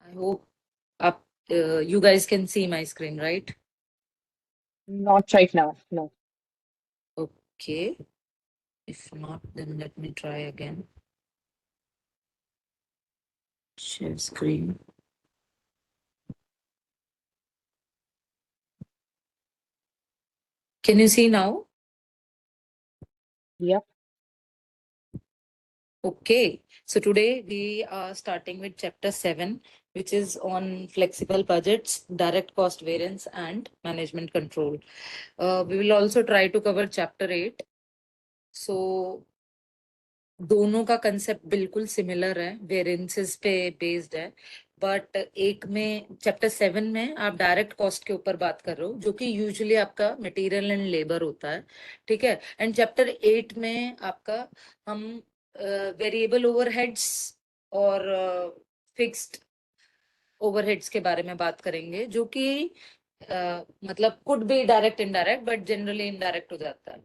I hope up you guys can see my screen, right? Not right now, no. Okay. If not, then let me try again. Share screen. Can you see now? Yep. Okay. So today we are starting with chapter 7, which is on flexible budgets, direct cost variance, and management control. We will also try to cover chapter 8. So दोनों का concept बिल्कुल similar है, variances पे based है, but एक में chapter 7 में आप डायरेक्ट कॉस्ट के ऊपर बात कर रहे हो, जो कि यूजुअली आपका मटेरियल एंड लेबर होता है, ठीक है। एंड चैप्टर 8 में आपका हम वेरिएबल ओवरहेड्स और फिक्स्ड ओवरहेड्स के बारे में बात करेंगे, जो कि मतलब could be direct indirect, but generally indirect हो जाता है,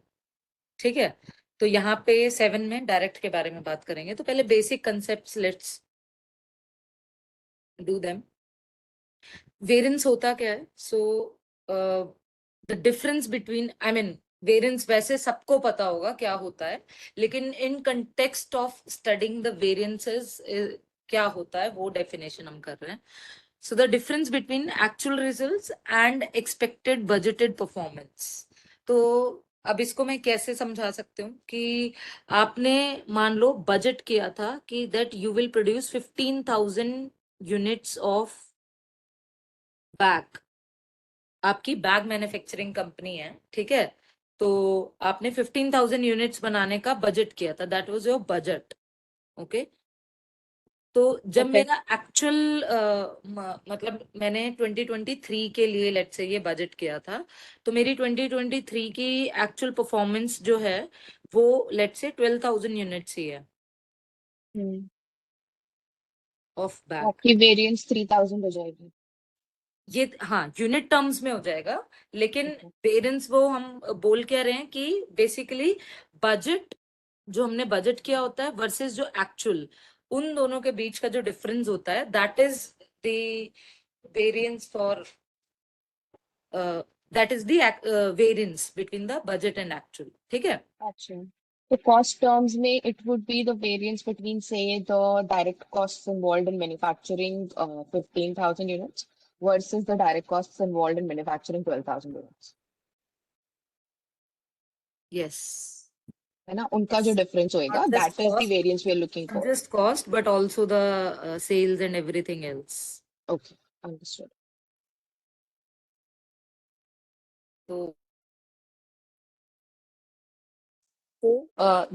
ठीक है। तो यहाँ पे 7 में डायरेक्ट के बारे में बात करेंगे। तो पहले basic concepts let's do them. Variance होता क्या है? So the difference between, I mean variance वैसे सबको पता होगा क्या होता है, लेकिन in context of studying the variances क्या होता है वो डेफिनेशन हम कर रहे हैं। So the difference between actual results and expected budgeted performance. तो अब इसको मैं कैसे समझा सकती हूँ कि आपने मान लो बजट किया था कि that you will produce 15,000 units of bag. आपकी बैग मैन्युफैक्चरिंग कंपनी है, ठीक है। तो आपने 15,000 यूनिट्स बनाने का बजट किया था, that was your budget, okay. तो जब Okay. मेरा एक्चुअल मतलब मैंने 2023 के लिए लेट्स से ये बजट किया था, तो मेरी 2023 की एक्चुअल परफॉर्मेंस जो है वो लेट्स से 12,000 यूनिट्स ही है ऑफ बैग। आपकी वेरिएंस 3000 हो जाएगी। ये हाँ यूनिट टर्म्स में हो जाएगा, लेकिन Okay. पेरेंट्स वो हम बोल क्या रहे हैं कि बेसिकली बजट जो हमने बजट किया होता है वर्सेस जो एक्चुअल, उन दोनों के बीच का जो डिफरेंस होता है that is the variance for that is the variance between the budget and actual, ठीक है। अच्छा, तो cost terms में it would be the variance between, say, the direct costs involved in manufacturing 15,000 units versus the direct costs involved in manufacturing 12,000 units. Yes, है ना, उनका जो difference होएगा, not just that is the cost, variance we are looking not for. just cost but also the sales and everything else. Okay, understood. So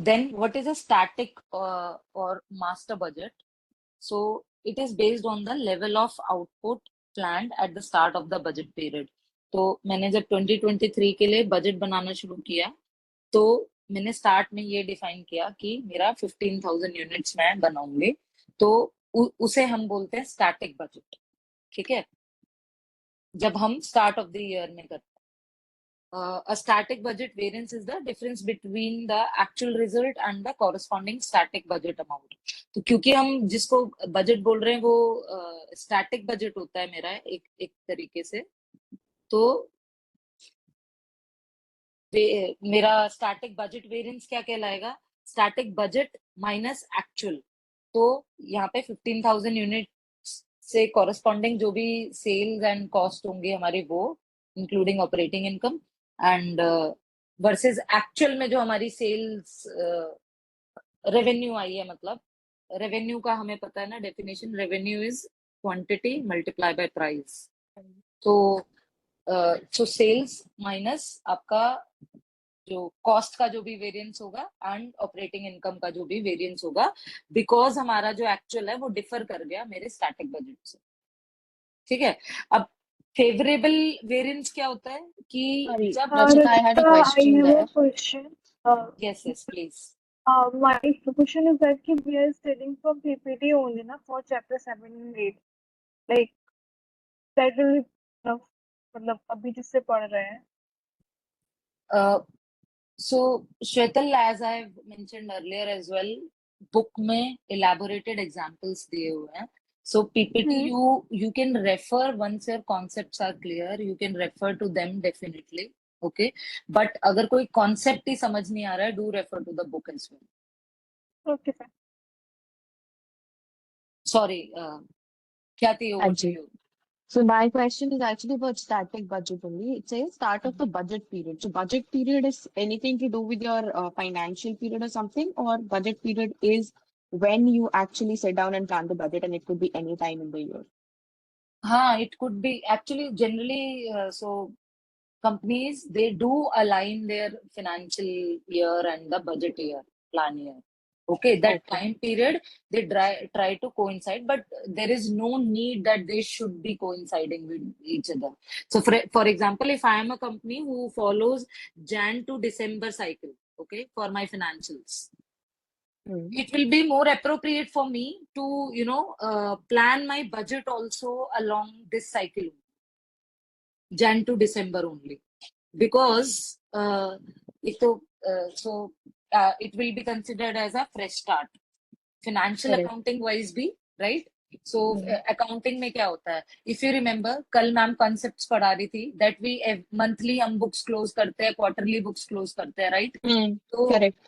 then what is a static or master budget? So it is based on the level of output planned at the start of the budget period. तो मैंने जब 2023 के लिए budget बनाना शुरू किया, तो मैंने start में ये डिफाइन किया कि मेरा 15,000 यूनिट्स मैं बनाऊंगी, तो उसे हम बोलते हैं स्टैटिक बजट, ठीक है। जब हम स्टार्ट ऑफ द ईयर में करते हैं, a static budget variance is the difference between the actual result and the corresponding static budget amount. तो क्योंकि हम जिसको बजट बोल रहे हैं वो स्टैटिक बजट होता है मेरा एक एक तरीके से, तो मेरा स्टैटिक बजट वेरिएंस क्या कहलाएगा? Static budget minus actual. तो यहाँ पे 15,000 यूनिट से कॉरस्पॉन्डिंग जो भी सेल्स एंड कॉस्ट होंगे हमारे, वो including operating income, and versus actual में जो हमारी सेल्स रेवेन्यू आई है, मतलब रेवेन्यू का हमें पता है ना definition, revenue is quantity multiply by price. तो सो सेल्स माइनस आपका जो कॉस्ट का जो भी वेरिएंस होगा एंड ऑपरेटिंग इनकम का जो भी वेरिएंस होगा, बिकॉज हमारा जो एक्चुअल है वो डिफर कर गया मेरे स्टैटिक बजट से, ठीक है। अब फेवरेबल वेरिएंस क्या होता है कि Sorry, जब Rachita, I had a Rachita, I question have a there. question. Yes yes please. My question is that we are studying from PPT only, na, for chapter 7 and 8. Like, that will be enough. मतलब अभी जिससे पढ़ रहे हैं. So Shwetal, as I've mentioned earlier as well, book में elaborated examples दिए हुए हैं। So PPT, Hmm. you can refer once your concepts are clear, you can refer to them definitely. Okay, but अगर कोई concept ही समझ नहीं आ रहा है, do refer to the book as well. Okay, fine. Sorry, Khyati, over to Anji. you. So my question is actually about static budget only. It says start of the budget period. So budget period is anything to do with your financial period or something, or budget period is when you actually sit down and plan the budget, and it could be any time in the year. हाँ, it could be actually generally, so companies, they do align their financial year and the budget year, plan year. Okay, that Okay. time period, they try to coincide, but there is no need that they should be coinciding with each other. So for example, if I am a company who follows Jan to December cycle, okay, for my financials, Hmm. it will be more appropriate for me to, plan my budget also along this cycle, Jan to December only, because it will be considered as a fresh start, financial Correct. accounting wise भी, right? So Hmm. accounting में क्या होता है, if you remember, कल ma'am concepts पढ़ा रही थी that we monthly हम books close करते हैं, quarterly books close करते हैं, right? Hmm. तो Correct.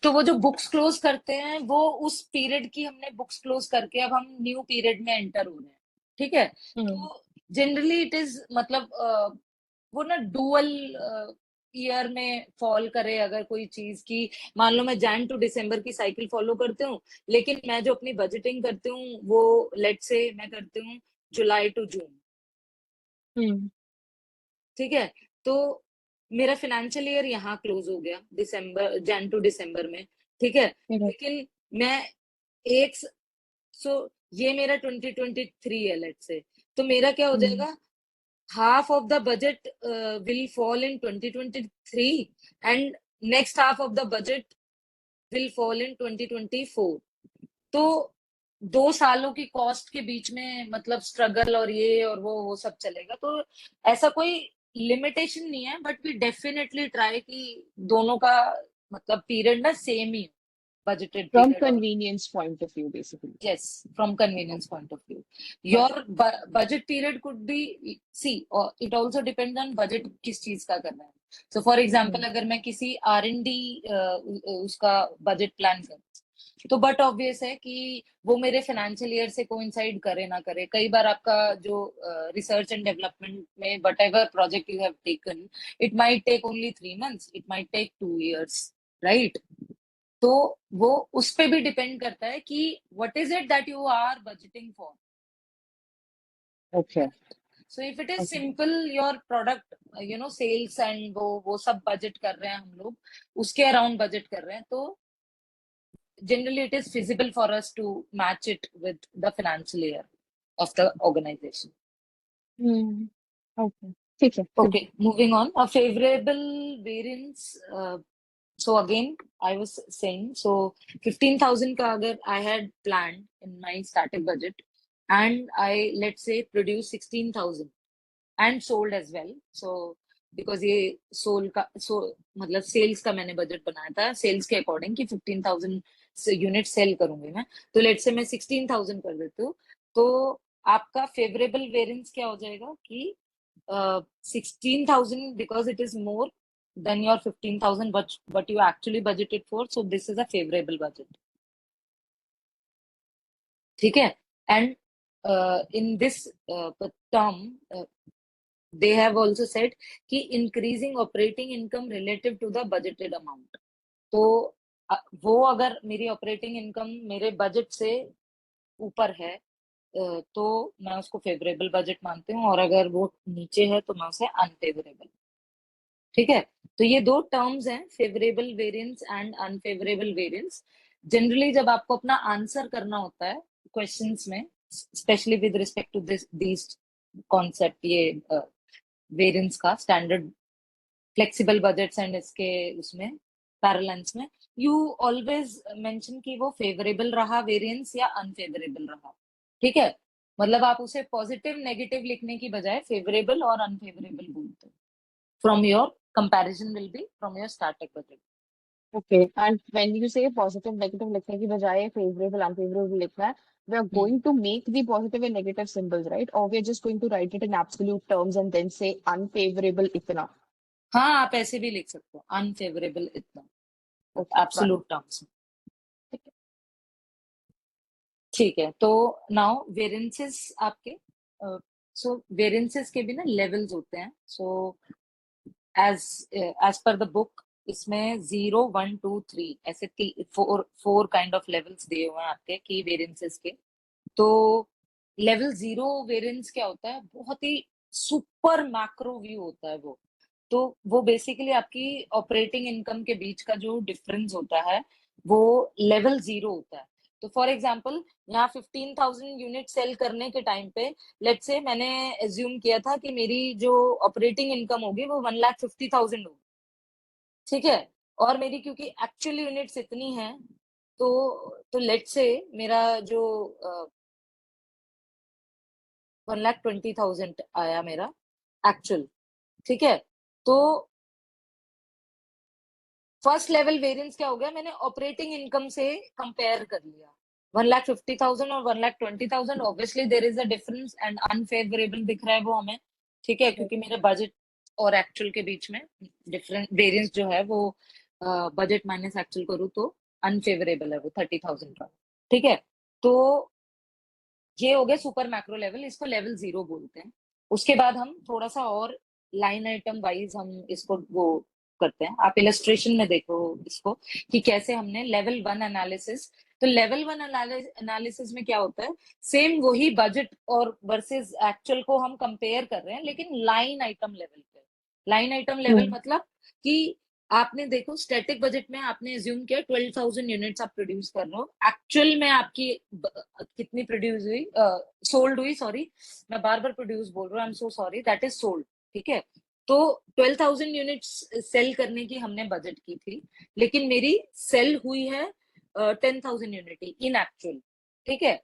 तो वो जो बुक्स क्लोज करते हैं, वो उस पीरियड की हमने बुक्स क्लोज करके अब हम न्यू पीरियड में एंटर हो रहे हैं, ठीक है? Hmm. तो जनरली इट इज मतलब वो ना डुअल ईयर में फॉल करे अगर कोई चीज की, मान लो मैं जैन टू दिसंबर की साइकिल फॉलो करती हूँ, लेकिन मैं जो अपनी बजटिंग करती हूँ वो लेट से मैं करती हूँ जुलाई टू जून, Hmm. ठीक है? तो मेरा फाइनेंशियल ईयर यहाँ क्लोज हो गया दिसंबर, जैन टू दिसंबर में, ठीक है? Correct. लेकिन मैं एक सो ये मेरा 2023 है लेट से, तो मेरा क्या हो Hmm. जाएगा, half of the budget will fall in 2023 and next half of the budget will fall in 2024. तो 2 सालों की कॉस्ट के बीच में मतलब स्ट्रगल और ये और वो सब चलेगा, तो ऐसा कोई लिमिटेशन नहीं है, बट वी डेफिनेटली ट्राई कि दोनों का मतलब पीरियड ना same he, budgeted From period और convenience point of view, basically. yes, from convenience point of view. Got Your budget period could be, see, or it also depends on budget किस चीज का करना है. So for example, Hmm. अगर मैं किसी R&D उसका बजट प्लान कर, तो बट ऑब्वियस है कि वो मेरे फाइनेंशियल ईयर से कोइंसाइड करे ना करे. कई बार आपका जो रिसर्च एंड डेवलपमेंट में whatever project you have taken, it might take only 3 months, it might take 2 years, right? तो वो उस पे भी डिपेंड करता है कि what is it that you are budgeting for. Okay. So if it is Okay. Simple your product, sales and वो सब बजट कर रहे हैं हम लोग, उसके अराउंड बजट कर रहे हैं, तो generally it is feasible for us to match it with the financial year of the organization. Hmm. Okay. ठीक है. Okay, moving on. A favorable variance. So again, I was saying, so 15,000 ka agar I had planned in my static budget, and I, let's say, produce 16,000 and sold as well. So because ये soul का मतलब sales का मैंने budget बनाया था sales के according कि 15,000 unit cell करूंगी मैं, तो लेट से मैं 16,000 कर देती हूँ, तो आपका फेवरेबल वेरिएंस क्या हो जाएगा कि 16,000 because it is more than your 15,000 but you actually budgeted for, so this is a favorable budget, ठीक है? And in this term, they have also said कि increasing operating income relative to the budgeted amount. तो वो अगर मेरी operating income मेरे budget से ऊपर है, तो मैं उसको फेवरेबल बजट मानती हूँ, और अगर वो नीचे है तो मैं उसे अनफेवरेबल, ठीक है? तो ये दो टर्म्स हैं, favourable variance and unfavourable variance. Generally जब आपको अपना आंसर करना होता है क्वेश्चंस में, specially with respect to this concept, ये वेरिएंस का स्टैंडर्ड फ्लेक्सिबल बजट्स एंड इसके उसमें पैरेलल्स में, यू ऑलवेज मेंशन कि वो फेवरेबल रहा वेरिएंस या अनफेवरेबल रहा, ठीक है? मतलब आप उसे पॉजिटिव नेगेटिव लिखने की बजाय फेवरेबल और अनफेवरेबल बोलते हो. From your comparison will be from your starting budget. Okay. And when you say positive, negative लिखने की बजाय favorable, unfavorable लिखना है, we are going to make the positive and negative symbols, right? Or we are just going to write it in absolute terms and then say unfavorable इतना. हाँ, आप ऐसे भी लिख सकते हो, अनफेवरेबल इतना, Okay, got it. Absolute terms में। ठीक है. ठीक है, तो नाउ वेरिएंसेस आपके, सो वेरिएंसेस के भी ना लेवल्स होते हैं। So as as per the book, इसमें 0, 1, 2, 3 ऐसे four four kind of levels दिए हुए हैं आपके की वेरिएंसेस के। तो लेवल 0 वेरिएंस क्या होता है, बहुत ही सुपर मैक्रो व्यू होता है वो। तो वो बेसिकली आपकी ऑपरेटिंग इनकम के बीच का जो डिफरेंस होता है वो लेवल 0 होता है। तो फॉर एग्जांपल यहाँ 15,000 यूनिट सेल करने के टाइम पे, लेट्स से मैंने एज्यूम किया था कि मेरी जो ऑपरेटिंग इनकम होगी वो 1,50,000 होगी, ठीक है। और मेरी क्योंकि एक्चुअल यूनिट्स इतनी हैं, तो लेट्स से मेरा जो 1,20,000 आया मेरा एक्चुअल, ठीक है। तो फर्स्ट लेवल वेरिएंस क्या हो गया, मैंने ऑपरेटिंग इनकम से कंपेयर कर लिया 1,50,000 और 1,20,000, obviously there is a difference and unfavourable दिख रहा है वो हमें, ठीक है, क्योंकि मेरे बजट और एक्चुअल के बीच में डिफरेंट वेरिएंस जो है वो बजट माइनस एक्चुअल करूँ तो अनफेवरेबल है वो 30,000 का, ठीक है। तो ये हो गया सुपर मैक्रो लेवल, इसको लेवल 0 बोलते हैं। उसके बाद हम थोड़ा सा और लाइन आइटम वाइज हम इसको वो करते हैं। आप इलस्ट्रेशन में देखो इसको कि कैसे हमने लेवल 1 एनालिसिस, तो लेवल 1 एनालिसिस में क्या होता है, सेम वही बजट और वर्सेस एक्चुअल को हम कंपेयर कर रहे हैं, लेकिन लाइन आइटम लेवल पे। Line item level Hmm. मतलब कि आपने देखो स्टैटिक बजट में आपने एज्यूम किया 12,000 यूनिट्स आप प्रोड्यूस कर रहे हो, एक्चुअल में आपकी कितनी प्रोड्यूस हुई, सोल्ड हुई, सॉरी मैं बार बार प्रोड्यूस बोल रहा हूँ, I am so sorry, that is sold, ठीक है। तो 12,000 यूनिट्स सेल करने की हमने बजट की थी, लेकिन मेरी सेल हुई है 10,000 यूनिट इन एक्चुअल, ठीक है।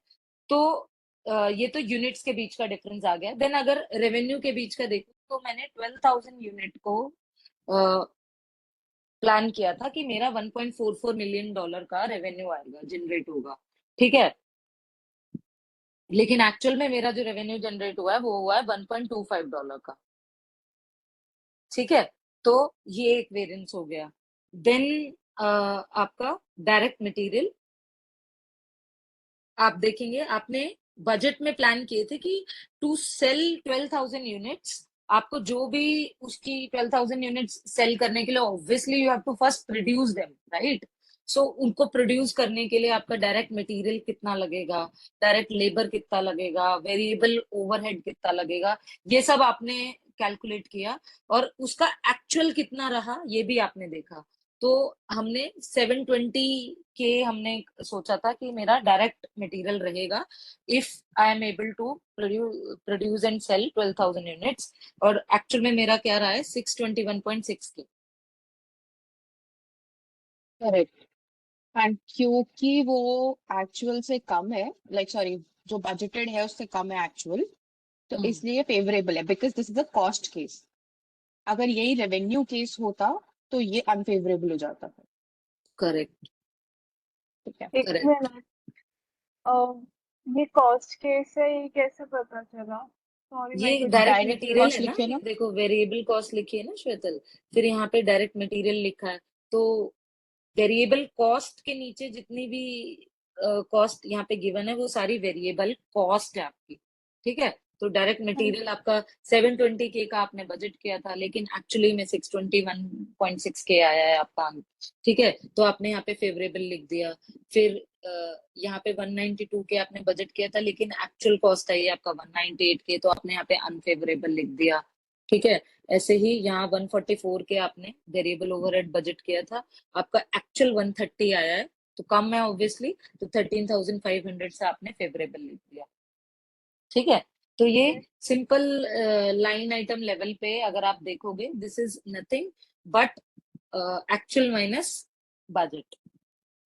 तो ये तो यूनिट्स के बीच का डिफरेंस आ गया। देन अगर रेवेन्यू के बीच का देखो तो मैंने 12,000 यूनिट को प्लान किया था कि मेरा $1.44 मिलियन का रेवेन्यू आएगा, जनरेट होगा, ठीक है। लेकिन एक्चुअल में मेरा जो रेवेन्यू जनरेट हुआ है वो हुआ है $1.25 का, ठीक है। तो ये एक वेरिएंस हो गया। देन आपका डायरेक्ट मटेरियल, आप देखेंगे आपने बजट में प्लान किए थे कि टू सेल 12,000 यूनिट्स, आपको जो भी उसकी 12,000 यूनिट्स सेल करने के लिए obviously you have to first produce them, right. So उनको प्रोड्यूस करने के लिए आपका डायरेक्ट मटेरियल कितना लगेगा, डायरेक्ट लेबर कितना लगेगा, वेरिएबल ओवरहेड कितना लगेगा, ये सब आपने कैलकुलेट किया। और उसका एक्चुअल कितना रहा ये भी आपने देखा। तो हमने 720 के हमने सोचा था कि मेरा डायरेक्ट मटेरियल रहेगा if I am able to produce and sell 12,000 units, और एक्चुअल में मेरा क्या रहा है 621.6 के। Correct. And क्योंकि वो एक्चुअल से कम है, लाइक सॉरी, जो बजटेड है उससे कम है एक्चुअल, तो इसलिए फेवरेबल है because this is a cost case. अगर यही रेवेन्यू केस होता तो ये अनफेवरेबल हो जाता है. करेक्ट, ठीक है. एक करेक्ट। मिनट, ये कॉस्ट केस है, ये कैसे पता चला? सॉरी, मैं ये कुछ डायरेक्ट डायरेक्ट मटेरियल है कॉस्ट ना, लिखे ये ना. देखो वेरिएबल कॉस्ट लिखी है ना श्वेतल, फिर यहाँ पे डायरेक्ट मटेरियल लिखा है। तो वेरिएबल कॉस्ट के नीचे जितनी भी कॉस्ट यहाँ पे गिवन है वो सारी वेरिएबल कॉस्ट है आपकी, ठीक है। तो डायरेक्ट मटेरियल आपका 720 के का आपने बजट किया था, लेकिन एक्चुअली में 621.6 के आया है आपका, ठीक है। तो आपने यहाँ पे फेवरेबल लिख दिया। फिर यहाँ पे 192 के आपने बजट किया था, लेकिन एक्चुअल कॉस्ट आई है आपका 198 के, तो आपने यहाँ पे अनफेवरेबल लिख दिया, ठीक है। ऐसे ही यहाँ 144 के आपने वेरिएबल ओवरहेड बजट किया था, आपका एक्चुअल 130 आया है, तो कम है ऑब्वियसली, तो 13,500 से आपने फेवरेबल लिख दिया, ठीक है। तो ये सिंपल लाइन आइटम लेवल पे अगर आप देखोगे, this is nothing but actual minus budget,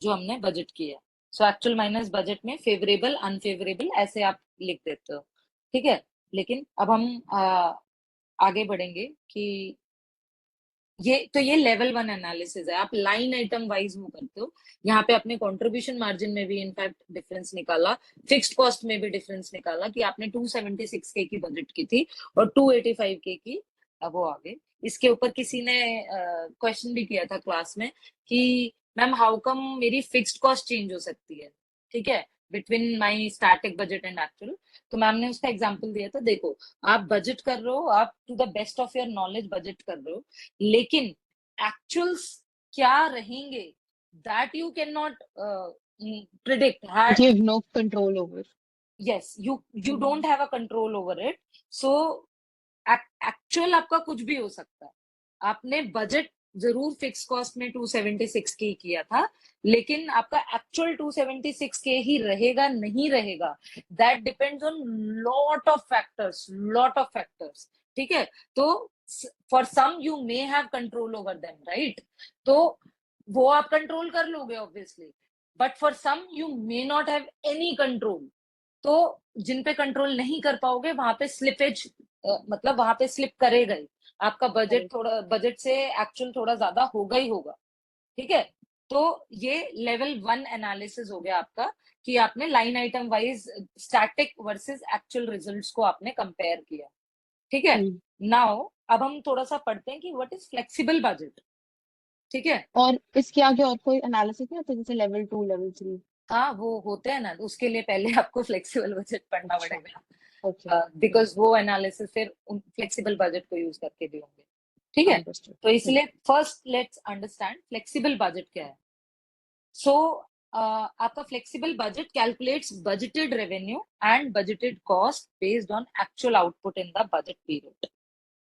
जो हमने बजट किया। सो एक्चुअल माइनस बजट में फेवरेबल अनफेवरेबल ऐसे आप लिख देते हो, ठीक है। लेकिन अब हम आगे बढ़ेंगे कि ये लेवल 1 एनालिसिस है। आप लाइन आइटम वाइज वो करते हो। यहाँ पे अपने कंट्रीब्यूशन मार्जिन में भी इनफैक्ट डिफरेंस निकाला, फिक्स्ड कॉस्ट में भी डिफरेंस निकाला कि आपने 276 के की बजट की थी और 285 के की वो आ गई। इसके ऊपर किसी ने क्वेश्चन भी किया था क्लास में कि मैम हाउ कम मेरी फिक्स्ड कॉस्ट चेंज हो सकती है, ठीक है, between my static budget and actual. तो मैम ने उसका एग्जाम्पल दिया था, देखो आप बजट कर रहे हो, आप to the best of your knowledge budget कर रहे हो, लेकिन एक्चुअल्स क्या रहेंगे that you can not predict. You have no control over. Yes, you don't have a control over it. So actual आपका कुछ भी हो सकता है। आपने बजट जरूर फिक्स कॉस्ट में 276 के किया था, लेकिन आपका एक्चुअल 276 के ही रहेगा नहीं रहेगा, that depends on lot of factors, ठीक है। तो for some you may have control over them, right, तो वो आप कंट्रोल कर लोगे obviously, but for some you may not have any control. तो जिन पे कंट्रोल नहीं कर पाओगे वहां पे स्लिपेज, मतलब वहां पे स्लिप करेगा ही। आपका बजट थोड़ा, बजट से एक्चुअल थोड़ा ज्यादा होगा ही होगा, ठीक है। तो ये लेवल 1 एनालिसिस हो गया आपका कि आपने line item wise static versus actual results को आपने कंपेयर किया, ठीक है। हम्म। नाउ अब हम थोड़ा सा पढ़ते हैं कि व्हाट इज फ्लेक्सिबल बजट, ठीक है। और इसके आगे और कोई एनालिसिस नहीं होता जैसे लेवल 2 लेवल 3? हाँ वो होते हैं ना, उसके लिए पहले आपको फ्लेक्सिबल बजट पढ़ना अच्छा। पड़ेगा, ओके। बिकॉज वो एनालिसिस फिर फ्लेक्सिबल बजट को यूज करके भी होंगे, ठीक है। अंडरस्टूड। तो इसलिए first let's understand flexible budget क्या है। सो आपका flexible budget calculates budgeted revenue and budgeted cost based on actual output in the budget period,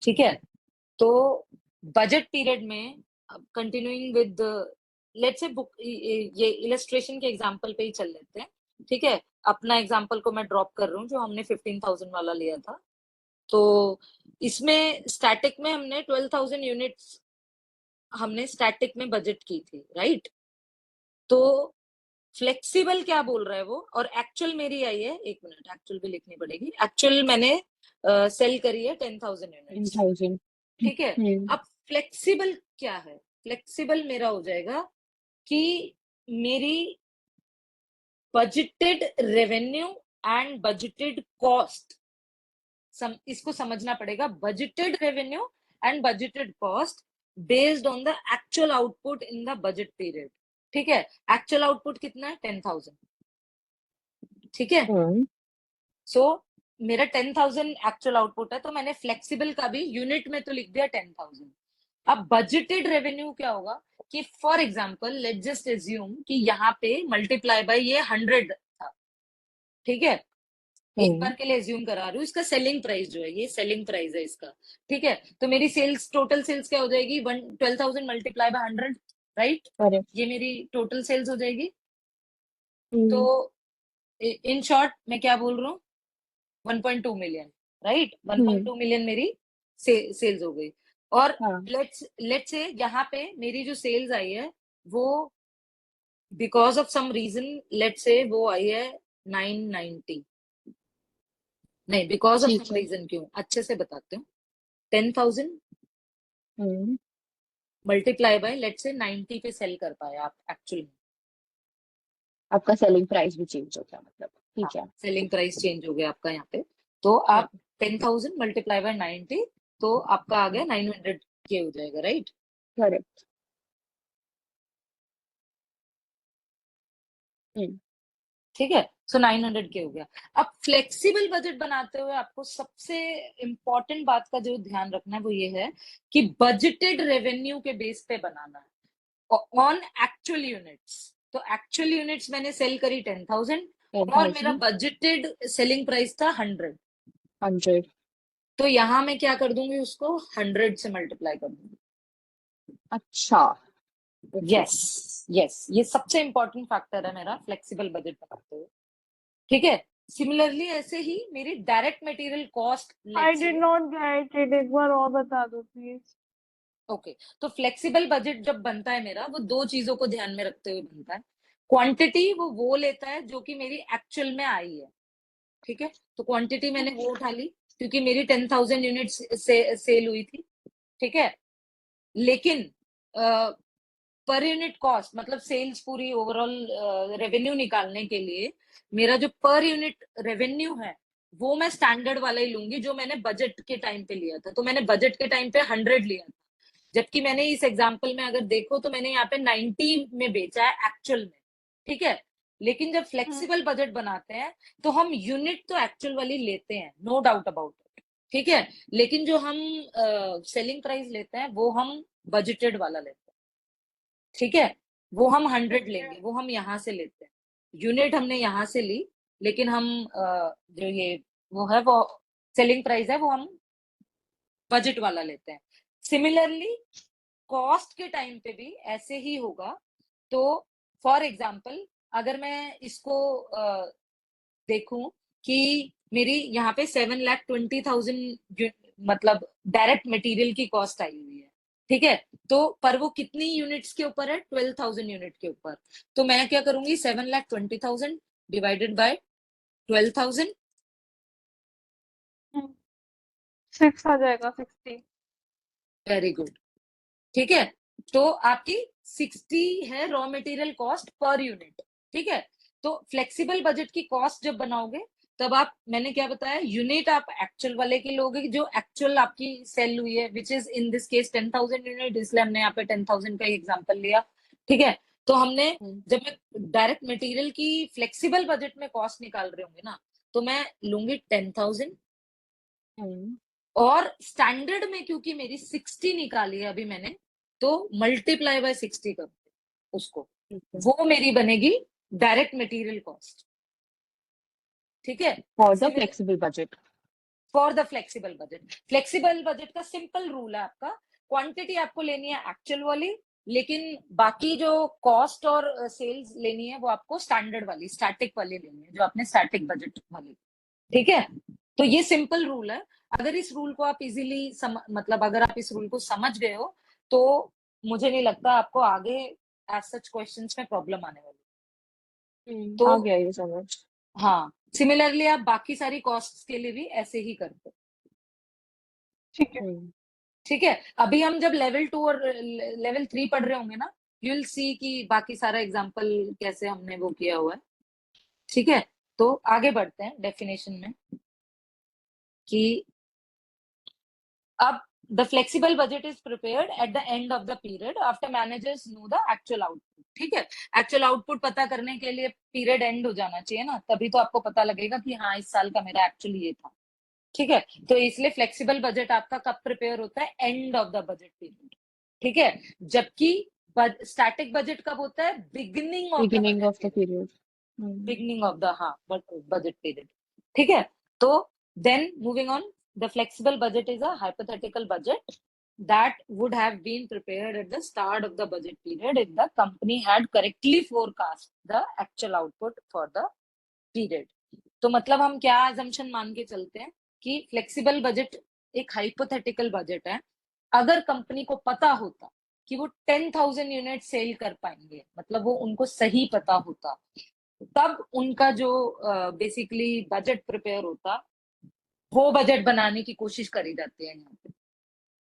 ठीक है। तो बजट पीरियड में continuing with let's say book, ये इलस्ट्रेशन के एग्जांपल पे ही चल लेते हैं, ठीक है। अपना एग्जांपल को मैं ड्रॉप कर रहा हूँ जो हमने 15,000 वाला लिया था। तो इसमें स्टैटिक में हमने 12,000 यूनिट्स हमने स्टैटिक में बजट की थी, राइट। तो फ्लेक्सिबल क्या बोल रहा है वो, और एक्चुअल मेरी आई है, एक मिनट एक्चुअल भी लिखनी पड़ेगी। एक्चुअल मैंने सेल करी है 10,000 यूनिट्स, 10,000। ठीक है। हम्म। अब फ्लेक्सिबल क्या है, फ्लेक्सिबल मेरा हो जाएगा कि मेरी budgeted revenue and budgeted cost, इसको समझना पड़ेगा, budgeted revenue and budgeted cost based on the actual output in the budget period, ठीक है। एक्चुअल आउटपुट कितना है, 10,000, ठीक है। हम्म। सो मेरा 10,000 एक्चुअल आउटपुट है, तो मैंने फ्लेक्सिबल का भी यूनिट में तो लिख दिया 10,000। अब बजटेड रेवेन्यू क्या होगा कि for example let just assume कि यहाँ पे मल्टीप्लाई बाय ये 100 था, ठीक है। एक बार के लिए एज्यूम करा रही हूँ, इसका सेलिंग प्राइस जो है, ये सेलिंग प्राइस है इसका, ठीक है। तो मेरी सेल्स, टोटल सेल्स क्या हो जाएगी, 12,000 मल्टीप्लाई बाय 100, राइट। करेक्ट। ये मेरी टोटल सेल्स हो जाएगी। तो हम्म। इन शॉर्ट मैं क्या बोल रहा हूँ, 1.2 मिलियन, राइट, 1.2 मिलियन मेरी सेल्स हो गई। और हाँ। लेट्स से यहाँ पे मेरी जो सेल्स आई है वो because of some reason, let's say वो आई है 990, नहीं बिकॉज ऑफ ठीक सम है। रीजन क्यों, अच्छे से बताते हूँ। 10,000 हम्म। मल्टीप्लाई बाय लेट्स से 90 पे सेल कर पाए आप एक्चुअली। आपका सेलिंग प्राइस भी चेंज हो गया मतलब, हाँ, ठीक है। सेलिंग प्राइस चेंज हो गया आपका यहाँ पे। तो हाँ। आप 10,000 मल्टीप्लाई बाय 90, तो आपका आ गया 900 के हो जाएगा, राइट। करेक्ट। हम्म। ठीक है, सो 900 के हो गया। अब फ्लेक्सिबल बजट बनाते हुए आपको सबसे इंपॉर्टेंट बात का जो ध्यान रखना है वो ये है कि बजटेड रेवेन्यू के बेस पे बनाना है ऑन एक्चुअल यूनिट्स। तो एक्चुअल यूनिट्स मैंने सेल करी 10,000 टेन और मेरा थाउजेंड बजटेड सेलिंग प्राइस था 100। 100। तो यहां मैं क्या कर दूंगी, उसको 100 से मल्टीप्लाई कर दूंगी। अच्छा। ओके। यस, यस, ये सबसे इंपॉर्टेंट फैक्टर है मेरा फ्लेक्सिबल बजट बनाते हुए, ठीक है। सिमिलरली ऐसे ही मेरी direct material cost, I let's did से, नॉट गेट इट, एक बार और बता दो प्लीज। ओके। तो फ्लेक्सिबल बजट जब बनता है मेरा, वो दो चीजों को ध्यान में रखते हुए बनता है। क्वांटिटी वो लेता है जो कि मेरी एक्चुअल में आई है, ठीक है। तो क्वांटिटी मैंने वो उठा ली क्योंकि मेरी 10,000 यूनिट से सेल हुई थी, ठीक है। लेकिन पर यूनिट कॉस्ट मतलब सेल्स पूरी ओवरऑल रेवेन्यू निकालने के लिए मेरा जो पर यूनिट रेवेन्यू है वो मैं स्टैंडर्ड वाला ही लूंगी जो मैंने बजट के टाइम पे लिया था। तो मैंने बजट के टाइम पे 100 लिया था, जबकि मैंने इस एग्जाम्पल में अगर देखो तो मैंने यहाँ पे 90 में बेचा है एक्चुअल में। ठीक है, लेकिन जब फ्लेक्सिबल बजट बनाते हैं तो हम यूनिट तो एक्चुअल वाली लेते हैं, नो डाउट अबाउट इट। ठीक है, लेकिन जो हम सेलिंग प्राइस लेते हैं वो हम बजटेड वाला लेते हैं। ठीक है, वो हम 100 लेंगे, वो हम यहाँ से लेते हैं। यूनिट हमने यहाँ से ली, लेकिन हम जो ये वो है वो सेलिंग प्राइस है वो हम बजट वाला लेते हैं। सिमिलरली कॉस्ट के टाइम पे भी ऐसे ही होगा। तो फॉर एग्जाम्पल अगर मैं इसको देखूं कि मेरी यहाँ पे 7,20,000 मतलब डायरेक्ट मटेरियल की कॉस्ट आई हुई है। ठीक है, तो पर वो कितनी यूनिट्स के ऊपर है, 12,000 यूनिट के ऊपर। तो मैं क्या करूंगी, 7,20,000 डिवाइडेड बाय 12,000। 6 आ जाएगा, 60। Very good. ठीक है, तो आपकी 60 है raw material cost per unit. ठीक है, तो फ्लेक्सिबल बजट की कॉस्ट जब बनाओगे तब आप, मैंने क्या बताया, यूनिट आप एक्चुअल वाले की लोगे जो एक्चुअल आपकी सेल हुई है, which is in this case 10,000 unit, इसलिए हमने यहाँ पे 10,000 का एग्जांपल लिया। ठीक है, तो हमने जब मैं डायरेक्ट मटेरियल की फ्लेक्सिबल बजट में कॉस्ट निकाल रहे होंगे ना, तो मैं लूंगी 10,000, और स्टैंडर्ड में क्योंकि मेरी 60 निकाली है अभी मैंने, तो मल्टीप्लाई बाय 60 करूंगी उसको, वो मेरी बनेगी डायरेक्ट मटेरियल कॉस्ट। ठीक है, for the flexible budget. For the flexible budget, flexible budget का सिंपल रूल है आपका, क्वांटिटी आपको लेनी है एक्चुअल वाली, लेकिन बाकी जो कॉस्ट और सेल्स लेनी है वो आपको स्टैंडर्ड वाली, स्टैटिक वाली लेनी है, जो आपने स्टैटिक बजट वाली। ठीक है, तो ये सिंपल रूल है। अगर इस रूल को आप इजीली मतलब अगर आप इस रूल को समझ गए हो तो मुझे नहीं लगता आपको आगे एज सच क्वेश्चंस में प्रॉब्लम आने वाली। तो आ गया ये समझ। हाँ, सिमिलरली आप बाकी सारी कॉस्ट्स के लिए भी ऐसे ही करते हो। ठीक है। ठीक है, अभी हम जब लेवल 2 और लेवल 3 पढ़ रहे होंगे ना, यू विल सी कि बाकी सारा एग्जाम्पल कैसे हमने वो किया हुआ है। ठीक है, तो आगे बढ़ते हैं डेफिनेशन में कि अब the flexible budget is prepared at the end of the period after managers know the actual output। ठीक है, एक्चुअल आउटपुट पता करने के लिए पीरियड एंड हो जाना चाहिए ना, तभी तो आपको पता लगेगा कि हाँ इस साल का मेरा एक्चुअली ये था। ठीक है, तो इसलिए फ्लेक्सिबल बजट आपका कब प्रिपेयर होता है, end of the budget period. ठीक है, जबकि स्टैटिक बजट कब होता है, beginning of the beginning budget of the period, period. Beginning of the हाँ बजट पीरियड। ठीक है, तो then moving on, the flexible budget is a hypothetical budget that would have been prepared at the start of the budget period if the company had correctly forecast the actual output for the period। तो मतलब हम क्या assumption मान के चलते हैं कि flexible budget एक हाइपोथेटिकल बजट है। अगर कंपनी को पता होता कि वो 10,000 यूनिट सेल कर पाएंगे, मतलब वो उनको सही पता होता, तब उनका जो बेसिकली बजट प्रिपेयर होता, वो बजट बनाने की कोशिश करी जाती है यहाँ पे।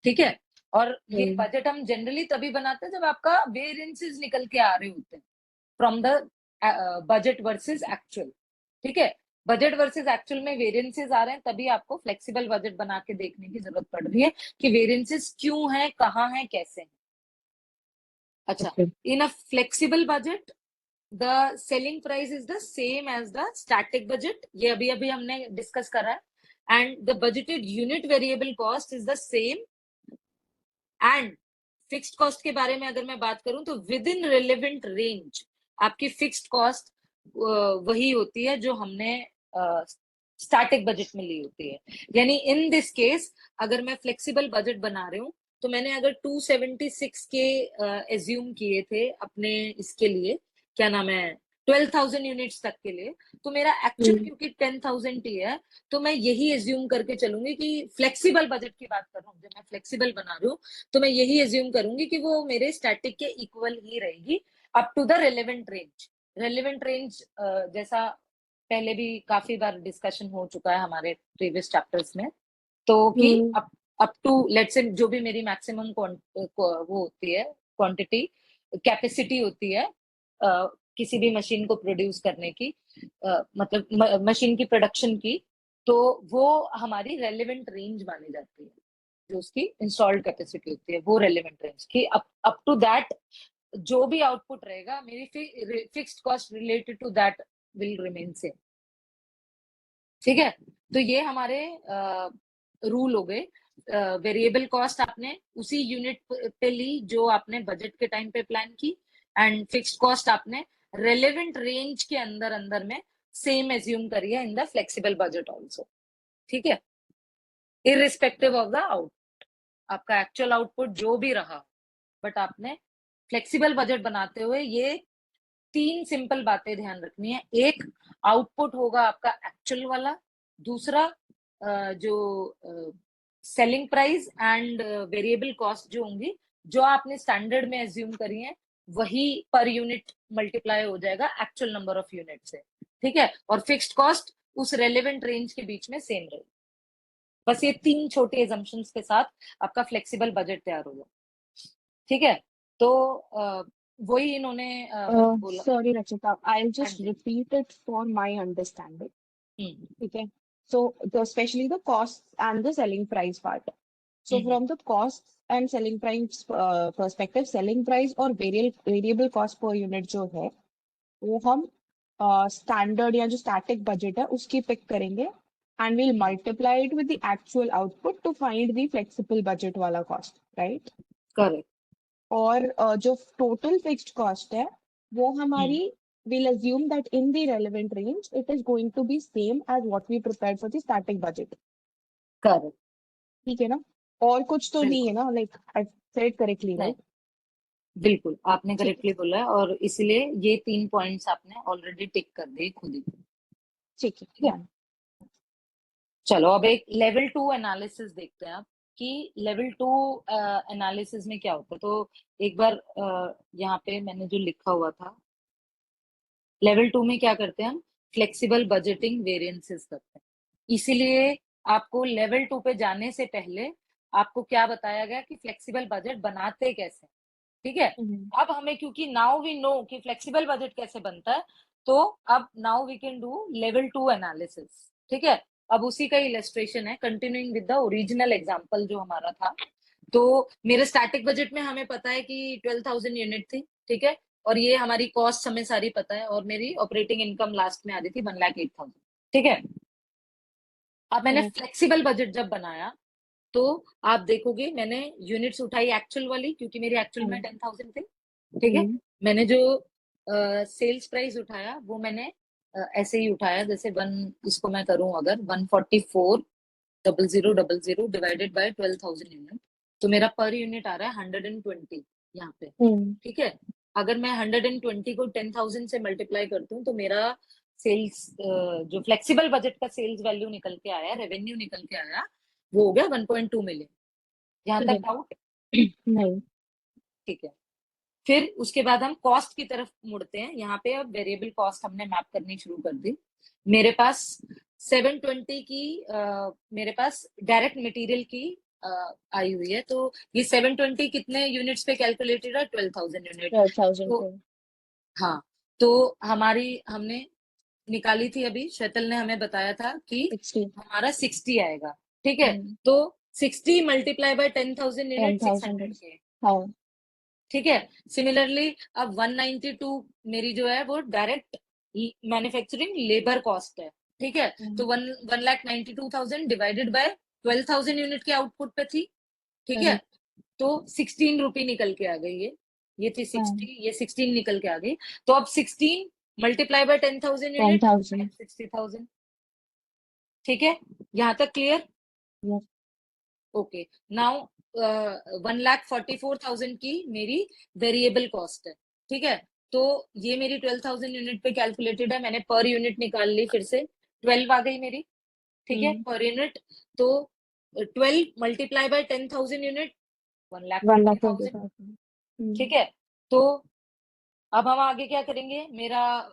ठीक है, और ये बजट हम जनरली तभी बनाते हैं जब आपका वेरिएंसेस निकल के आ रहे होते हैं from the budget versus actual. ठीक है, बजट वर्सेस एक्चुअल में वेरिएंसेस आ रहे हैं, तभी आपको फ्लेक्सिबल बजट बना के देखने की जरूरत पड़ रही है कि वेरिएंसेस क्यों है, कहाँ है, कैसे है। अच्छा, in a flexible budget the selling price is the same as the static budget, ये अभी अभी हमने डिस्कस करा है, and the budgeted unit variable cost is the same, and fixed cost के बारे में अगर मैं बात करूं तो विद इन रिलेवेंट रेंज आपकी फिक्स्ड कॉस्ट वही होती है जो हमने स्टैटिक बजट में ली होती है। यानी इन दिस केस अगर मैं फ्लेक्सिबल बजट बना रही हूँ तो मैंने अगर 276 के एज्यूम किए थे अपने इसके लिए, क्या नाम है, 12,000 यूनिट्स तक के लिए, तो मेरा एक्चुअल क्योंकि 10,000 ही है, तो मैं यही एज्यूम करके चलूंगी कि फ्लेक्सिबल बजट की बात कर रहा हूँ, जब मैं फ्लेक्सिबल बना रही हूँ तो मैं यही एज्यूम करूंगी कि वो मेरे स्टैटिक के इक्वल ही रहेगी up to the relevant range. Relevant range जैसा पहले भी काफी बार डिस्कशन हो चुका है हमारे प्रीवियस चैप्टर्स में, तो कि अप टू लेट्स से जो भी मेरी मैक्सिमम वो होती है क्वांटिटी, कैपेसिटी होती है किसी भी मशीन को प्रोड्यूस करने की, मतलब मशीन की प्रोडक्शन की, तो वो हमारी रेलेवेंट रेंज मानी जाती है। जो उसकी इंस्टॉल्ड कैपेसिटी होती है वो रेलेवेंट रेंज की, अप टू दैट जो भी आउटपुट रहेगा मेरी fixed cost related to that will remain same. ठीक है, तो ये हमारे रूल हो गए। वेरिएबल कॉस्ट आपने उसी यूनिट पे ली जो आपने बजट के टाइम पे प्लान की, एंड फिक्स्ड कॉस्ट आपने रेलेवेंट रेंज के अंदर अंदर में सेम एज्यूम करिए in the flexible budget also. ठीक है, इरिस्पेक्टिव ऑफ द आउट, आपका एक्चुअल आउटपुट जो भी रहा, बट आपने फ्लेक्सिबल बजट बनाते हुए ये 3 सिंपल बातें ध्यान रखनी है। एक, आउटपुट होगा आपका एक्चुअल वाला। दूसरा, जो selling price and variable cost जो होंगी, जो आपने स्टैंडर्ड में एज्यूम करी है, वही पर यूनिट मल्टीप्लाई हो जाएगा एक्चुअल नंबर ऑफ यूनिट से। ठीक है, और फिक्स्ड कॉस्ट उस रेलेवेंट रेंज के बीच में सेम रहेगी। बस ये 3 छोटे एजम्पशंस के साथ आपका फ्लेक्सिबल बजट तैयार हो जाए। ठीक है, तो वही इन्होंने बोला। Sorry, Rachita, I'll हाँ just ji. repeat it for my understanding. Hmm. Okay. So, especially the costs and the selling price part. So, hmm. from the costs and selling price perspective, selling price और variable cost per unit जो है, वो हम standard या जो static budget है उसकी pick करेंगे and we'll multiply it with the actual output to find the flexible budget वाला cost, right? करेक्ट। और जो total fixed cost है वो हमारी we'll assume that in the relevant range it is going to be same as what we prepared for the static budget. Correct. ठीक है ना? और कुछ तो नहीं है बिल्कुल ना, like I said correctly, नहीं, right? बिल्कुल आपने ठीक है, करेक्टली बोला है, और इसलिए ये 3 पॉइंट्स आपने ऑलरेडी टिक कर दिए खुद ही। ठीक है, ठीक है, done. चलो अब एक लेवल 2 एनालिसिस देखते हैं आप, कि लेवल 2 एनालिसिस में क्या होता है। तो एक बार यहाँ पे मैंने जो लिखा हुआ था, लेवल 2 में क्या करते हैं हम, फ्लेक्सिबल बजटिंग वेरिएंसेस करते हैं। इसीलिए आपको लेवल 2 पे जाने से पहले आपको क्या बताया गया कि फ्लेक्सिबल बजट बनाते कैसे। ठीक है, हम्म, अब हमें क्योंकि नाउ वी नो कि फ्लेक्सिबल बजट कैसे बनता है, तो अब now we can do level 2 analysis. ठीक है, अब उसी का इलस्ट्रेशन है, continuing with the original example जो हमारा था। तो मेरे स्टैटिक बजट में हमें पता है कि 12,000 यूनिट थी। ठीक है, और ये हमारी कॉस्ट हमें सारी पता है, और मेरी ऑपरेटिंग इनकम लास्ट में आ रही थी 1,08,000। ठीक है, अब मैंने correct. फ्लेक्सिबल बजट जब बनाया, तो आप देखोगे मैंने यूनिट्स उठाई एक्चुअल वाली, क्योंकि मेरी एक्चुअल में हम्म, 10,000 थे। ठीक है, हम्म, मैंने जो सेल्स प्राइस उठाया वो मैंने ऐसे ही उठाया, जैसे इसको मैं करूं अगर 144,000 डिवाइडेड बाय 12,000 यूनिट, तो मेरा पर यूनिट आ रहा है 120 यहाँ पे। हम्म, ठीक है, अगर मैं 120 को 10,000 से मल्टीप्लाई करती हूँ, तो मेरा सेल्स जो फ्लेक्सिबल बजट का सेल्स वैल्यू निकल के आया, रेवेन्यू निकल के आया, वो हो गया 1.2 मिलियन। यहाँ तक correct. डाउट? नहीं. ठीक है, फिर उसके बाद हम कॉस्ट की तरफ मुड़ते हैं। यहाँ पे अब वेरिएबल कॉस्ट हमने मैप करनी शुरू कर दी। मेरे पास 720 की मेरे पास डायरेक्ट मटेरियल की आई हुई है, तो ये 720 कितने यूनिट्स पे कैलकुलेटेड है, 12,000 यूनिट। 12,000 तो पे. हाँ, तो हमने निकाली थी अभी, शैतल ने हमें बताया था कि 60. हमारा 60 आएगा। ठीक है, तो 60 मल्टीप्लाई बाय 10,000 यूनिट 10,000. 600 के। हाँ. ठीक है, सिमिलरली अब 192 मेरी जो है वो डायरेक्ट मैन्युफैक्चरिंग लेबर कॉस्ट है। ठीक है, तो 1,92,000 डिवाइडेड बाय 12,000 यूनिट के आउटपुट पे थी। ठीक है, Correct. तो 16 रुपी निकल के आ गई। ये थी हाँ. 60, ये 16 निकल के आ गई। तो अब 16 मल्टीप्लाई बाय 10,000 यूनिट 10,000. 60,000। ठीक है, यहाँ तक क्लियर? Yes. ओके, नाउ 1,44,000 की मेरी वेरिएबल कॉस्ट है। ठीक है, तो ये मेरी 12,000 यूनिट पे कैलकुलेटेड है, मैंने पर यूनिट निकाल ली, फिर से 12 आ गई मेरी। ठीक है, हम्म. पर यूनिट, तो 12 मल्टीप्लाई बाय 10,000 यूनिट 1,20,000। 1,20,000. ठीक है, तो अब हम आगे क्या करेंगे, मेरा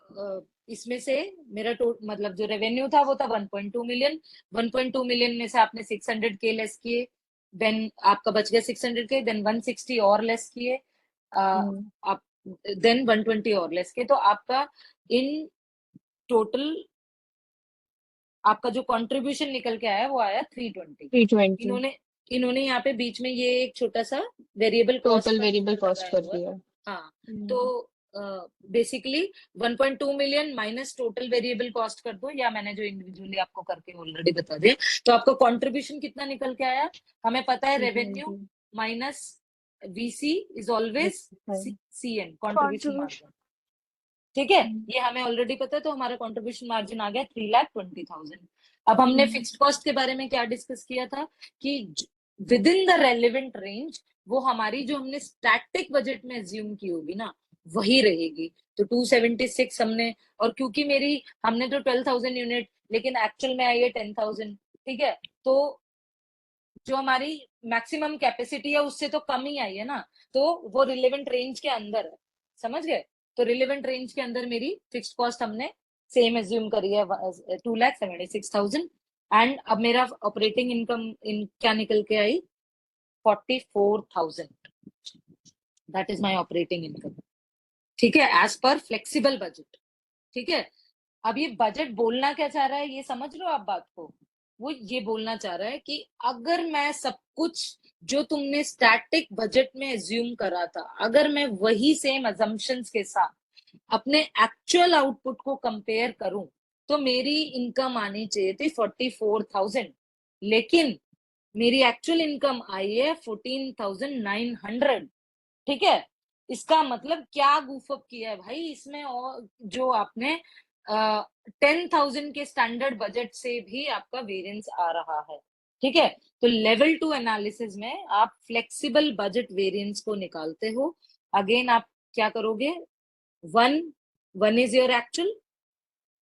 इसमें से मेरा मतलब जो रेवेन्यू था वो था 1.2 मिलियन। 1.2 मिलियन में से आपने 600 के लेस किए, देन आपका बच गया 600 के, देन 160 और लेस किए, आप देन 120 और लेस किए, तो आपका इन टोटल आपका जो कंट्रीब्यूशन निकल के आया वो आया 320। 320 इन्होंने इन्होंने यहाँ पे बीच में ये एक छोटा सा वेरिएबल कॉस्ट टोटल का वेरिएबल नंबर कॉस्ट लगाया कर हुआ है। दिया। हाँ, तो basically 1.2 million minus total variable cost कर दो, या मैंने जो इंडिविजुअली आपको करके ऑलरेडी बता दिया, तो आपको कंट्रीब्यूशन कितना निकल के आया। हमें पता है revenue 320 minus VC is always CN, contribution Contribution. Margin. ठीक है, ये हमें ऑलरेडी पता है, तो हमारा कंट्रीब्यूशन मार्जिन आ गया 3,20,000। अब हमने फिक्स्ड कॉस्ट के बारे में क्या डिस्कस किया था कि with in the relevant range वो हमारी जो हमने स्टैटिक बजट में एज्यूम की होगी ना वही रहेगी। तो 276 हमने, और क्योंकि मेरी हमने तो 12,000 यूनिट लेकिन एक्चुअल में आई है 10,000, ठीक है, तो जो हमारी मैक्सिमम कैपेसिटी है उससे तो कम ही आई है ना, तो वो रिलेवेंट रेंज के अंदर है, समझ गए। तो रिलेवेंट रेंज के अंदर मेरी फिक्स्ड कॉस्ट हमने सेम एज्यूम करी है 2,76,000। एंड अब मेरा ऑपरेटिंग इनकम क्या निकल के आई 44,000, that is my operating income. ठीक है, एज पर फ्लेक्सिबल बजट। ठीक है, अब ये बजट बोलना क्या चाह रहा है ये समझ लो आप बात को। वो ये बोलना चाह रहा है कि अगर मैं सब कुछ जो तुमने स्टैटिक बजट में एज्यूम करा था, अगर मैं वही सेम अजम्पशंस के साथ अपने एक्चुअल आउटपुट को कंपेयर करूं, तो मेरी इनकम आनी चाहिए थी 44,000, लेकिन मेरी एक्चुअल इनकम आई है 14,900। ठीक है, इसका मतलब क्या गूफअप किया है भाई इसमें, और जो आपने 10,000 के स्टैंडर्ड बजट से भी आपका वेरिएंस आ रहा है। ठीक है, तो लेवल 2 एनालिसिस में आप फ्लेक्सिबल बजट वेरिएंस को निकालते हो। अगेन आप क्या करोगे, one one is your actual,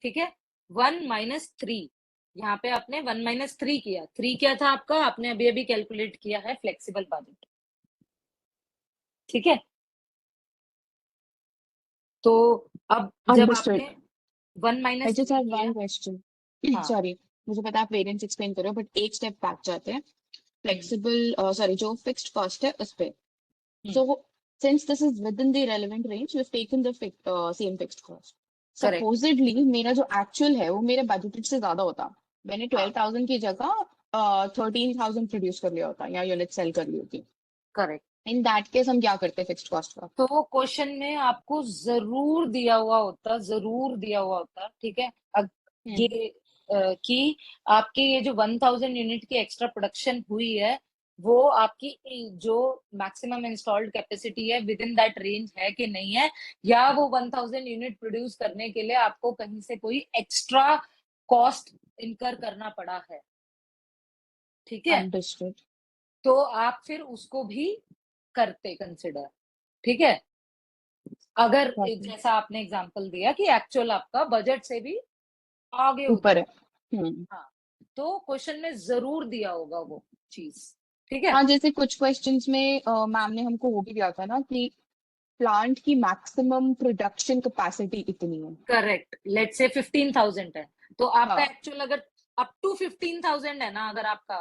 ठीक है, 1 - 3, यहाँ पे आपने 1 - 3 किया, 3 क्या था आपका, आपने अभी अभी कैलकुलेट किया है फ्लेक्सिबल बजट। ठीक है, तो अब जब अंडरस्टूड। आपने 1 आई - जस्ट 3 हैव वन किया, क्वेश्चन। हाँ, सॉरी, मुझे पता है आप वेरिएंस एक्सप्लेन कर रहे हो, बट एक स्टेप बैक जाते हैं। हम्म, फ्लेक्सिबल सॉरी जो फिक्स्ड कॉस्ट है उस पे, हम्म, so since this is within the relevant range we've taken the same fixed cost. Correct, Supposedly मेरा जो एक्चुअल है वो मेरे बजटेड से ज्यादा होता, मैंने हाँ, 12,000 की जगह 13,000 प्रोड्यूस कर लिया होता या यूनिट सेल कर ली होती। करेक्ट। इन दैट केस हम क्या करते हैं फिक्स्ड कॉस्ट का? तो वो क्वेश्चन में आपको जरूर दिया हुआ होता, जरूर दिया हुआ होता, ठीक है, हम्म ये कि आपके ये जो 1,000 यूनिट की एक्स्ट्रा प्रोडक्शन हुई है वो आपकी जो मैक्सिमम इंस्टॉल्ड कैपेसिटी है विद इन दैट रेंज है कि नहीं है, या वो 1,000 यूनिट प्रोड्यूस करने के लिए आपको कहीं से कोई एक्स्ट्रा कॉस्ट इनकर करना पड़ा है। ठीक है, अंडरस्टूड। तो आप फिर उसको भी करते कंसिडर। ठीक है, अगर जैसा आपने एग्जांपल दिया कि एक्चुअल आपका बजट से भी आगे होता ऊपर है, है। हाँ, तो क्वेश्चन में जरूर दिया होगा वो चीज। ठीक है, हाँ, जैसे कुछ क्वेश्चंस में मैम ने हमको वो भी दिया था ना कि प्लांट की मैक्सिमम प्रोडक्शन कैपेसिटी इतनी है। करेक्ट, लेट से 15,000 है, तो आपका हाँ। एक्चुअल अगर अप टू 15,000 है ना अगर आपका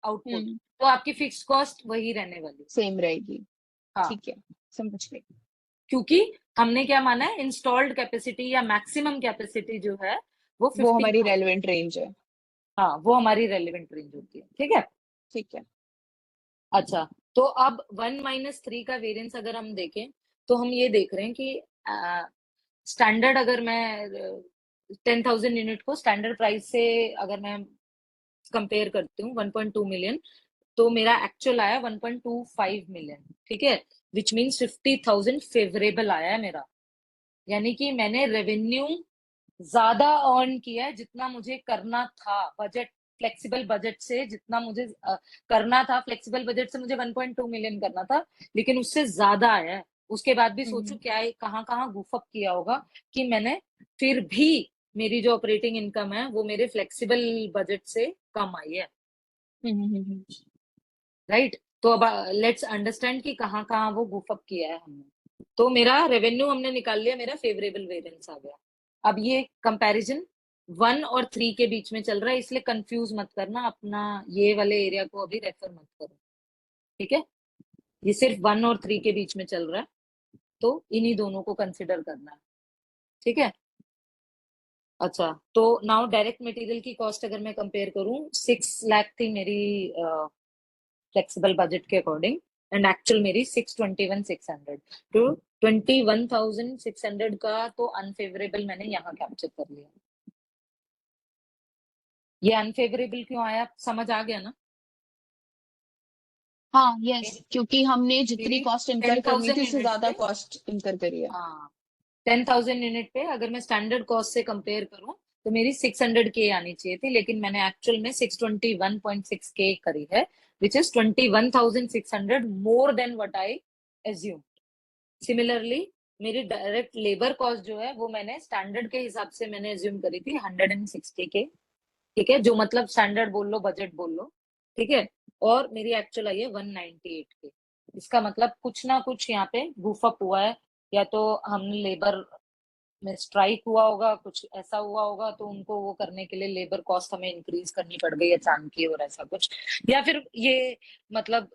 आउटपुट, हम्म तो आपकी फिक्स कॉस्ट वही रहने वाली। सेम रहेगी। हाँ, ठीक है, समझ गई। क्योंकि हमने क्या माना है, इंस्टॉल्ड कैपेसिटी या मैक्सिमम कैपेसिटी जो है वो वो हमारी 15,000, रेलेवेंट रेंज है। हाँ, वो हमारी रेलिवेंट रेंज होती है। ठीक है, ठीक है। अच्छा, तो अब 1 - 3 का वेरिएंस अगर हम देखें, तो हम ये देख रहे हैं कि स्टैंडर्ड अगर मैं 10,000 यूनिट को स्टैंडर्ड प्राइस से अगर मैं कंपेयर करती हूँ 1.2 मिलियन, तो मेरा एक्चुअल आया 1.25 मिलियन। ठीक है, विच मीन्स 50,000 फेवरेबल आया है मेरा, यानी कि मैंने रेवेन्यू ज्यादा अर्न किया है जितना मुझे करना था बजट, फ्लेक्सिबल बजट से जितना मुझे करना था। फ्लेक्सिबल बजट से मुझे 1.2 मिलियन करना था, लेकिन उससे ज्यादा आया है। उसके बाद भी सोचो हम्म क्या है, कहाँ कहाँ गुफअप किया होगा कि मैंने फिर भी मेरी जो ऑपरेटिंग इनकम है वो मेरे फ्लेक्सिबल बजट से कम आई है। हम्म। राइट, तो अब लेट्स अंडरस्टैंड कि कहाँ कहाँ वो गुफअप किया है हमने। तो मेरा रेवेन्यू हमने निकाल लिया, मेरा फेवरेबल वेरिएंस आ गया। अब ये कंपैरिजन 1 और 3 के बीच में चल रहा है, इसलिए कंफ्यूज मत करना, अपना ये वाले एरिया को अभी रेफर मत करो। ठीक है, ये सिर्फ 1 और 3 के बीच में चल रहा है, तो इन्हीं दोनों को कंसिडर करना है। ठीक है, अच्छा, तो नाउ डायरेक्ट मटेरियल की कॉस्ट अगर मैं कंपेयर करूं, 6 लाख थी मेरी फ्लेक्सिबल बजट के अकॉर्डिंग, एंड एक्चुअल मेरी 621,600, तो 21,600 का तो अनफेवरेबल मैंने यहाँ कैप्चर कर लिया। ये अनफेवरेबल क्यों आया, समझ आ गया ना? हाँ, यस, क्योंकि हमने जितनी मेरी कॉस्ट इंकर करनी 10,000 थी उससे यूनिट ज्यादा पे, कॉस्ट इंकर करी है। हाँ 10,000 यूनिट पे अगर मैं स्टैंडर्ड कॉस्ट से कंपेयर करूं तो मेरी 600 के आनी चाहिए थी, लेकिन मैंने एक्चुअल में 621.6 के करी है, which is 21,600 more than what I assume. Similarly मेरी डायरेक्ट लेबर कॉस्ट जो है वो मैंने स्टैंडर्ड के हिसाब से मैंने एज्यूम करी थी 160 के, ठीक है, जो मतलब स्टैंडर्ड बोल लो बजट बोल लो, ठीक है, और मेरी एक्चुअल आई है 198 के। इसका मतलब कुछ ना कुछ यहाँ पे गुफ अप हुआ है, या तो हमने लेबर में स्ट्राइक हुआ होगा, कुछ ऐसा हुआ होगा, तो उनको वो करने के लिए लेबर कॉस्ट हमें इंक्रीज करनी पड़ गई अचानक की, और ऐसा कुछ, या फिर ये मतलब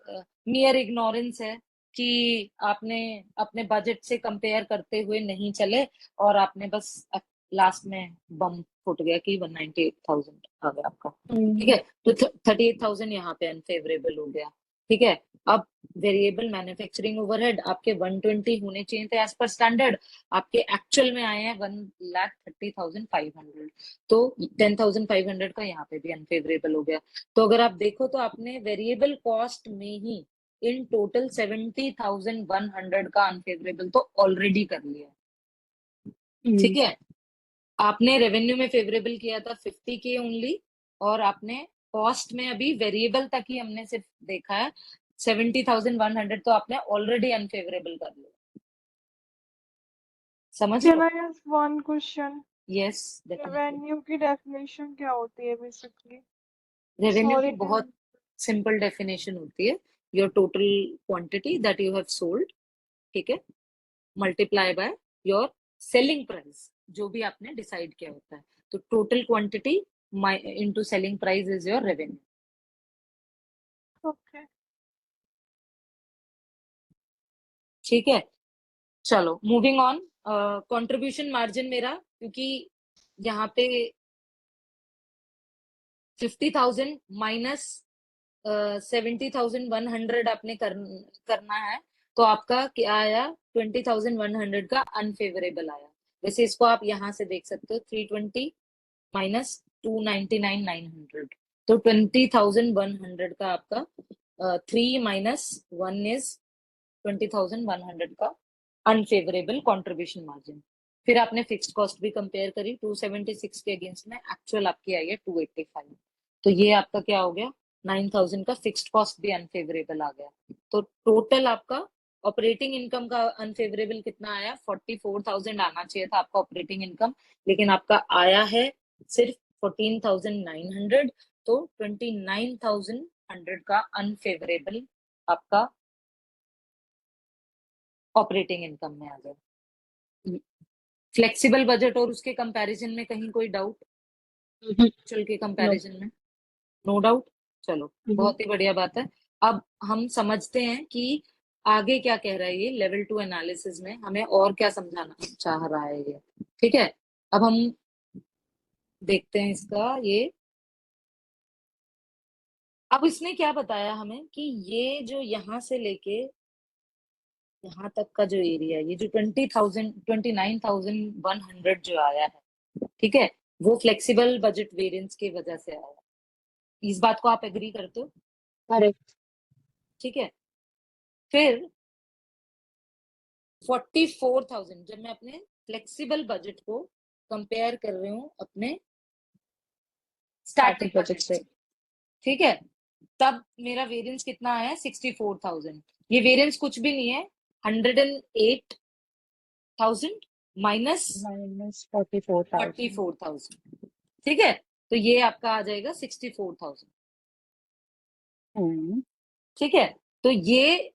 नियर इग्नोरेंस है कि आपने अपने बजट से कंपेयर करते हुए नहीं चले, और आपने बस लास्ट में बम फूट गया कि 198,000 आ गया आपका। ठीक है, तो 38,000 यहाँ पे अनफेवरेबल हो गया। ठीक है, अब वेरिएबल मैन्युफैक्चरिंग ओवरहेड आपके 120 होने चाहिए थे एज पर स्टैंडर्ड, आपके एक्चुअल में आए हैं 1,30,500, तो 10,500 का यहाँ पे भी अनफेवरेबल हो गया। तो अगर आप देखो तो आपने वेरिएबल कॉस्ट में ही इन टोटल 70,100 का अनफेवरेबल तो ऑलरेडी कर लिया है। ठीक है, आपने रेवेन्यू में फेवरेबल किया था 50 के ओनली, और आपने कॉस्ट में अभी वेरिएबल तक ही हमने सिर्फ देखा है 70,100, तो आपने ऑलरेडी अनफेवरेबल कर लिया। समझ Can low. I ask one question? Yes definitely. Revenue की डेफिनेशन क्या होती है बेसिकली? रेवेन्यू की सॉरी बहुत सिंपल डेफिनेशन होती है, your total quantity that you have sold, ठीक है, multiply by your selling price, जो भी आपने डिसाइड किया होता है, तो total quantity into selling price is your revenue. Okay. ठीक है, चलो मूविंग ऑन। कंट्रीब्यूशन मार्जिन मेरा, क्योंकि यहाँ पे 50,000 माइनस 70,100 आपने करना है, तो आपका क्या आया, 20,100 का अनफेवरेबल आया। वैसे इसको आप यहाँ से देख सकते हो, 320 माइनस 299,900, तो 20,100 का आपका 3 माइनस 1 इज 20,100 का अनफेवरेबल कंट्रीब्यूशन मार्जिन। फिर आपने फिक्स्ड कॉस्ट भी कंपेयर करी, 276 के अगेंस्ट में एक्चुअल आपकी आई है 285, तो ये आपका क्या हो गया, 9,000 का फिक्स्ड कॉस्ट भी अनफेवरेबल आ गया। तो टोटल आपका ऑपरेटिंग इनकम का अनफेवरेबल कितना आया, 44,000 आना चाहिए था आपका ऑपरेटिंग इनकम, लेकिन आपका आया है सिर्फ 14,900, तो 29,100 का अनफेवरेबल आपका ऑपरेटिंग इनकम में आ गया। फ्लेक्सिबल बजट और उसके कंपैरिजन में कहीं कोई डाउट, चल के नो। कंपैरिजन में नो डाउट। चलो बहुत ही बढ़िया बात है। अब हम समझते हैं कि आगे क्या कह रहा है ये लेवल 2 एनालिसिस में, हमें और क्या समझाना चाह रहा है ये। ठीक है, अब हम देखते हैं इसका ये, अब इसने क्या बताया हमें कि ये जो यहाँ से लेके यहाँ तक का जो एरिया है, ये जो 29,100 जो आया है, ठीक है, वो फ्लेक्सिबल बजट वेरिएंस की वजह से आया। इस बात को आप एग्री करते हो? करेक्ट। ठीक है, फिर 44,000 जब मैं अपने फ्लेक्सिबल बजट को कंपेयर कर रही हूँ अपने स्टैटिक स्टैटिक बजट बजट से। से, ठीक है, तब मेरा वेरिएंस कितना आया, 64,000। ये वेरिएंस कुछ भी नहीं है, 108,000 माइनस -44,000। 44,000। ठीक है, तो ये आपका आ जाएगा 64,000। ठीक है, तो ये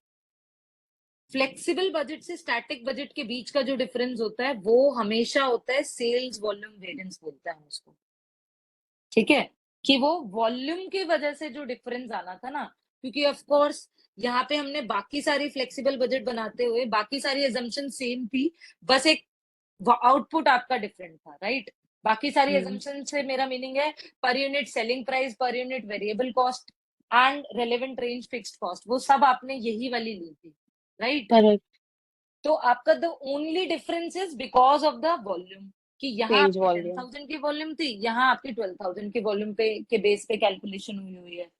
फ्लेक्सिबल बजट से स्टैटिक बजट के बीच का जो डिफरेंस होता है वो हमेशा होता है सेल्स वॉल्यूम वेरिएंस बोलते हैं उसको। ठीक है, कि वो वॉल्यूम की वजह से जो डिफरेंस आना था ना, क्योंकि ऑफ कोर्स यहाँ पे हमने बाकी सारी फ्लेक्सिबल बजट बनाते हुए बाकी सारी एजम्पशन सेम थी, बस एक आउटपुट आपका डिफरेंट था, राइट? बाकी सारी एजम्पशन से मेरा मीनिंग है per unit selling price, per unit variable cost and relevant range fixed cost, वो सब आपने यही वाली ली थी, राइट? करेक्ट। तो आपका the only difference is because of the volume, कि यहाँ सेल्स आपकी वॉल्यूम। 10,000 की वॉल्यूम थी, यहाँ आपकी 12,000 की वॉल्यूम पे के बेस पे कैलकुलेशन हुई है,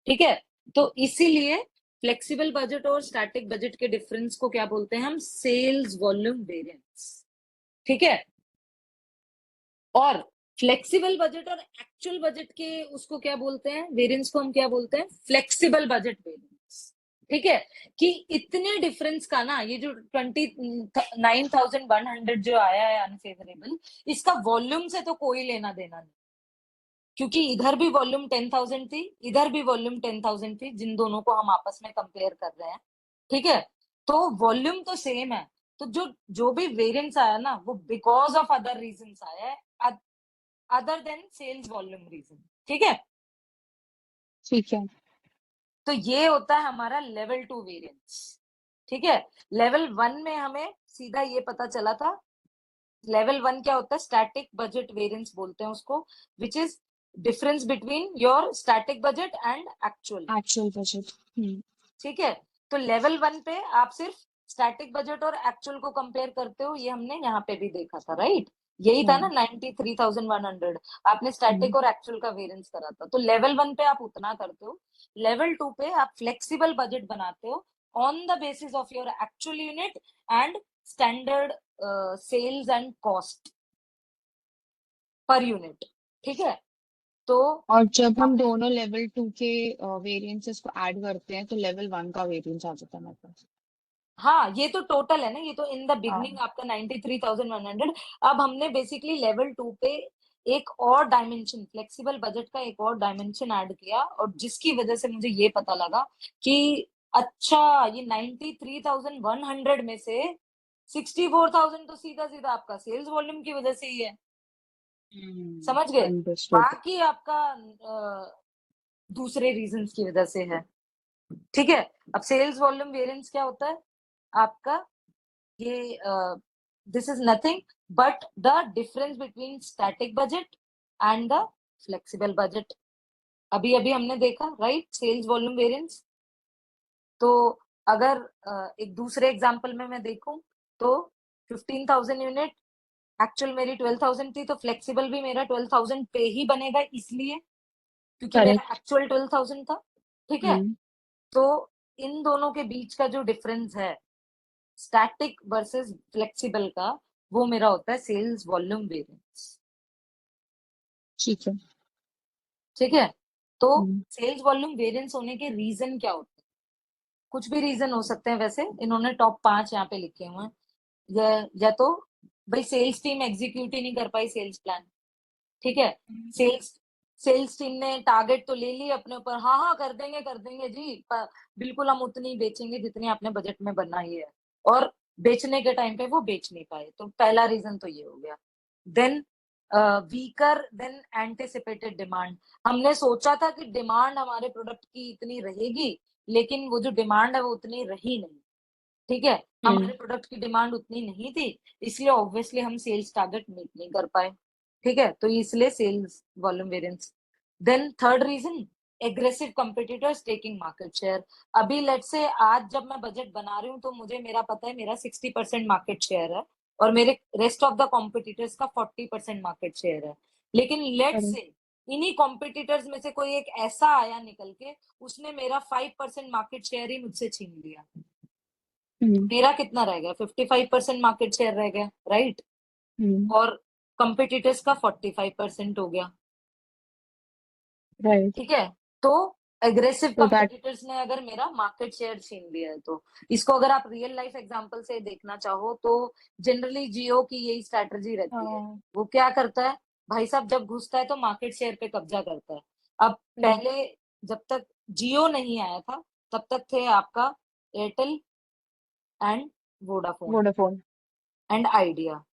ठीक है? तो इसीलिए फ्लेक्सिबल बजट और स्टैटिक बजट के डिफरेंस को क्या बोलते हैं हम? सेल्स वॉल्यूम वेरिएंस, ठीक है? और फ्लेक्सिबल बजट और एक्चुअल बजट के उसको क्या बोलते हैं? वेरिएंस को हम क्या बोलते हैं? फ्लेक्सिबल बजट वेरिएंस, ठीक है? कि इतने डिफरेंस का ना, ये जो 29,100 जो आया है अनफेवरेबल, इसका वॉल्यूम से तो कोई लेना देना नहीं, क्योंकि इधर भी वॉल्यूम 10,000 थी, इधर भी वॉल्यूम 10,000 थी, जिन दोनों को हम आपस में कंपेयर कर रहे हैं, ठीक है? तो वॉल्यूम तो सेम है, तो जो जो भी वेरिएंस आया ना, वो बिकॉज ऑफ अदर रीजंस आया है, other than sales volume reason, ठीक है? ठीक है। तो ये होता है हमारा लेवल 2 वेरिएंस, ठीक है? लेवल 1 में हमें सीधा ये पता चला था। लेवल 1 क्या होता है? स्टैटिक बजट वेरिएंस बोलते हैं उसको, which is difference between your static budget and actual, actual budget. ठीक है? तो लेवल 1 पे आप सिर्फ स्टैटिक बजट और एक्चुअल को कंपेयर करते हो, ये हमने यहाँ पे भी देखा था, राइट? यही था ना 93,100, आपने स्टैटिक और एक्चुअल का वेरिएंस करा था। तो लेवल 1 पे आप उतना करते हो, लेवल 2 पे आप फ्लेक्सिबल बजट बनाते हो on the basis of your actual unit and standard sales and cost per unit, ठीक है? तो और जब हम दोनों लेवल 2 के वेरिएंसेस को ऐड करते हैं तो लेवल 1 का वेरिएंस आ जाता है हमारे पास। हाँ, ये तो टोटल है ना, ये तो इन द हाँ। बिगनिंग आपका 93,100। अब हमने बेसिकली लेवल 2 पे एक और डायमेंशन, फ्लेक्सिबल बजट का एक और डायमेंशन ऐड किया, और जिसकी वजह से मुझे ये पता लगा कि अच्छा, ये 93,100 में से 64,000 तो सीधा सीधा आपका सेल्स वॉल्यूम की वजह से ही है, समझ गए? अंडरस्टूड। बाकी आपका दूसरे रीजंस की वजह से है, ठीक है? अब सेल्स वॉल्यूम वेरिएंस क्या होता है आपका? ये this is nothing but the difference between static budget and the flexible budget. अभी अभी हमने देखा, राइट? Sales volume variance. तो अगर एक दूसरे एग्जांपल में मैं देखूं तो 15,000 यूनिट, एक्चुअल मेरी 12,000 थी, तो फ्लेक्सिबल भी मेरा 12,000 पे ही बनेगा, इसलिए क्योंकि मेरा करेक्ट। एक्चुअल 12,000 था, ठीक है? तो इन दोनों के बीच का जो डिफरेंस है स्टैटिक वर्सेस फ्लेक्सिबल का, वो मेरा होता है सेल्स वॉल्यूम वेरिएंस, ठीक है। ठीक है? तो हम्म। सेल्स वॉल्यूम वेरिएंस होने के रीजन क्या होते हैं? कुछ भी रीजन हो सकते हैं, वैसे इन्होंने टॉप 5 यहाँ पे लिखे हुए हैं। या तो भाई सेल्स टीम एग्जीक्यूट ही नहीं कर पाई सेल्स प्लान, ठीक है? सेल्स सेल्स टीम ने टारगेट तो ले ली अपने ऊपर, हाँ हाँ कर देंगे जी, बिल्कुल हम उतनी बेचेंगे जितनी आपने बजट में बनाई है, और बेचने के टाइम पे वो बेच नहीं पाए। तो पहला रीजन तो ये हो गया। Then weaker than anticipated demand, हमने सोचा था कि डिमांड हमारे प्रोडक्ट की इतनी रहेगी, लेकिन वो जो डिमांड है वो उतनी रही नहीं, ठीक है? हमारे प्रोडक्ट की डिमांड उतनी नहीं थी, इसलिए ऑब्वियसली हम सेल्स टारगेट मीट नहीं कर पाए, ठीक है? तो इसलिए sales volume variance. Then third reason, aggressive competitors taking market share. अभी लेट से आज जब मैं बजट बना रही हूँ तो मुझे मेरा पता है मेरा 60% मार्केट शेयर है, और मेरे रेस्ट ऑफ द कॉम्पिटिटर्स का 40% मार्केट शेयर है, लेकिन लेट से इन्हीं कॉम्पिटिटर्स में से कोई एक ऐसा आया निकल के, उसने मेरा 5% मार्केट शेयर ही मुझसे छीन लिया। मेरा कितना रह गया? 55% मार्केट शेयर रह गया, राइट? और कंपिटिटर्स का 45% हो गया, राइट। ठीक है? तो एग्रेसिव तो दैट। कंपिटिटर्स ने अगर मेरा मार्केट शेयर छीन लिया है, तो इसको अगर आप रियल लाइफ एग्जांपल से देखना चाहो तो जनरली जियो की यही स्ट्रैटेजी रहती है। वो क्या करता है भाई साहब, जब घुसता है तो मार्केट शेयर पे कब्जा करता है। अब पहले जब तक जियो नहीं आया था, तब तक थे आपका Airtel and Vodafone Vodafone. And Idea,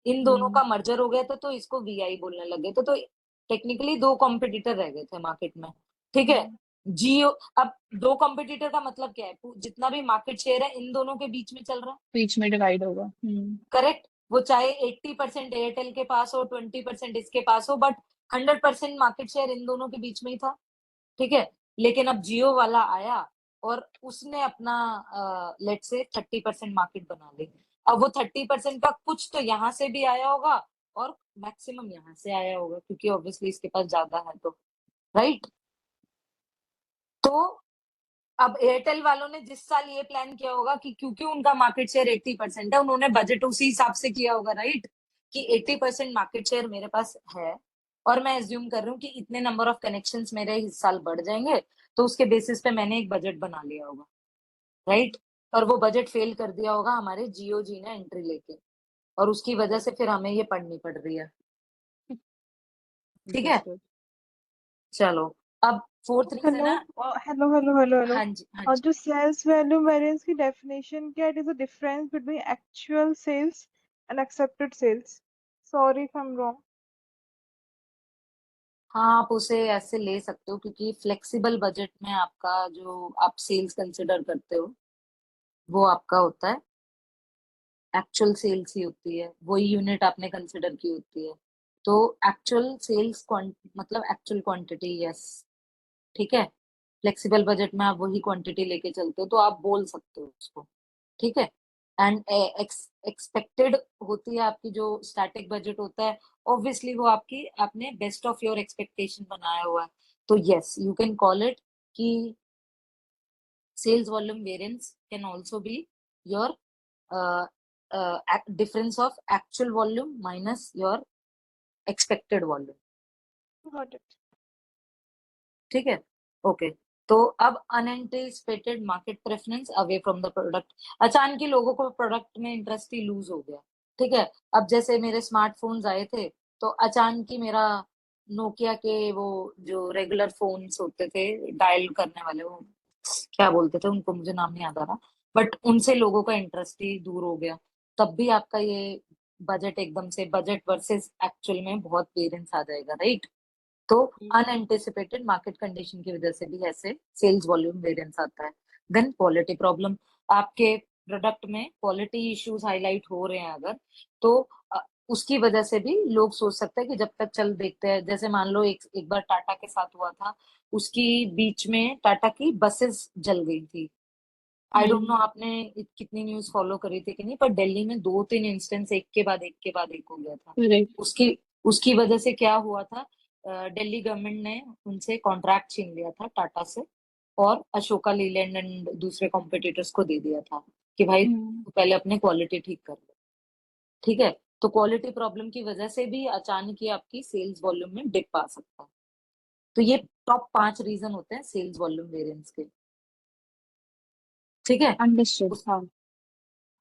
इन दोनों का मर्जर हो गया था, तो इसको वीआई बोलने लगे थे। तो टेक्निकली दो कॉम्पिटिटर रह गए थे मार्केट में, ठीक है? जियो, अब दो कॉम्पिटिटर का मतलब क्या है, जितना भी मार्केट शेयर है इन दोनों के बीच में चल रहा है, बीच में डिवाइड होगा। करेक्ट। वो चाहे 80% एयरटेल के पास हो, 20% इसके पास हो, बट 100% मार्केट शेयर इन दोनों के बीच में ही था, ठीक है। लेकिन अब जियो वाला आया और उसने अपना लेट से 30% मार्केट बना ली। अब वो 30% का कुछ तो यहाँ से भी आया होगा और मैक्सिमम यहाँ से आया होगा, क्योंकि ऑब्वियसली इसके पास ज्यादा है, तो राइट। तो अब एयरटेल वालों ने जिस साल ये प्लान किया होगा कि क्योंकि उनका मार्केट शेयर 80% है, उन्होंने बजट उसी हिसाब से किया होगा, राइट, कि 80% मार्केट शेयर मेरे पास है और मैं एज्यूम कर रही हूँ कि इतने नंबर ऑफ कनेक्शंस मेरे इस साल बढ़ जाएंगे, तो उसके बेसिस पे मैंने एक बजट बना लिया होगा, राइट। और वो बजट फेल कर दिया होगा हमारे जियो जी ने एंट्री लेके, और उसकी वजह से फिर हमें ये पढ़नी पड़ रही है, ठीक है। Understood. चलो, अब फोर्थ रीजन हेलो है। Hello hello hello hello. हाँ जी, हाँ और जी। जो सेल्स वैल्यू वेरिएंस की डेफिनेशन क्या है? It is the difference between actual sales and accepted sales. Sorry if I am wrong. हाँ, आप उसे ऐसे ले सकते हो, क्योंकि फ्लेक्सिबल बजट में आपका जो आप सेल्स कंसिडर करते हो वो आपका होता है एक्चुअल सेल्स ही होती है, वही यूनिट आपने कंसिडर की होती है। तो एक्चुअल सेल्स मतलब एक्चुअल क्वांटिटी, यस, ठीक है। फ्लेक्सिबल बजट में आप वही क्वांटिटी लेके चलते हो, तो आप बोल सकते हो उसको, ठीक है। एंड एक्सपेक्टेड होती है आपकी जो स्टैटिक बजट होता है, ऑब्वियसली वो आपकी आपने बेस्ट ऑफ योर एक्सपेक्टेशन बनाया हुआ है, तो yes you can call it कि sales volume variance can also be your difference of actual volume minus your expected volume, got it. ठीक है। ओके, तो अब unanticipated market preference away from the product, अचानक ही लोगों को प्रोडक्ट में interest ही loose हो गया, ठीक है। अब जैसे मेरे स्मार्टफोन्स आए थे, तो अचानक ही मेरा नोकिया के वो जो रेगुलर फोन्स होते थे डायल करने वाले, वो क्या बोलते थे उनको, मुझे नाम नहीं याद आ रहा, बट उनसे लोगों का इंटरेस्ट ही दूर हो गया। तब भी आपका ये बजट एकदम से बजट वर्सेस एक्चुअल में बहुत वेरिएंस आ जाएगा, राइट। तो अनएंटिसिपेटेड मार्केट कंडीशन की वजह से भी ऐसे सेल्स वॉल्यूम वेरिएंस आता है। देन क्वालिटी प्रॉब्लम, आपके प्रोडक्ट में क्वालिटी इश्यूज हाईलाइट हो रहे हैं अगर, तो उसकी वजह से भी लोग सोच सकते हैं कि जब तक चल देखते हैं, जैसे मान लो एक बार टाटा के साथ हुआ था, उसकी बीच में टाटा की बसेस जल गई थी। आई डोंट नो आपने कितनी न्यूज फॉलो करी थी कि नहीं, पर दिल्ली में 2-3 इंस्टेंस एक के बाद एक के बाद एक हो गया था। Correct. उसकी उसकी वजह से क्या हुआ था, दिल्ली गवर्नमेंट ने उनसे कॉन्ट्रैक्ट छीन लिया था टाटा से, और अशोका लीलैंड एंड दूसरे कॉम्पिटिटर्स को दे दिया था कि भाई तू पहले अपने क्वालिटी ठीक कर ले, ठीक है। तो क्वालिटी प्रॉब्लम की वजह से भी अचानक ही आपकी सेल्स वॉल्यूम में डिप आ सकता है। तो ये टॉप 5 रीजन होते हैं सेल्स वॉल्यूम वेरिएंस के, ठीक है। Understood. हाँ.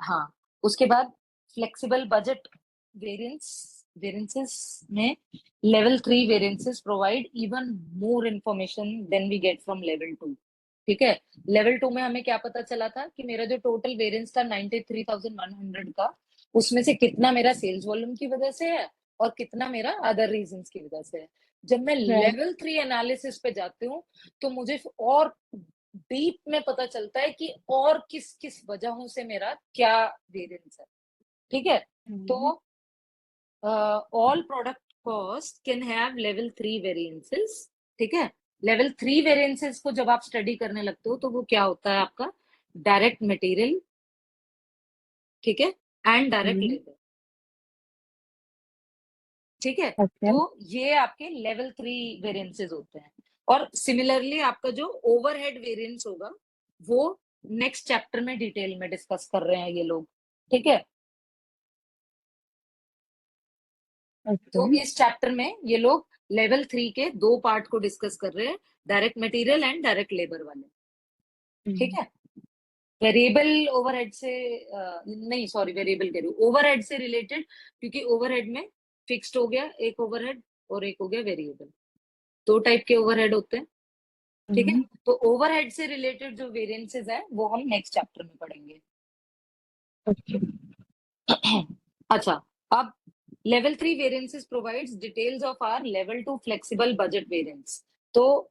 हाँ, उसके बाद फ्लेक्सिबल बजट वेरिएंसेस में level 3 variances provide even more information than we get from level 2, ठीक है। लेवल 2 में हमें क्या पता चला था कि मेरा जो टोटल वेरिएंस था 93,100 का, उसमें से कितना मेरा सेल्स वॉल्यूम की वजह से है और कितना मेरा अदर रीजंस की वजह से है। जब मैं Right. लेवल 3 एनालिसिस पे जाती हूँ, तो मुझे और डीप में पता चलता है कि और किस किस वजहों से मेरा क्या वेरिएंस है, ठीक है। तो all product cost can have level 3 variances, ठीक है। लेवल 3 वेरिएंसेस को जब आप स्टडी करने लगते हो, तो वो क्या होता है आपका डायरेक्ट मटेरियल, ठीक है, एंड डायरेक्ट लेबर, ठीक है। Okay. तो ये आपके लेवल 3 वेरिएंसेस होते हैं। और सिमिलरली आपका जो ओवरहेड वेरिएंस होगा, वो नेक्स्ट चैप्टर में डिटेल में डिस्कस कर रहे हैं ये लोग, ठीक है। तो Okay. इस चैप्टर में ये लोग लेवल 3 के 2 पार्ट को डिस्कस कर रहे हैं, direct material and direct labour वाले, ठीक है। वेरिएबल ओवरहेड से नहीं, सॉरी, वेरिएबल कह रही हूँ, ओवरहेड से रिलेटेड, क्योंकि ओवरहेड में फिक्स्ड हो गया एक ओवरहेड और एक हो गया वेरिएबल, 2 टाइप के ओवरहेड होते हैं, ठीक है। तो ओवरहेड से रिलेटेड जो वेरिएंसेस है वो हम नेक्स्ट चैप्टर में पढ़ेंगे। Okay. अच्छा, अब level 3 variances provides details of our level 2 flexible budget variance. तो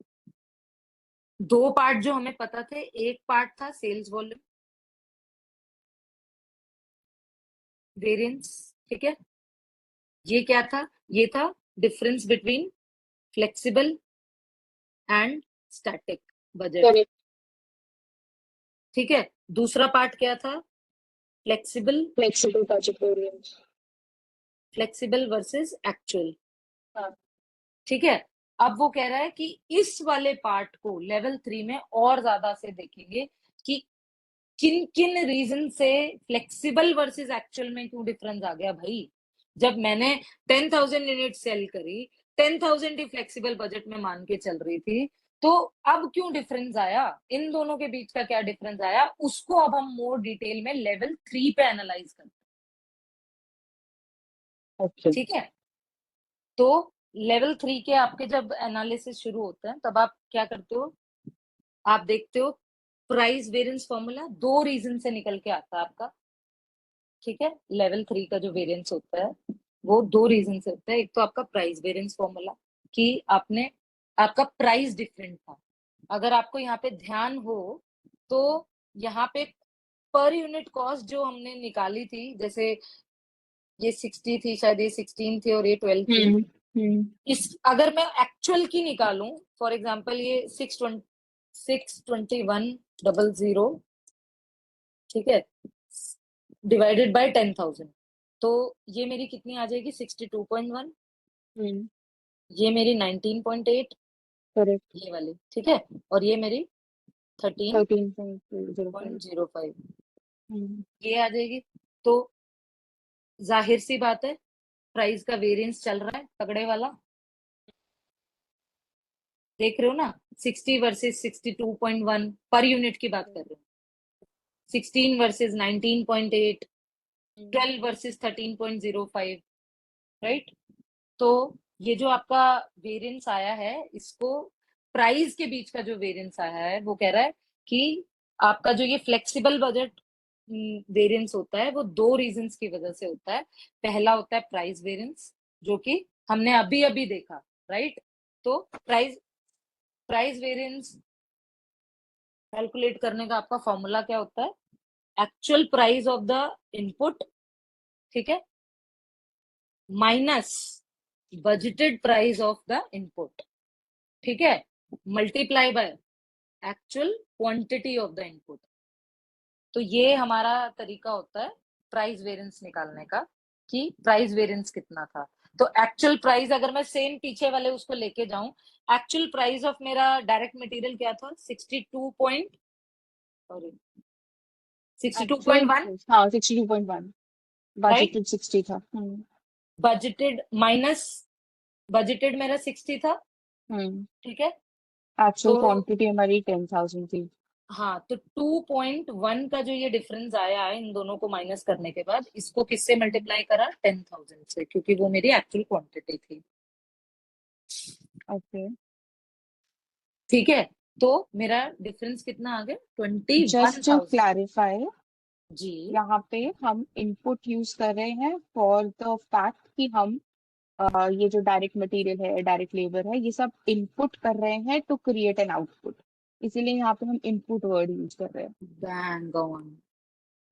दो पार्ट जो हमें पता थे, एक पार्ट था सेल्स वॉल्यूम वेरिएंस, ठीक है। ये क्या था? ये था difference between flexible and static budget, correct. ठीक है। दूसरा पार्ट क्या था? Flexible, flexible budget variance. Flexible versus actual, हाँ। ठीक है। अब वो कह रहा है कि इस वाले पार्ट को लेवल 3 में और ज्यादा से देखेंगे कि किन किन रीजन से फ्लेक्सिबल वर्सेस एक्चुअल में क्यों डिफरेंस आ गया भाई। जब मैंने 10,000 यूनिट सेल करी, 10,000 ही फ्लेक्सिबल बजट में मान के चल रही थी, तो अब क्यों डिफरेंस आया, इन दोनों के बीच का क्या डिफरेंस आया, उसको अब हम मोर डिटेल में लेवल 3 पे एनालाइज करते ओके। हैं, ठीक है। तो लेवल 3 के आपके जब एनालिसिस शुरू होते हैं तब आप क्या करते हो, आप देखते हो प्राइस वेरिएंस फॉर्मूला दो रीजन से निकल के आता है आपका, ठीक है। लेवल 3 का जो वेरिएंस होता है वो दो रीजन से होता है। एक तो आपका प्राइस वेरिएंस फॉर्मूला कि आपने, आपका प्राइस डिफरेंट था। अगर आपको यहाँ पे ध्यान हो तो यहाँ पे पर यूनिट कॉस्ट जो हमने निकाली थी, जैसे ये 60 थी शायद, ये 16 थी और ये 12 थी। हम्म। इस अगर मैं एक्चुअल की निकालूं, फॉर एग्जांपल ये 621,000, ठीक है, डिवाइडेड बाय 10,000, तो ये मेरी कितनी आ जाएगी? 62.1। हम्म। ये मेरी 19.8, करेक्ट। ये वाली, ठीक है। और ये मेरी 13.05। 13.05, हम्म। ये आ जाएगी। तो जाहिर सी बात है प्राइस का वेरिएंस चल रहा है तगड़े वाला, देख रहे हो ना। 60 वर्सेस 62.1 पर यूनिट की बात कर रहे हो, 16 वर्सेस 19.8, 12 वर्सेस 13.05, राइट। तो ये जो आपका वेरिएंस आया है, इसको प्राइस के बीच का जो वेरिएंस आया है वो कह रहा है कि आपका जो ये फ्लेक्सिबल बजट वेरिएंस होता है वो दो रीजंस की वजह से होता है। पहला होता है प्राइस वेरिएंस, जो कि हमने अभी अभी देखा, राइट। तो प्राइस प्राइस वेरिएंस कैलकुलेट करने का आपका फॉर्मूला क्या होता है? Actual price of the input, ठीक है, minus budgeted price of the input, ठीक है, multiply by actual quantity of the input. तो ये हमारा तरीका होता है प्राइस वेरिएंस निकालने का कि प्राइस वेरिएंस कितना था। तो एक्चुअल प्राइस अगर मैं सेम पीछे वाले उसको लेके जाऊं, एक्चुअल प्राइस ऑफ मेरा डायरेक्ट मटीरियल क्या था? 62 पॉइंट, सॉरी, 62.1, हाँ 62.1। राइट। बजटेड 60 था। बजटेड माइनस, बजटेड मेरा 60 था, हम्म। ठीक है। एक्चुअल तो क्वांटिटी हमारी 10,000 थी। हाँ, तो 2.1 का जो ये डिफरेंस आया है इन दोनों को माइनस करने के बाद, इसको किससे मल्टीप्लाई करा? 10,000 से, क्योंकि वो मेरी एक्चुअल क्वांटिटी थी, ओके। ठीक है। तो मेरा डिफरेंस कितना आ गया? Just to 21,000। क्लैरिफाई, जी, यहाँ पे हम इनपुट यूज कर रहे हैं फॉर द फैक्ट कि हम ये जो डायरेक्ट मटेरियल है, डायरेक्ट लेबर है, ये सब इनपुट कर रहे हैं टू क्रिएट एन आउटपुट। इसीलिए यहाँ पे हम इनपुट वर्ड यूज कर रहे हैं। Bang on.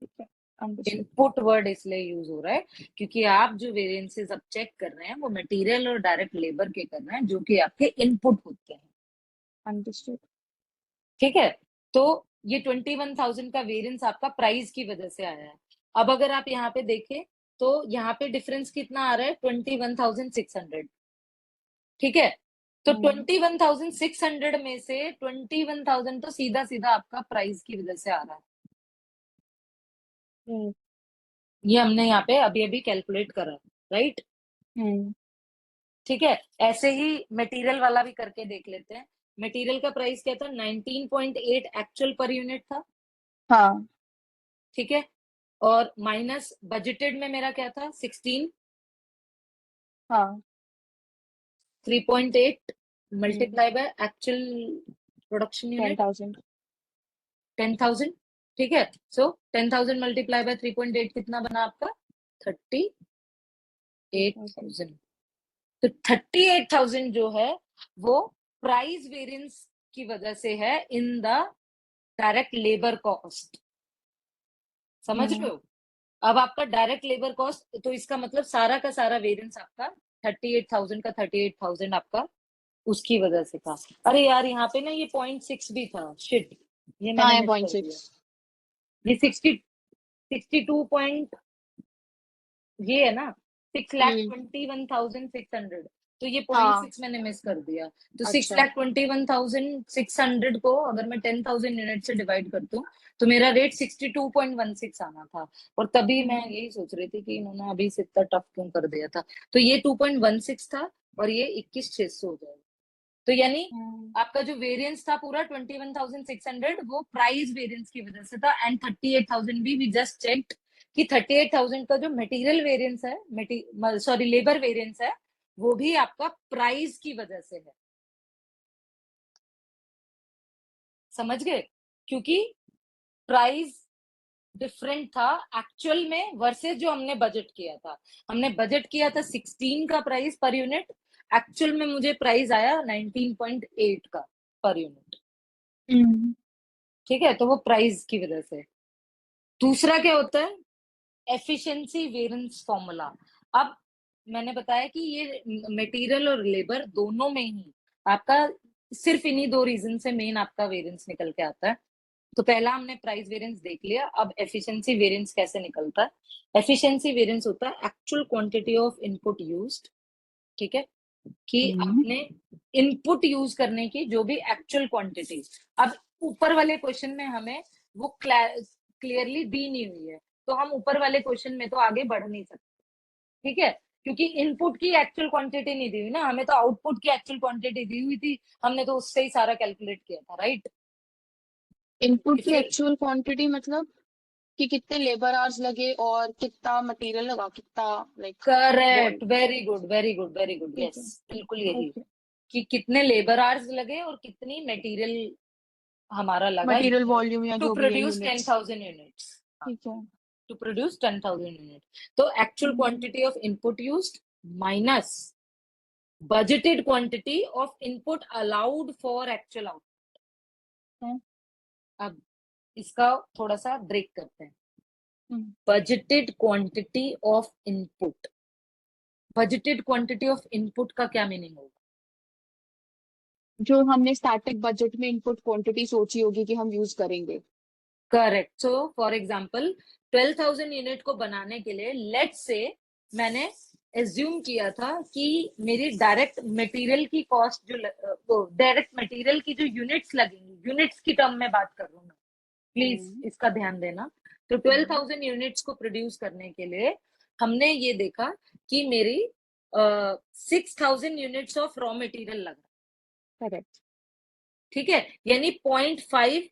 ठीक है, अंडरस्टूड। इनपुट वर्ड इसलिए यूज हो रहा है क्योंकि आप जो वेरिएंसेस अब चेक कर रहे हैं वो मटेरियल और डायरेक्ट लेबर के कर रहे हैं, जो कि आपके इनपुट होते हैं, अंडरस्टूड। ठीक है। तो ये 21,000 का वेरिएंस आपका प्राइस की वजह से आया है। अब अगर आप यहाँ पे देखें तो यहाँ पे डिफरेंस कितना आ रहा है? 21,600, ठीक है। तो 21,600 में से 21,000 तो सीधा सीधा आपका प्राइस की वजह से आ रहा है। हम्म। ये हमने यहाँ पे अभी अभी कैलकुलेट करा, राइट, हम्म। ठीक है। ऐसे ही मटेरियल वाला भी करके देख लेते हैं। मटेरियल का प्राइस क्या था? 19.8 एक्चुअल पर यूनिट था, हाँ। ठीक है। और माइनस बजटेड में मेरा क्या था? 16, हाँ। 3.8 हम्म। Multiply by actual production unit 10,000। 10,000, ठीक है। सो 10,000 मल्टीप्लाई बाय 3.8 कितना बना आपका? 38,000। तो 38,000 जो है वो प्राइस वेरिएंस की वजह से है in the direct labour cost. समझ रहे हो? अब आपका डायरेक्ट लेबर कॉस्ट, तो इसका मतलब सारा का सारा वेरिएंस आपका 38,000 का 38,000 आपका उसकी वजह से था। अरे यार यहाँ पे ना ये 0.6 भी था, शिट, ये कहाँ मैंने है मिस पॉइंट कर दिया। सिक्स? ये 62 पॉइंट, ये है ना 6,21,600, तो ये पॉइंट हाँ, सिक्स मैंने मिस कर दिया। तो अच्छा। 6,21,600 को अगर मैं 10,000 यूनिट से डिवाइड कर दूं तो मेरा रेट 62.16 आना था। और तभी मैं हम्म, यही सोच रही थी कि इन्होंने अभी से इतना टफ क्यों कर दिया था। तो ये 2.16 था और ये 21,600 हो जाएगा। तो यानी हम्म, आपका जो वेरिएंस था पूरा 21,600 वो प्राइस वेरिएंस की वजह से था। एंड 38,000 भी वी जस्ट चेक्ड कि 38,000 का जो मटेरियल वेरिएंस है, सॉरी लेबर वेरिएंस है, वो भी आपका प्राइस की वजह से है। समझ गए? क्योंकि प्राइस डिफरेंट था एक्चुअल में वर्सेस जो हमने बजट किया था। हमने बजट किया था 16 का प्राइस पर यूनिट, एक्चुअल में मुझे प्राइस आया 19.8 का पर यूनिट। हम्म, ठीक है, तो वो प्राइस की वजह से। दूसरा क्या होता है? Efficiency variance formula. अब मैंने बताया कि ये मटेरियल और लेबर दोनों में ही आपका सिर्फ इन्हीं दो रीजन से मेन आपका वेरिएंस निकल के आता है। तो पहला हमने प्राइस वेरिएंस देख लिया, अब एफिशिएंसी वेरिएंस कैसे निकलता है। एफिशिएंसी वेरिएंस होता है actual quantity of input used. ठीक है, कि हम्म, आपने इनपुट यूज करने की जो भी एक्चुअल क्वांटिटी। अब ऊपर वाले क्वेश्चन में हमें वो क्लियरली दी नहीं हुई है, तो हम ऊपर वाले क्वेश्चन में तो आगे बढ़ नहीं सकते। ठीक है, क्योंकि इनपुट की एक्चुअल क्वांटिटी नहीं दी हुई ना, हमें तो आउटपुट की एक्चुअल क्वांटिटी दी हुई थी, हमने तो उससे ही सारा कैलकुलेट किया था, राइट? इनपुट की फिर एक्चुअल क्वांटिटी मतलब कि कितने लेबर आवर्स लगे और कितना मटेरियल लगा, कितना लाइक करेक्ट, वॉल्ट। Very good very good very good, ठीक यस, है। बिल्कुल यही। ओके। कि कितने लेबर आवर्स लगे और कितनी मटेरियल हमारा लगा मटेरियल वॉल्यूम या टू जो भी है, produce ten units. Thousand units ठीक है। To produce 10,000 unit. तो actual hmm, quantity of input used minus budgeted quantity of input allowed for actual output. है, अब इसका थोड़ा सा ब्रेक करते हैं। Hmm, budgeted quantity of input, budgeted quantity of input का क्या मीनिंग होगा? जो हमने स्टैटिक बजट में इनपुट क्वांटिटी सोची होगी कि हम यूज करेंगे। Correct. So for example 12,000 unit को बनाने के लिए लेट से मैंने एज्यूम किया था कि मेरी डायरेक्ट मटेरियल की कॉस्ट जो डायरेक्ट मटेरियल की जो यूनिट्स लगेंगी, यूनिट्स की टर्म में बात कर रहा हूँ मैं, प्लीज हम्म, इसका ध्यान देना। तो हम्म, 12,000 यूनिट्स को प्रोड्यूस करने के लिए हमने ये देखा कि मेरी 6,000 यूनिट्स ऑफ रॉ मटेरियल लगा। करेक्ट। ठीक है, यानी 0.5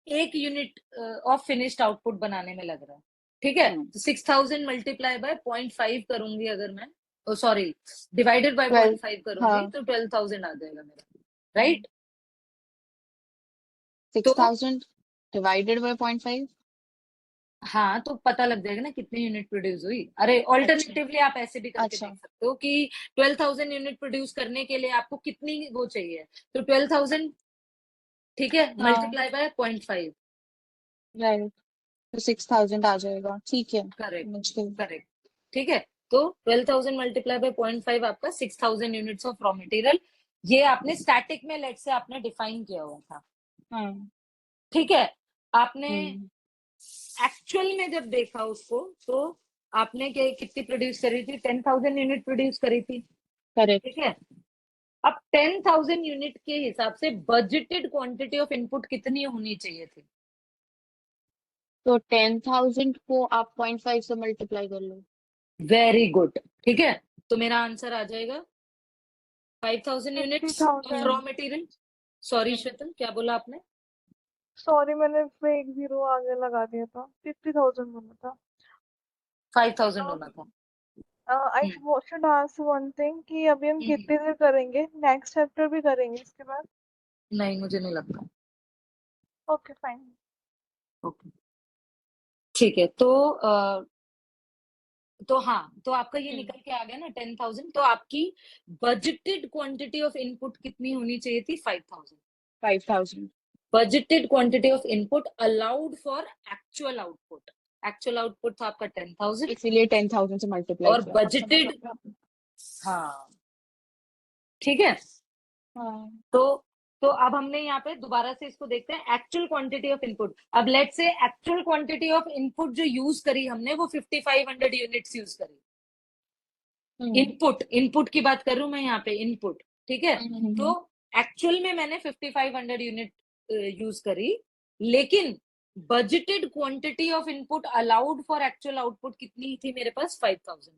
एक यूनिट ऑफ फिनिश्ड आउटपुट बनाने में लग रहा है। ठीक है, हम्म, तो 6,000 मल्टीप्लाई बाय 0.5 करूंगी अगर मैं, सॉरी डिवाइडेड बाय 12। 0.5 करूंगी हाँ, तो 12,000 आ जाएगा मेरा, राइट? सिक्स तो थाउजेंड डिवाइडेड बाय 0.5। हाँ, तो पता लग जाएगा ना कितनी यूनिट प्रोड्यूस हुई। अरे अच्छा, ऑल्टरनेटिवली आप ऐसे भी करके अच्छा। देख सकते हो कि 12,000 यूनिट प्रोड्यूस करने के लिए आपको कितनी वो चाहिए, तो 12,000, ठीक है, हाँ, मल्टीप्लाई बाय 0.5। राइट। तो 6,000 आ जाएगा, ठीक है, करेक्ट, समझ गई। करेक्ट। ठीक है, तो 12,000 मल्टीप्लाई बाय 0.5 आपका 6,000 यूनिट्स ऑफ रॉ मटेरियल। ये आपने स्टैटिक में लेट से आपने डिफाइन किया हुआ था। हाँ, ठीक है, आपने हम्म, एक्चुअल में जब देखा उसको तो आपने क्या कितनी प्रोड्यूस करी थी? 10,000 यूनिट प्रोड्यूस करी थी। करेक्ट। ठीक है, अब 10,000 यूनिट के हिसाब से बजटेड क्वांटिटी ऑफ इनपुट कितनी होनी चाहिए थी? तो 10,000 को आप 0.5 से मल्टीप्लाई कर लो। Very good. ठीक है, तो मेरा आंसर आ जाएगा 5,000 fifty units of raw thousand material. Sorry Shwetan, क्या बोला आपने? सॉरी मैंने फिर एक जीरो आगे लगा दिया था, 50,000 बोला था। 5,000 होना था। आई हम्म शुड आस्क वन थिंग कि अभी हम हम्म, कितनी देर करेंगे, नेक्स्ट चैप्टर भी करेंगे इसके बाद? नहीं मुझे नहीं लगता। Okay fine. ओके, ठीक है, तो तो हाँ, तो आपका ये हम्म। निकल के आ गया ना 10,000। तो आपकी बजटेड क्वांटिटी ऑफ इनपुट कितनी होनी चाहिए थी? 5,000। 5,000। Budgeted quantity of input allowed for actual output. Actual output था आपका 10,000 इसीलिए 10,000 से मल्टीप्लाई और किया। बजटेड, हाँ ठीक है। हाँ। तो तो अब हमने यहाँ पे दोबारा से इसको देखते हैं, एक्चुअल क्वांटिटी ऑफ इनपुट। अब let's say actual quantity of input जो यूज करी हमने वो 5500 यूनिट्स यूज करी। इनपुट, इनपुट की बात कर रही हूं मैं यहाँ पे, इनपुट, ठीक है। तो एक्चुअल में मैंने 5500 यूनिट यूज करी, लेकिन budgeted quantity of input allowed for actual output कितनी थी मेरे पास? 5000।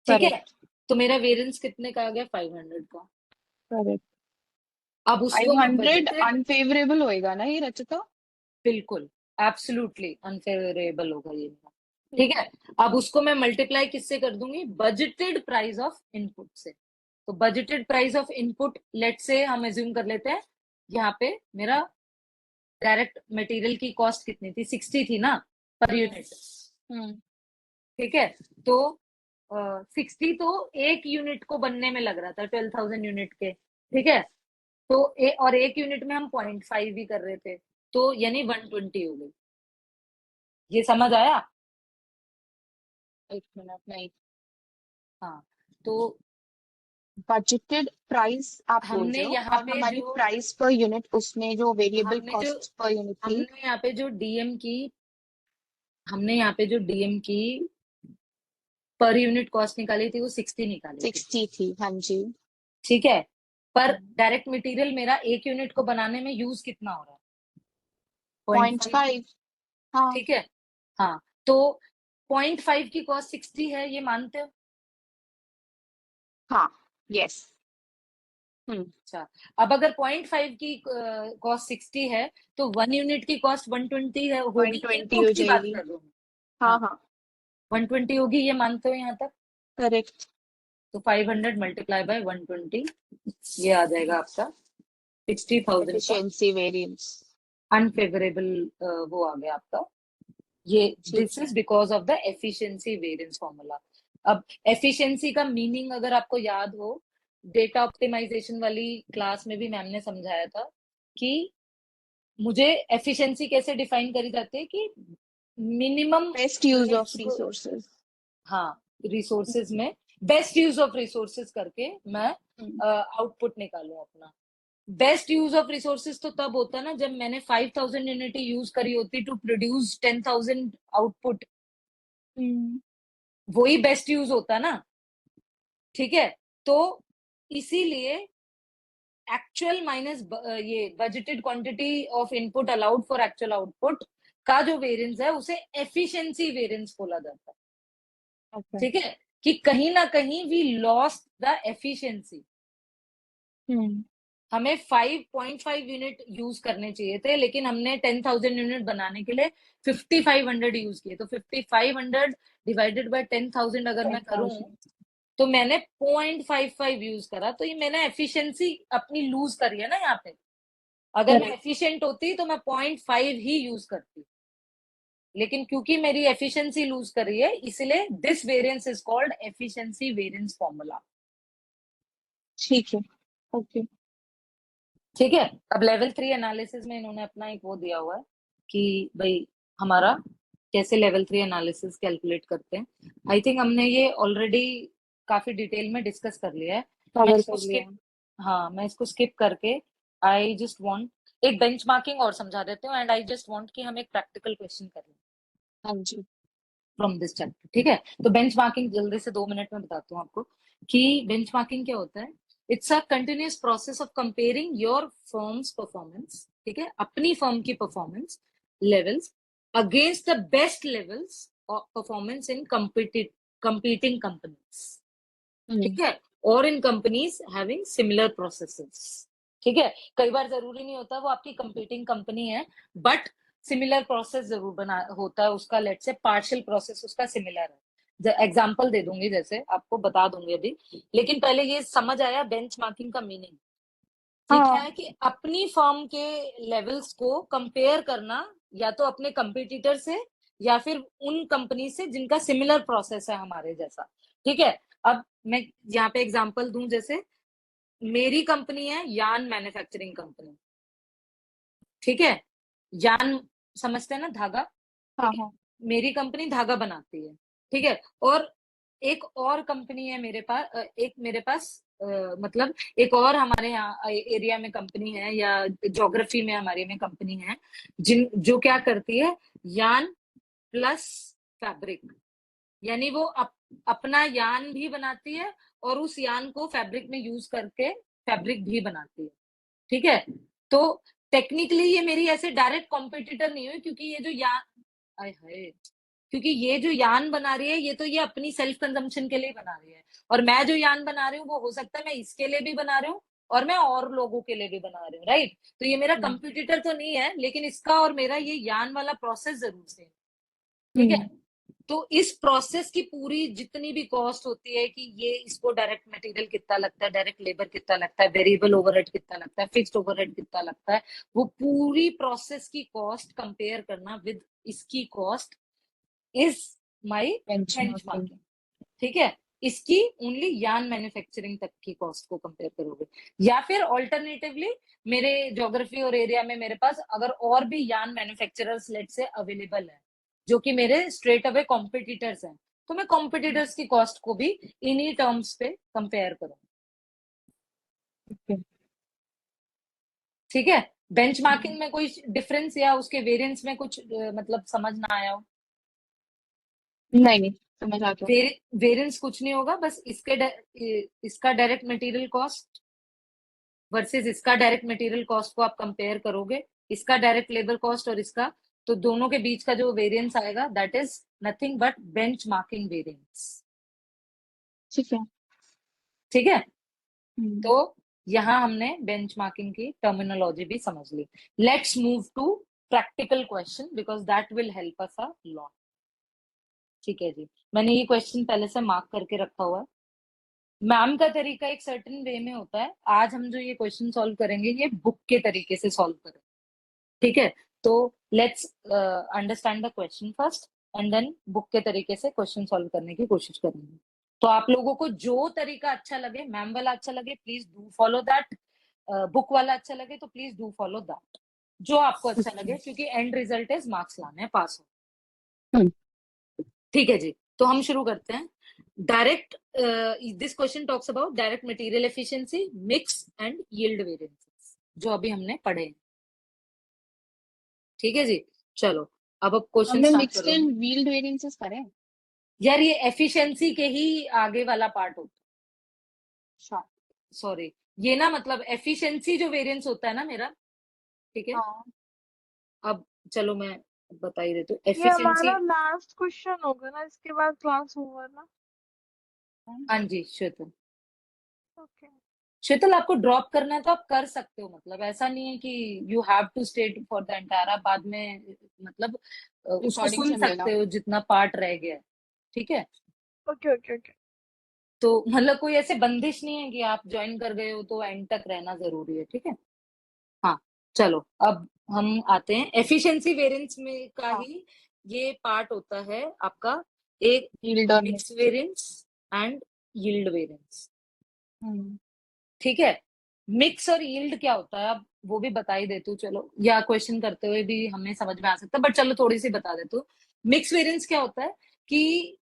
ठीक है, करेक्ट। तो मेरा वेरिएंस कितने का आ गया? 500 का। करेक्ट। अब उसको मैं 500 बजटेड, अनफेवरेबल होएगा ना ये रचिता? बिल्कुल एब्सोल्युटली अनफेवरेबल होगा ये मेरा, ठीक है। अब उसको मैं मल्टीप्लाई किससे कर दूंगी? बजटेड प्राइस ऑफ इनपुट से। तो budgeted price of input, let say हम एज्यूम कर लेते हैं यहाँ पे मेरा डायरेक्ट मटेरियल की कॉस्ट कितनी थी? 60 थी ना पर यूनिट, हम्म। ठीक है। तो 60 तो एक यूनिट को बनने में लग रहा था, 12,000 यूनिट के, ठीक है। तो और एक यूनिट में हम 0.5 भी कर रहे थे, तो यानी 120 हो गई। ये समझ आया? एक मिनट, नहीं। हाँ, तो बजटेड प्राइस आप बोल हमने रहे हो, यहाँ और पे हमारी जो प्राइस पर यूनिट उसमें जो वेरिएबल हमने जो कॉस्ट पर यूनिट थी। हमने यहाँ पे जो डीएम की हमने यहाँ पे जो डीएम की पर यूनिट कॉस्ट निकाली थी वो 60 निकाली थी, 60 थी, हाँ जी। ठीक है। पर डायरेक्ट मटेरियल मेरा एक यूनिट को बनाने में यूज कितना हो रहा है? 0.5, 0.5। हाँ। ठीक है। हाँ, तो 0.5 की कॉस्ट 60 है, ये मानते हो? हाँ। यस। अच्छा, अब अगर 0.5 की कॉस्ट 60 है तो 1 यूनिट की कॉस्ट 120 है, होगी। 120 इनपुट हो की बात जाएगी। कर रहा हूँ। हाँ हाँ, हाँ। 120 होगी, ये मानते हो यहाँ तक? करेक्ट। तो 500 मल्टीप्लाई बाय 120, ये आ जाएगा आपका 60,000 का एफिशिएंसी वेरिएंस। अनफेवरेबल, वो आ गया आपका। ये ठीक दिस है। Is because of the efficiency variance formula. अब एफिशिएंसी का मीनिंग अगर आपको याद हो, डेटा ऑप्टिमाइजेशन वाली क्लास में भी मैम ने समझाया था कि मुझे एफिशिएंसी कैसे डिफाइन करी जाती है कि minimum best use of units को, रिसोर्सेज। हाँ, रिसोर्सेज में बेस्ट यूज ऑफ रिसोर्सेज करके मैं आउटपुट निकालूं अपना। बेस्ट यूज ऑफ रिसोर्सेज तो तब होता है ना जब मैंने 5,000 यूनिट यूज करी होती टू प्रोड्यूस 10,000 आउटपुट, वही बेस्ट यूज होता ना, ठीक है। तो इसीलिए एक्चुअल माइनस ये budgeted quantity of input allowed for actual output का जो वेरिएंस है उसे एफिशिएंसी वेरिएंस बोला जाता है, ओके। ठीक है। कि कहीं ना कहीं वी लॉस्ट द एफिशिएंसी। हमें 5.5 यूनिट यूज करने चाहिए थे, लेकिन हमने 10,000 यूनिट बनाने के लिए 5500 यूज किए। तो 5500 डिवाइडेड बाय 10,000 अगर मैं करूं 10,000। तो मैंने 0.55 यूज करा, तो ये मैंने एफिशिएंसी अपनी लूज करी है ना यहाँ पे। अगर मैं करेक्ट। एफिशिएंट होती तो मैं 0.5 ही यूज करती, लेकिन क्योंकि मेरी एफिशिएंसी लूज कर रही है इसलिए this variance is called efficiency variance formula, ठीक है। ओके। ठीक है। अब लेवल 3 एनालिसिस में इन्होंने अपना एक वो दिया हुआ है कि भाई हमारा कैसे लेवल 3 एनालिसिस कैलकुलेट करते हैं। आई थिंक हमने ये ऑलरेडी काफी डिटेल में डिस्कस कर लिया है। मैं कवर इसको कर लिया। स्किप हाँ, मैं इसको स्किप करके आई जस्ट वांट एक बेंचमार्किंग और समझा देती हूँ, एंड आई जस्ट वांट कि हम एक प्रैक्टिकल क्वेश्चन करें हाँ जी। फ्रॉम दिस चैप्टर, ठीक है। तो बेंचमार्किंग जल्दी से 2 मिनट में बताता हूँ आपको कि बेंचमार्किंग क्या होता है। It's a continuous process of comparing your firms performance, ठीक है, अपनी फर्म की performance levels against the best levels of performance in competing companies, ठीक है, और इन कंपनीज हैविंग सिमिलर प्रोसेसेस, ठीक है। कई बार जरूरी नहीं होता वो आपकी कंपीटिंग कंपनी है, बट सिमिलर प्रोसेस जरूर बना होता है उसका, लेट से पार्शियल प्रोसेस उसका सिमिलर है। एग्जाम्पल दे दूंगी, जैसे आपको बता दूंगी अभी, लेकिन पहले ये समझ आया बेंचमार्किंग का मीनिंग कि क्या है कि अपनी फर्म के लेवल्स को कंपेयर करना या तो अपने कंपटीटर से या फिर उन कंपनी से जिनका सिमिलर प्रोसेस है हमारे जैसा। ठीक है, अब मैं यहाँ पे एग्जांपल दूं, जैसे मेरी कंपनी है यान मैन्युफैक्चरिंग कंपनी। ठीक है, यान समझते हैं ना, धागा। हाँ हाँ। मेरी कंपनी धागा बनाती है। ठीक है, और एक और कंपनी है मेरे पास, एक मेरे पास मतलब एक और हमारे यहाँ एरिया में कंपनी है, या ज्योग्राफी में हमारे में कंपनी है, जो क्या करती है, यान प्लस फैब्रिक। यानी वो अपना यान भी बनाती है और उस यान को फैब्रिक में यूज करके फैब्रिक भी बनाती है। ठीक है, तो टेक्निकली ये मेरी ऐसे डायरेक्ट कॉम्पिटिटर नहीं हुई, क्योंकि ये जो यान, आय हाय, क्योंकि ये जो यान बना रही है, ये तो ये अपनी सेल्फ कंजम्पशन के लिए बना रही है, और मैं जो यान बना रही हूँ वो हो सकता है मैं इसके लिए भी बना रही हूँ और मैं और लोगों के लिए भी बना रही हूँ, राइट। तो ये मेरा हम्म कंप्यूटर तो नहीं है, लेकिन इसका और मेरा ये यान वाला प्रोसेस जरूर से। ठीक है, हम्म तो इस प्रोसेस की पूरी जितनी भी कॉस्ट होती है, कि ये इसको डायरेक्ट मटेरियल कितना लगता है, डायरेक्ट लेबर कितना लगता है, वेरिएबल ओवरहेड कितना लगता है, फिक्स्ड ओवरहेड कितना लगता है, वो पूरी प्रोसेस की कॉस्ट कंपेयर करना विद इसकी cost is my benchmarking. Benchmarking. ठीक है, इसकी ओनली यान मैन्युफैक्चरिंग तक की कॉस्ट को कंपेयर करोगे, या फिर ऑल्टरनेटिवली मेरे ज्योग्राफी और एरिया में मेरे पास अगर और भी यान मैन्युफैक्चरर्स लेट से अवेलेबल है, जो कि मेरे स्ट्रेट अवे कॉम्पिटिटर्स हैं, तो मैं कॉम्पिटिटर्स की कॉस्ट को भी इन्हीं टर्म्स पे कंपेयर करूँ। ओके। ठीक है, बेंचमार्किंग में कोई डिफरेंस या उसके वेरिएंस में कुछ मतलब समझ ना आया हो? नहीं नहीं, समझ आ गया। वेरिएंस कुछ नहीं होगा, बस इसका डायरेक्ट मटेरियल कॉस्ट वर्सेस इसका डायरेक्ट मटेरियल कॉस्ट को आप कंपेयर करोगे, इसका डायरेक्ट लेबर कॉस्ट और इसका, तो दोनों के बीच का जो वेरिएंस आएगा that is nothing but benchmarking variance. ठीक है। ठीक है, हम्म तो यहां हमने बेंचमार्किंग की टर्मिनोलॉजी भी समझ ली। Let's move to practical question because that will help us a lot. ठीक है जी, मैंने ये क्वेश्चन पहले से मार्क करके रखा हुआ है। मैम का तरीका एक सर्टेन वे में होता है, आज हम जो ये क्वेश्चन सॉल्व करेंगे ये बुक के तरीके से सॉल्व करेंगे। ठीक है, तो let's understand the question first and then book के तरीके से क्वेश्चन सॉल्व करने की कोशिश करेंगे। तो आप लोगों को जो तरीका अच्छा लगे, मैम वाला अच्छा लगे please do follow that, book वाला अच्छा लगे तो प्लीज डू फॉलो दैट, जो आपको अच्छा लगे, क्योंकि एंड रिजल्ट इज मार्क्स लाने हैं, पास हो। हम्म ठीक है जी, तो हम शुरू करते हैं। Direct this question talks about direct material efficiency, mix and yield variances, जो अभी हमने पढ़े हैं। ठीक है जी, चलो अब क्वेश्चन हमने स्टार्ट मिक्स्ड करो। एंड व्हील्ड वेरिएंसेस करे हैं। यार ये एफिशिएंसी के ही आगे वाला पार्ट होता अच्छा। है, सॉरी, ये ना मतलब एफिशिएंसी जो वेरिएंस होता है ना मेरा। ठीक है, हाँ। अब चलो मैं बता ही देती हूँ ये एफिशिएंसी। हमारा लास्ट क्वेश्चन होगा ना, इसके बाद क्लास ओवर ना। हाँ जी शीतल, ओके। शीतल आपको ड्रॉप करना है तो आप कर सकते हो, मतलब ऐसा नहीं है कि you have to stay for the entire, आप बाद में मतलब उसको रिकॉर्डिंग सुन सुन लेना। सकते हो जितना पार्ट रह गया है। ठीक है, ओके ओके ओके। तो मतलब कोई ऐसे बंदिश नहीं है कि आप ज्वाइन कर गए हो तो एंड तक रहना जरूरी है। ठीक है, हाँ, चलो अब हम आते हैं एफिशिएंसी वेरिएंस में का हाँ। ही ये पार्ट होता है आपका, एक यील्ड और mix mix. Variance and yield variance. हम्म ठीक है, मिक्स और यील्ड क्या होता है अब वो भी बता ही देती हूँ, चलो, या क्वेश्चन करते हुए भी हमें समझ में आ सकता है, बट चलो थोड़ी सी बता देती हूँ। मिक्स वेरिएंस क्या होता है कि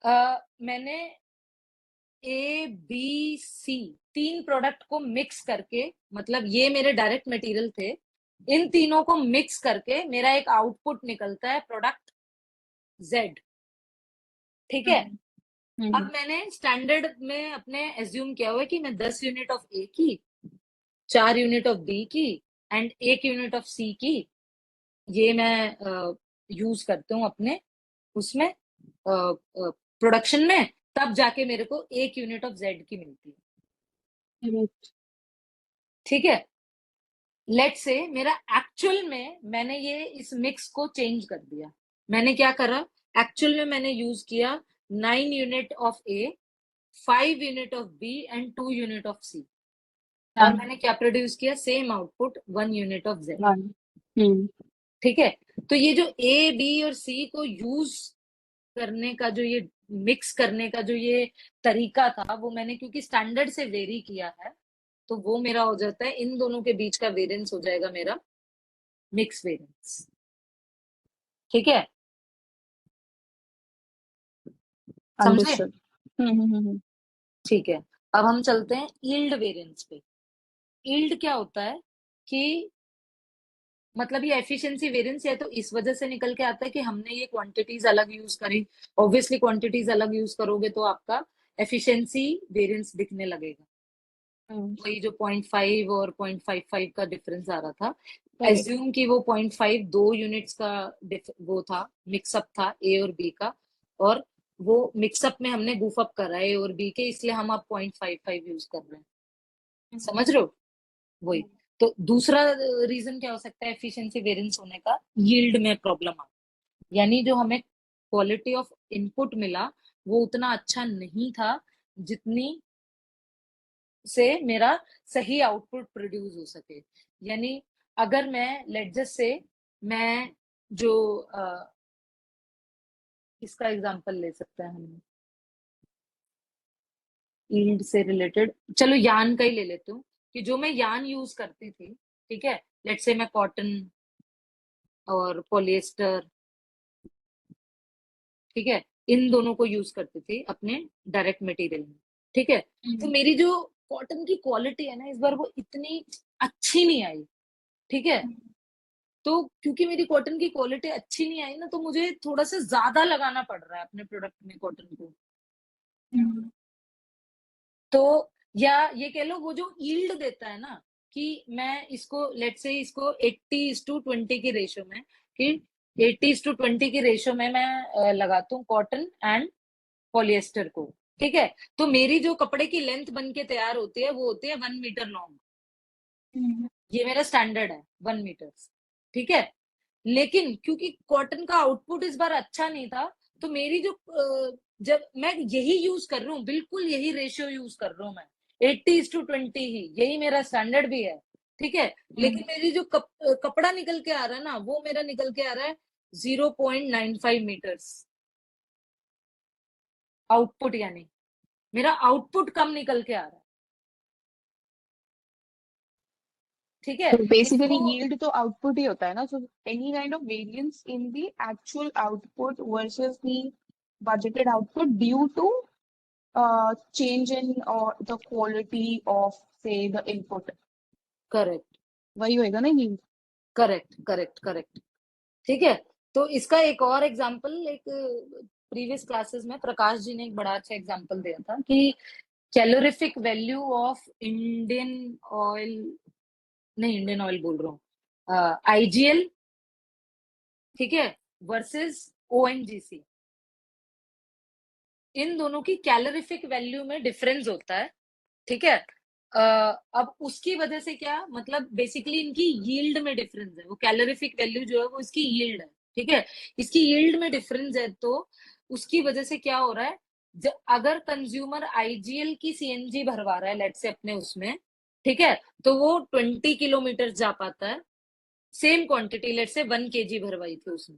मैंने ए बी सी तीन प्रोडक्ट को मिक्स करके, मतलब ये मेरे डायरेक्ट मटेरियल थे, इन तीनों को मिक्स करके मेरा एक आउटपुट निकलता है प्रोडक्ट जेड। ठीक है, हम्म अब हम्म मैंने स्टैंडर्ड में अपने एज्यूम किया हुआ है कि मैं 10 यूनिट ऑफ ए की, 4 यूनिट ऑफ बी की एंड 1 यूनिट ऑफ सी की, ये मैं यूज करती हूँ अपने उसमें प्रोडक्शन में, तब जाके मेरे को 1 यूनिट ऑफ जेड की मिलती है। right। ठीक है, लेट्स से मेरा एक्चुअल में मैंने ये इस मिक्स को चेंज कर दिया। मैंने क्या करा, एक्चुअल में मैंने यूज किया 9 unit of A, 5 unit of B and 2 unit of C, और हाँ। मैंने क्या प्रोड्यूस किया, same output 1 unit of Z. One. हम्म ठीक है। तो ये जो ए बी और सी को यूज करने का जो ये मिक्स करने का जो ये तरीका था, वो मैंने क्योंकि स्टैंडर्ड से वेरी किया है, तो वो मेरा हो जाता है, इन दोनों के बीच का वेरिएंस हो जाएगा मेरा मिक्स वेरिएंस। ठीक है, समझे? अंडरस्टूड। ठीक है। अब हम चलते हैं यील्ड वेरिएंस पे। यील्ड क्या होता है कि मतलब ये एफिशिएंसी वेरिएंस है, तो इस वजह से निकल के आता है कि हमने ये क्वांटिटीज अलग यूज करी। ऑब्वियसली क्वांटिटीज अलग यूज करोगे तो आपका एफिशिएंसी वेरिएंस दिखने लगेगा। वही जो 0.5 और 0.55 का डिफरेंस आ रहा था, करेक्ट। एज्यूम कि वो 0.5 दो यूनिट्स का वो था, मिक्सअप था ए और बी का, और वो मिक्सअप में हमने गुफ अप करा ए और बी के, इसलिए हम अब 0.55 यूज कर रहे हैं। समझ रहे हो? वही। तो दूसरा रीजन क्या हो सकता है एफिशिएंसी वेरिएंस होने का? यील्ड में प्रॉब्लम आ, यानी जो हमें क्वालिटी ऑफ इनपुट मिला वो उतना अच्छा नहीं था जितनी से मेरा सही आउटपुट प्रोड्यूस हो सके। यानी अगर मैं लेट जस्ट से मैं जो इसका एग्जांपल ले सकते हैं हम, यील्ड से रिलेटेड, चलो यान का ही ले लेती हूँ, कि जो मैं यान यूज करती थी, ठीक है, लेट से मैं कॉटन और पॉलिएस्टर, ठीक है, इन दोनों को यूज करती थी अपने डायरेक्ट मटेरियल में। ठीक है, तो मेरी जो कॉटन की क्वालिटी है ना, इस बार वो इतनी अच्छी नहीं आई। ठीक है, तो क्योंकि मेरी कॉटन की क्वालिटी अच्छी नहीं आई ना, तो मुझे थोड़ा सा ज्यादा लगाना पड़ रहा है अपने प्रोडक्ट में कॉटन को। तो या ये कह लो वो जो यील्ड देता है ना, कि मैं इसको लेट से इसको 80:20 की रेशो में, कि 80:20 की रेशो में मैं लगाता हूँ कॉटन एंड पॉलिएस्टर को। ठीक है, तो मेरी जो कपड़े की लेंथ बन के तैयार होती है वो होती है 1 मीटर लॉन्ग। ये मेरा स्टैंडर्ड है 1 मीटर। ठीक है, लेकिन क्योंकि कॉटन का आउटपुट इस बार अच्छा नहीं था, तो मेरी जो जब मैं यही यूज कर रहा हूँ, बिल्कुल यही रेशियो यूज कर रहा हूँ मैं, 80:20 ही, यही मेरा स्टैंडर्ड भी है। ठीक है, लेकिन मेरी जो कपड़ा निकल के आ रहा है ना, वो मेरा निकल के आ रहा है 0.95 मीटर्स आउटपुट, यानी मेरा आउटपुट कम निकल के आ रहा है। ठीक है, तो बेसिकली इसको यील्ड तो आउटपुट ही होता है ना, so any kind of variance in the actual output versus the budgeted output due to change in or the quality of say the input, correct वही होएगा ना yield। Correct correct correct. ठीक है, तो इसका एक और एग्जांपल, एक प्रीवियस क्लासेस में प्रकाश जी ने एक बड़ा अच्छा एग्जांपल दिया था कि calorific value of Indian oil, नहीं इंडियन ऑयल बोल रहा हूँ, आईजीएल, ठीक है, वर्सेस ओएनजीसी, इन दोनों की कैलोरिफिक वैल्यू में डिफरेंस होता है। ठीक है, अब उसकी वजह से क्या मतलब, बेसिकली इनकी यील्ड में डिफरेंस है, वो कैलोरिफिक वैल्यू जो है वो इसकी यील्ड है। ठीक है, इसकी यील्ड में डिफरेंस है, तो उसकी वजह से क्या हो रहा है, अगर कंज्यूमर आईजीएल की सीएनजी भरवा रहा है लेट से अपने उसमें, ठीक है, तो वो 20 किलोमीटर जा पाता है, सेम क्वांटिटी लेट से 1 kg भरवाई थी उसने।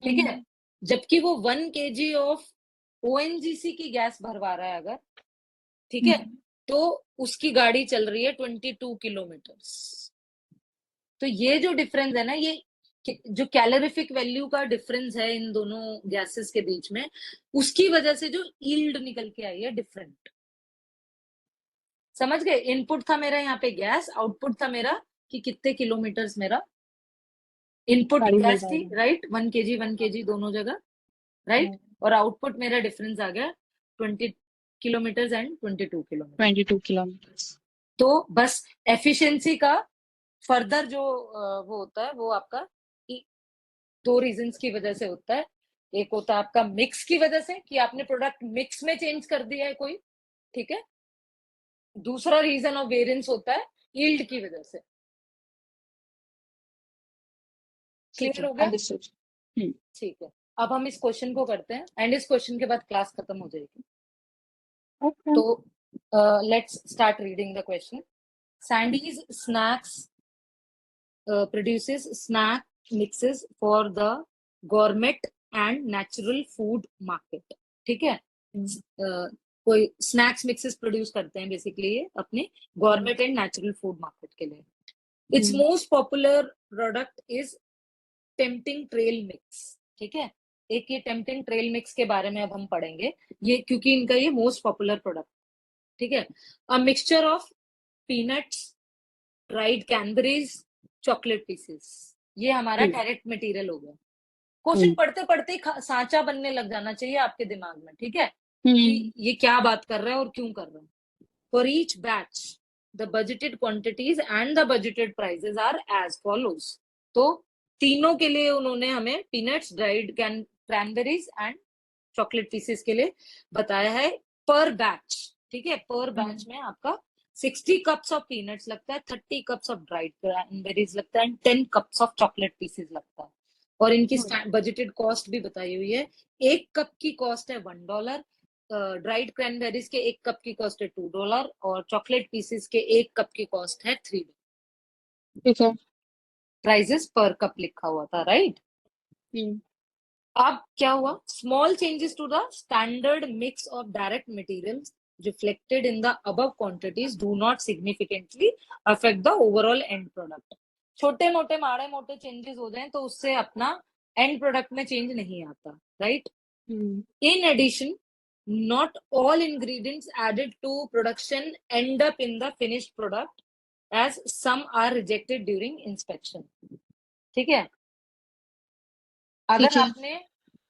ठीक है, जबकि वो 1 kg ऑफ ओएनजीसी की गैस भरवा रहा है अगर, ठीक है, तो उसकी गाड़ी चल रही है 22 किलोमीटर। तो ये जो डिफरेंस है ना, ये जो कैलोरिफिक वैल्यू का डिफरेंस है इन दोनों गैसेस के बीच में, उसकी वजह से जो यील्ड निकल के आई है डिफरेंट। समझ गए? इनपुट था मेरा यहाँ पे गैस, आउटपुट था मेरा कि कितने किलोमीटर्स मेरा इनपुट गाड़ी चल गैस थी, जाएगा। राइट, 1 kg दोनों जगह, राइट, और आउटपुट मेरा डिफरेंस आ गया 20 किलोमीटर एंड 22 किलोमीटर। 22 kilometers। तो बस एफिशिएंसी का फर्दर जो वो होता है वो आपका दो रीजंस की वजह से होता है। एक होता है आपका मिक्स की वजह से, कि आपने प्रोडक्ट मिक्स में चेंज कर दिया है कोई, ठीक है। दूसरा रीजन ऑफ वेरिएंस होता है यील्ड की वजह से। ठीक क्लियर है, हो गया? अंडरस्टूड। ठीक है, अब हम इस क्वेश्चन को करते हैं एंड इस क्वेश्चन के बाद क्लास खत्म हो जाएगी। ओके। तो let's start reading the question. Sandy's Snacks produces snack mixes for the gourmet and natural food market. ठीक है, कोई स्नैक्स मिक्सेस प्रोड्यूस करते हैं बेसिकली ये अपने government and natural food market के लिए. It's most popular product is tempting trail mix. ठीक है, एक ये टेम्पटिंग ट्रेल मिक्स के बारे में अब हम पढ़ेंगे, ये क्योंकि इनका ये मोस्ट पॉपुलर प्रोडक्ट. ठीक है, a mixture of peanuts, dried cranberries, chocolate pieces. ये हमारा डायरेक्ट मटेरियल हो गया. क्वेश्चन पढ़ते पढ़ते ही सांचा बनने लग जाना चाहिए आपके दिमाग में. ठीक है, कि ये क्या बात कर रहा है और क्यों कर रहा है. For each batch the budgeted quantities and the budgeted prices are as follows. तो तीनों के लिए उन्होंने हमें peanuts, dried cranberries and chocolate pieces के लिए बताया है पर बैच. ठीक है, पर बैच में आपका 60 कप्स ऑफ पीनट्स लगता है, 30 कप्स ऑफ ड्राइड क्रैनबेरीज लगता है and 10 cups of chocolate pieces लगता है. और इनकी बजटेड कॉस्ट भी बताई हुई है. एक कप की कॉस्ट है $1, ड्राइड क्रैनबेरीज के एक कप की कॉस्ट है $2 और चॉकलेट पीसेस के एक कप की कॉस्ट है $3. ठीक है, प्राइजेस पर कप लिखा हुआ था, राइट. अब क्या हुआ, small changes to the standard mix of direct materials reflected in the above quantities do not significantly affect the overall end product. छोटे मोटे माड़े मोटे चेंजेस हो जाएं तो उससे अपना एंड प्रोडक्ट में चेंज नहीं आता, right. In addition, not all ingredients added to production end up in the finished product as some are rejected during inspection. ठीक है, अगर आपने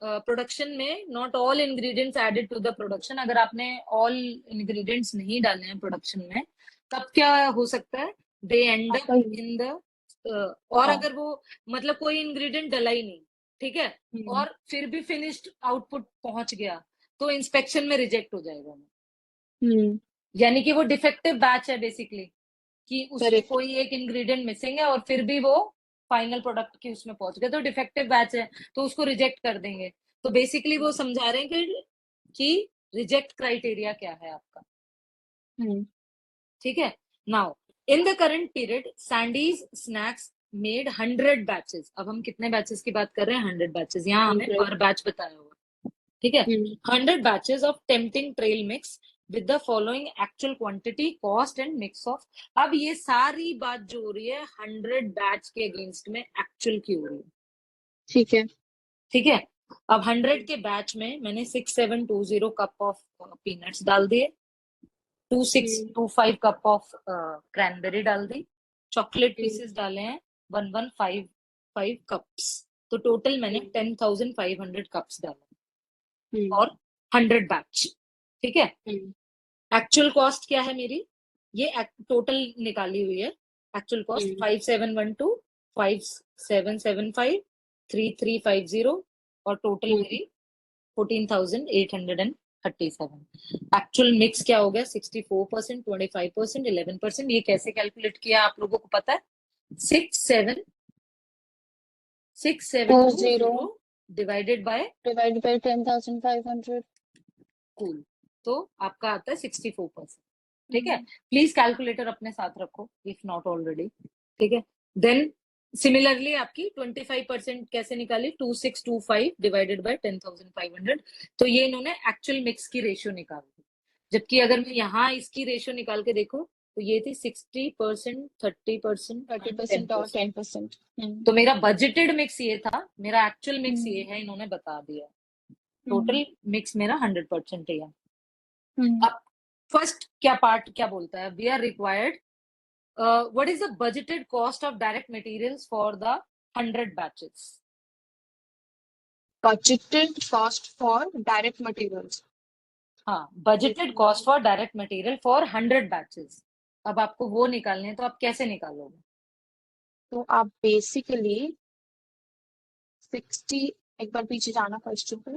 प्रोडक्शन में not all ingredients added to the production, अगर आपने ऑल इंग्रेडिएंट्स नहीं डाले हैं प्रोडक्शन में, तब क्या हो सकता है, दे एंड अप इन द और अगर वो मतलब कोई इंग्रेडिएंट डला ही नहीं, ठीक है, और फिर भी फिनिश्ड आउटपुट पहुंच गया तो इंस्पेक्शन में रिजेक्ट हो जाएगा. यानी कि वो डिफेक्टिव बैच है बेसिकली, कि उसमें कोई एक इंग्रेडिएंट मिसिंग है और फिर भी वो फाइनल प्रोडक्ट की उसमें पहुंच गए तो डिफेक्टिव बैच है, तो उसको रिजेक्ट कर देंगे. तो बेसिकली वो समझा रहे हैं कि रिजेक्ट क्राइटेरिया क्या है आपका. ठीक है, now in the current period Sandy's snacks made 100 batches. अब हम कितने बैचेस की बात कर रहे हैं, 100 बैचेस. यहाँ हमें पर बैच बताया हुआ. ठीक है, 100 batches of tempting trail mix with the following actual quantity, cost and mix of. अब ये सारी बात जो हो रही है 100 बैच के अगेंस्ट में एक्चुअल की हो रही है. ठीक है, ठीक है. अब 100 के बैच में मैंने 6720 कप ऑफ पीनट्स डाल दिए, 2625 कप ऑफ क्रैनबेरी डाल दी, चॉकलेट पीसेस डाले हैं 1155 कप्स. तो टोटल मैंने 10,500 कप्स डाले और 100 बैच. ठीक है, एक्चुअल कॉस्ट क्या है मेरी, ये टोटल निकाली हुई है. एक्चुअल कॉस्ट 5712, 5775, 3350 और टोटल मेरी 14,837. एक्चुअल मिक्स क्या हो गया, 64%, 25%, 11%. ये कैसे कैलकुलेट किया आप लोगों को पता है, 6720 डिवाइडेड बाय 10,500. कूल, तो आपका आता है 64%. ठीक है, प्लीज कैलकुलेटर अपने साथ रखो इफ नॉट ऑलरेडी. ठीक है, देन सिमिलरली आपकी 25% कैसे निकाली, 2625 डिवाइडेड बाय 10,500. तो ये इन्होंने एक्चुअल मिक्स की रेशियो निकाली. जबकि अगर मैं यहाँ इसकी रेशियो निकाल के देखो तो ये थी 60%, 30%, 30% और 10%. तो मेरा बजटेड मिक्स ये था, मेरा एक्चुअल मिक्स ये है, इन्होंने बता दिया. टोटल मिक्स मेरा 100% है. अब फर्स्ट क्या पार्ट क्या बोलता है, we are required what is the budgeted cost of direct materials for the 100 batches. Budgeted cost for direct materials. हाँ, budgeted cost for direct material for 100 batches. अब आपको वो निकालने हैं तो आप कैसे निकालोगे, तो आप बेसिकली 60, एक बार पीछे जाना क्वेश्चन पे.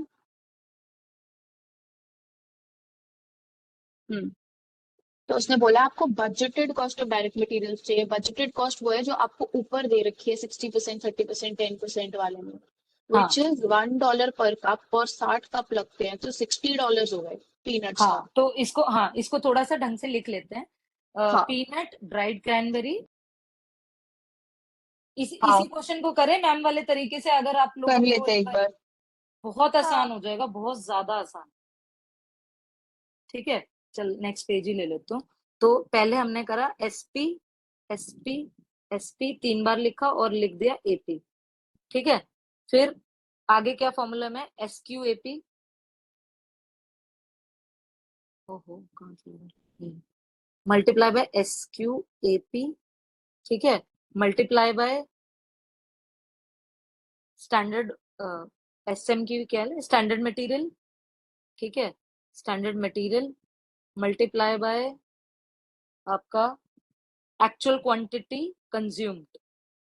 तो उसने बोला आपको budgeted cost of direct materials चाहिए. बजटेड कॉस्ट वो है जो आपको ऊपर दे रखी है 60%, 30%, 10% वाले में, which is $1 पर कप, और 60 कप लगते हैं तो $60 हो गए पीनट्स. हाँ, तो इसको थोड़ा सा ढंग से लिख लेते हैं. पीनट, ड्राइड क्रैनबेरी, हाँ। इसी क्वेश्चन को करें मैम वाले तरीके से, अगर आप लोगों कर को लेते एक बार। बहुत आसान हाँ हो जाएगा, बहुत ज्यादा आसान। ठीक है, चल नेक्स्ट पेज ही ले लेते हूँ। तो पहले हमने करा एसपी, एसपी, एसपी 3 बार लिखा और लिख दिया एपी। ठीक है, फिर आगे क्या फॉर्मूला में, एसक्यू एपी, ओहो कहाँ से, मल्टीप्लाई बाय एसक्यू एपी। ठीक है, मल्टीप्लाई बाय स्टैंडर्ड एसएम की क्या है, स्टैंडर्ड मटेरियल। ठीक है, स्टैंडर्ड मटेरियल मल्टीप्लाई बाय आपका एक्चुअल क्वांटिटी कंज्यूम्ड।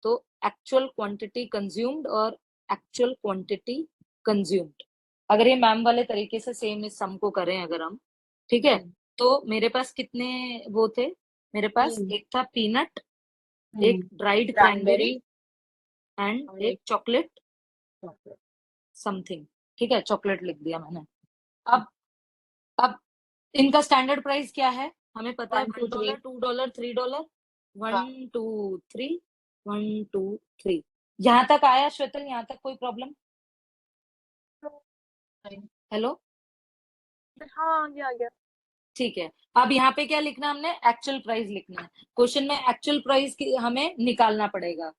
तो एक्चुअल क्वांटिटी कंज्यूम्ड और एक्चुअल क्वांटिटी कंज्यूम्ड, अगर ये मैम वाले तरीके से सेम इस सम को करें अगर हम, ठीक है, तो मेरे पास कितने वो थे, मेरे पास एक था पीनट, एक ड्राइड क्रैनबेरी क्रैनबेरी एंड और एक एक चॉकलेट chocolate। समथिंग। ठीक है, चॉकलेट लिख दिया मैंने। अब इनका स्टैंडर्ड प्राइस क्या है, हमें पता है, 1 2 $1, 3। $2, $3, वन हाँ। Two three, 1 2 3। यहाँ तक आया श्वेतल, यहाँ तक कोई प्रॉब्लम? हेलो, हाँ ये आ गया। ठीक है। अब यहाँ पे क्या लिखना है हमने, एक्चुअल प्राइस लिखना है। क्वेश्चन में एक्चुअल प्राइस की हमें निकालना पड़ेगा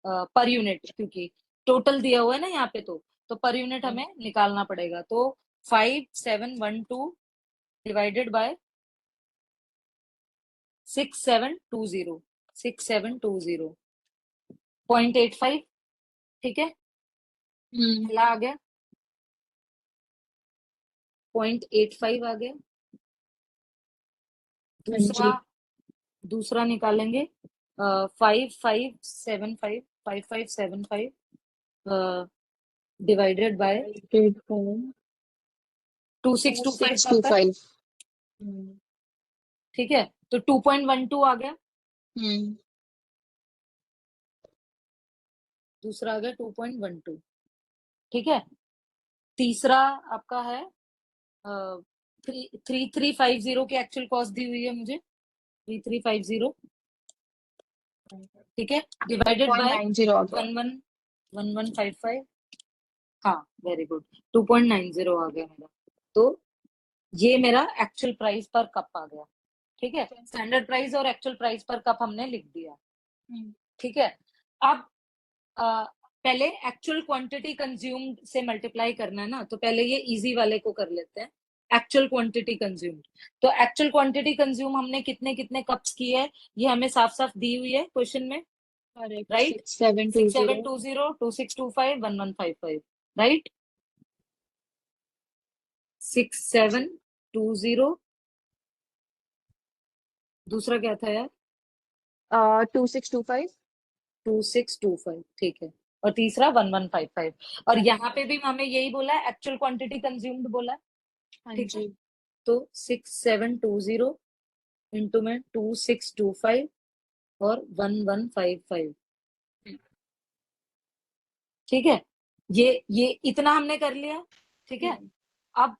पर यूनिट, क्योंकि टोटल दिया हुआ है ना यहाँ पे, तो पर यूनिट हमें निकालना पड़ेगा। तो 5712 डिवाइडेड बाय 6720, 6720 0.85। ठीक है, पहला आ गया 0.85 आ गया। हाँ दूसरा, जी। दूसरा निकालेंगे 5575, 5575 डिवाइडेड बाय Divided by 2625 का होता है। 625। ठीक है, तो 2.12 आ गया, दूसरा आ गया 2.12। ठीक है, तीसरा आपका है 3350 की एक्चुअल कॉस्ट दी हुई है मुझे, 3350। ठीक है, डिवाइडेड बाय 2.90 आ गया। 111155। हाँ वेरी गुड, 2.90 आ गया मेरा। तो ये मेरा एक्चुअल प्राइस पर कप आ गया। ठीक है, स्टैंडर्ड प्राइस और एक्चुअल प्राइस पर कप हमने लिख दिया। ठीक है, अब पहले एक्चुअल क्वांटिटी कंज्यूम्ड से मल्टीप्लाई करना है ना, तो पहले ये इजी वाले को कर लेते हैं, एक्चुअल क्वांटिटी कंज्यूम्ड। तो एक्चुअल क्वांटिटी कंज्यूम हमने कितने कितने कप्स की है, ये हमें साफ साफ दी हुई है क्वेश्चन में, Correct। राइट? 6720। 6720, 2625, 1155, राइट? 6720, दूसरा क्या था यार? 2625। 2625, ठीक है, और तीसरा 1155। और यहाँ पे भी हमें यही बोला है, एक्चुअल क्वांटिटी कंज्यूम्ड बोला है। हाँ ठीक है, जी। तो 6720 इंटू में 2625 और 1155। ठीक है, ये इतना हमने कर लिया। ठीक है, अब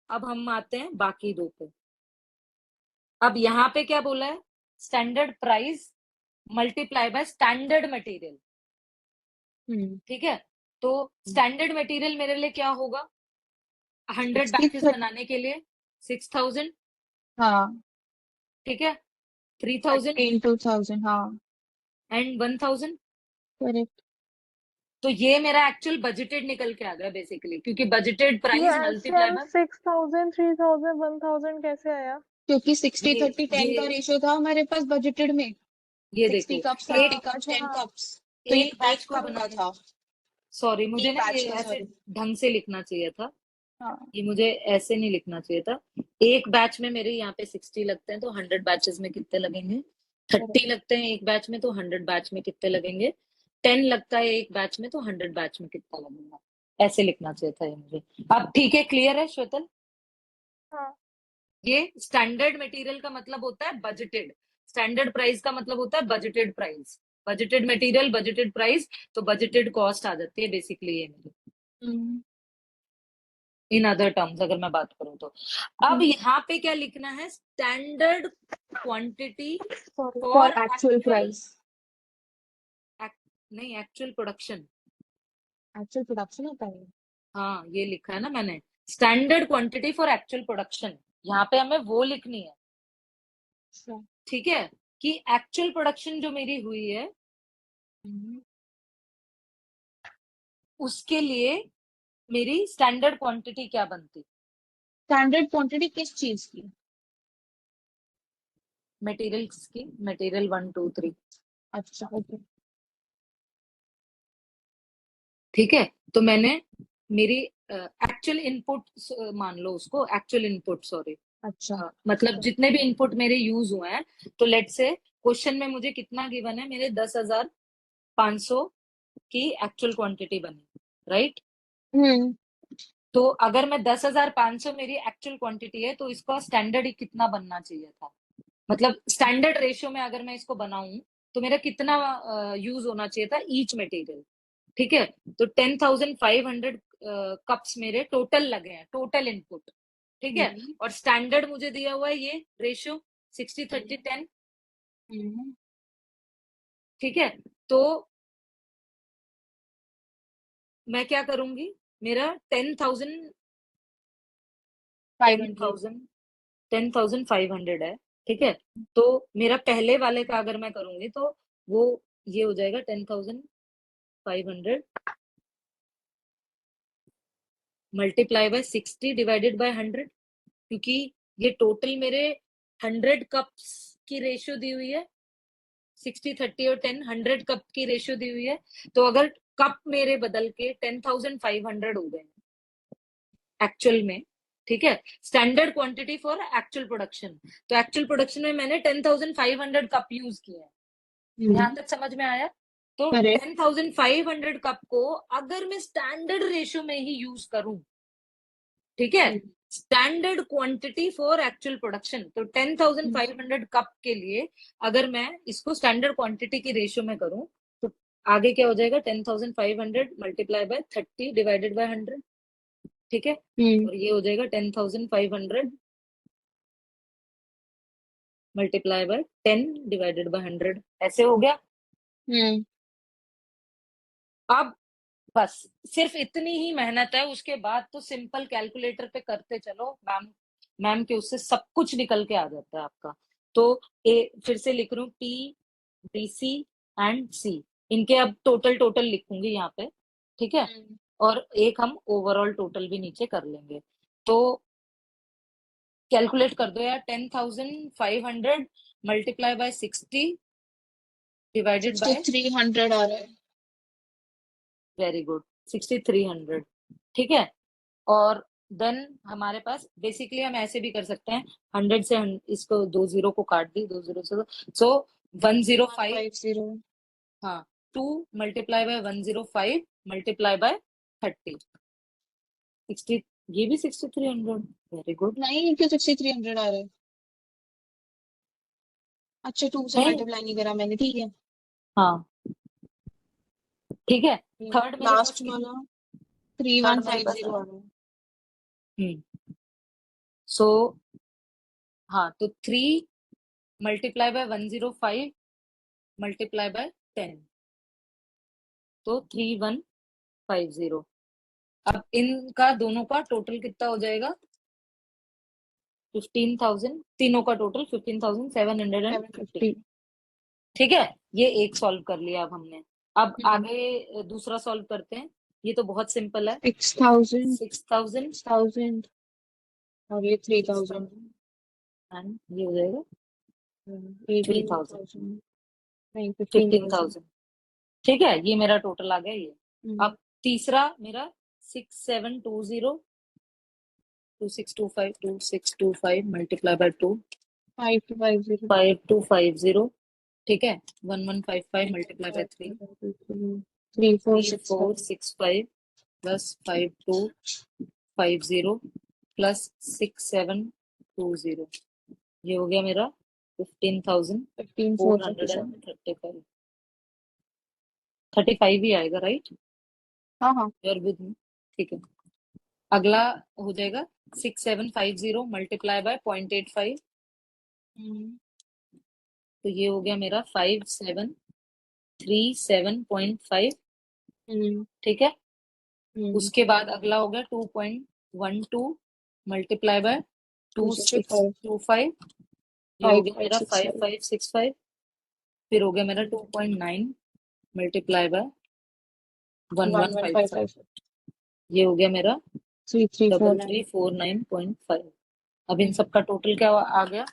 अब हम आते हैं बाकी दो पे। अब यहाँ पे क्या बोला है, standard price multiply by standard material. ठीक है, तो स्टैंडर्ड मटेरियल मेरे लिए क्या होगा, 100 बैचेस 60। बनाने के लिए 6000। हाँ। ठीक है, 3000 2000। हाँ। एंड 1000। करेक्ट। तो ये मेरा एक्चुअल बजटेड निकल के आ गया बेसिकली, क्योंकि बजटेड ये प्राइस मल्टीप्लाई एसएम बाय 6000 3000 1000 कैसे आया? क्योंकि 60 ये 30 10 का ये रेशियो था हमारे पास बजटेड में। ये 60 देखो, कप्स हाँ 30 एक कप्स 10 हाँ कप्स। तो ये एक बैच एक को कप का बनाने, था। सॉरी मुझे एक ना ये बैच का, ऐसे सॉरी। ढंग से लिखना चाहिए था, हाँ। ये मुझे ऐसे नहीं लिखना चाहिए था। एक बैच में मेरे यहाँ पे 60 लगते हैं, तो 100 बैचेस में कितने लगेंगे, 30 लगते हैं एक बैच में, तो 100 बैच में कितने लगेंगे, 10 लगता है एक बैच में, तो 100 बैच में कितना लगेगा, ऐसे लिखना चाहिए था ये मुझे। अब ठीक है, क्लियर है श्वेतल? हाँ ये स्टैंडर्ड मटेरियल का मतलब होता है बजटेड, स्टैंडर्ड प्राइस का मतलब होता है budgeted price, budgeted material budgeted price, तो बजटेड कॉस्ट आ जाती है बेसिकली ये मेरी, इन अदर टर्म्स अगर मैं बात करूं तो। अब यहाँ पे क्या लिखना है, standard quantity sorry. For for actual actual, price. नहीं, एक्चुअल प्रोडक्शन। एक्चुअल प्रोडक्शन होता है। हाँ, ये लिखा है ना मैंने, standard quantity for actual production, यहाँ पे हमें वो लिखनी है। अच्छा। ठीक है, कि एक्चुअल प्रोडक्शन जो मेरी हुई है हम्म। उसके लिए मेरी स्टैंडर्ड क्वांटिटी क्या बनती। स्टैंडर्ड क्वांटिटी किस चीज की? मटेरियल्स की, मटेरियल 1 2 3। अच्छा, ओके। ठीक है, तो मैंने मेरी एक्चुअल इनपुट, मान लो उसको एक्चुअल इनपुट, सॉरी, अच्छा, ठीक मतलब है। जितने भी इनपुट मेरे यूज हुए हैं, तो लेट से क्वेश्चन में मुझे कितना गिवन है, मेरे 10,500 की एक्चुअल क्वांटिटी बनी, राइट। हम्म। तो अगर मैं 10,500 मेरी एक्चुअल क्वांटिटी है, तो इसका स्टैंडर्ड कितना बनना चाहिए था, मतलब स्टैंडर्ड रेशियो में अगर मैं इसको बनाऊं, तो मेरा कितना यूज होना चाहिए था ईच मटेरियल। ठीक है, तो 10,500 कप्स मेरे टोटल लगे हैं, टोटल इनपुट। ठीक है, हम्म। और स्टैंडर्ड मुझे दिया हुआ है ये रेशियो 60 30 10। हम्म। ठीक है, तो मैं क्या करूंगी, मेरा 10,000 टेन 500। थाउजेंड 10,500 है। ठीक है, तो मेरा पहले वाले का अगर मैं करूंगी, तो वो ये हो जाएगा 10,500 मल्टीप्लाई बाय 60 डिवाइडेड बाय 100, क्योंकि ये टोटल मेरे 100 कप्स की रेशियो दी हुई है, 60 30 और 10, 100 कप की रेशियो दी हुई है। तो अगर कप मेरे बदल के 10,500 हो गए एक्चुअल में, ठीक है, standard quantity for actual production, तो एक्चुअल प्रोडक्शन में मैंने 10,500 कप यूज किए हैं। यहाँ हम्म। तक समझ में आया। तो करेक्ट। 10,500 कप को अगर मैं स्टैंडर्ड रेशियो में ही यूज करूं, ठीक है, standard quantity for actual production, तो 10,500 कप के लिए अगर मैं इसको स्टैंडर्ड क्वांटिटी की रेशियो में करूं, तो आगे क्या हो जाएगा, 10,500 मल्टीप्लाई बाय 30 डिवाइडेड बाय 100। ठीक है, हम्म। और ये हो जाएगा 10,500 मल्टीप्लाई बाय 10 डिवाइडेड बाय 100, ऐसे हो गया। हम्म। अब बस सिर्फ इतनी ही मेहनत है, उसके बाद तो सिंपल कैलकुलेटर पे करते चलो, मैम मैम के उससे सब कुछ निकल के आ जाता है आपका। तो फिर से लिख रही हूँ, टी बी सी एंड सी, इनके अब टोटल टोटल लिखूंगी यहाँ पे। ठीक है, हम्म। और एक हम ओवरऑल टोटल भी नीचे कर लेंगे। तो कैलकुलेट कर दो यार, 10,500 मल्टीप्लाई बाय 60 डिवाइडेड बाय, 6300 आ रहा है। Very good, 6300। ठीक है, और देन हमारे पास बेसिकली हम ऐसे भी कर सकते हैं, 100 से इसको 2 जीरो को काट दी, 2 जीरो से, सो 105। 150। हाँ, 2 मल्टीप्लाई बाय 105 मल्टीप्लाई बाय 30, 60, ये भी 6300, वेरी गुड। नहीं, क्यों 6300 आ रहा है? अच्छा, 2 से नहीं, मल्टीप्लाई नहीं करा मैंने, ठीक है। हाँ, ठीक है, थर्ड मेरे पास लास्ट कितना, वाला थ्री वन थर्ड मेरे फाइव पास, जीरो आ रहा है। सो हाँ, तो 3 मल्टीप्लाई बाय 105 मल्टीप्लाई बाय 10, तो 3150। अब इनका दोनों का टोटल कितना हो जाएगा, 15,000, तीनों का टोटल 15,750। 750। ठीक है, ये एक सॉल्व कर लिया अब हमने। अब आगे दूसरा सॉल्व करते हैं, ये तो बहुत सिंपल है। 6000। 6,000, 6000। और ये 3000। 6,000 एंड ये हो जाएगा 3,000, 18000। नहीं, 15000। 15,000। ठीक है, ये मेरा टोटल आ गया ये। अब तीसरा मेरा 6,720 2625 मल्टीप्लाई बाय 2, 5250। 5250। ठीक है, 1155 मल्टीप्लाई बाय 3, 3465। 3465 प्लस 5250 प्लस 6720, ये हो गया मेरा 15437। 15,435। 35 ही आएगा, राइट, हाँ हाँ। Your with me. ठीक है, अगला हो जाएगा 6750 मल्टीप्लाई बाय 0.85, तो ये हो गया मेरा 5720। 37.5, हम्म ठीक है। हम्म उसके बाद अगला हो गया 2.12 मल्टीप्लाई बाय 265 2625, ये हो गया मेरा 5565 5565। फिर हो गया मेरा 2.9 मल्टीप्लाई बाय 1155, 1155 ये हो गया मेरा 3349 3349.5। अब इन सबका टोटल क्या आ गया?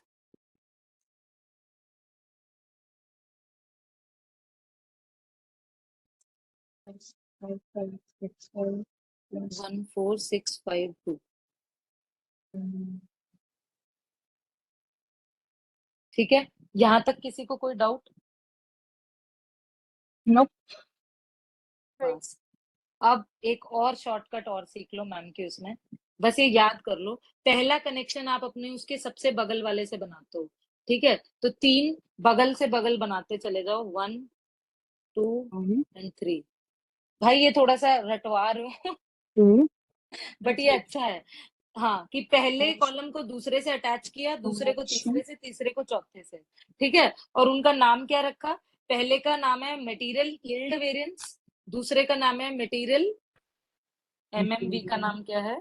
5565 plus 14652, ठीक है। यहाँ तक किसी को कोई डाउट? nope. हाँ। अब एक और शॉर्टकट और सीख लो मैम के उसमें, बस ये याद कर लो, पहला कनेक्शन आप अपने उसके सबसे बगल वाले से बनाते हो, ठीक है। तो 3 बगल से बगल बनाते चले जाओ, 1 2 एंड 3। भाई ये थोड़ा सा रटवा रहे हो बट ये अच्छा है। हाँ, कि पहले कॉलम को दूसरे से अटैच किया, दूसरे को तीसरे से, तीसरे को चौथे से, ठीक है। और उनका नाम क्या रखा? पहले का नाम है मटेरियल यील्ड वेरिएंस, दूसरे का नाम है मटेरियल, एमएमवी का नाम क्या है,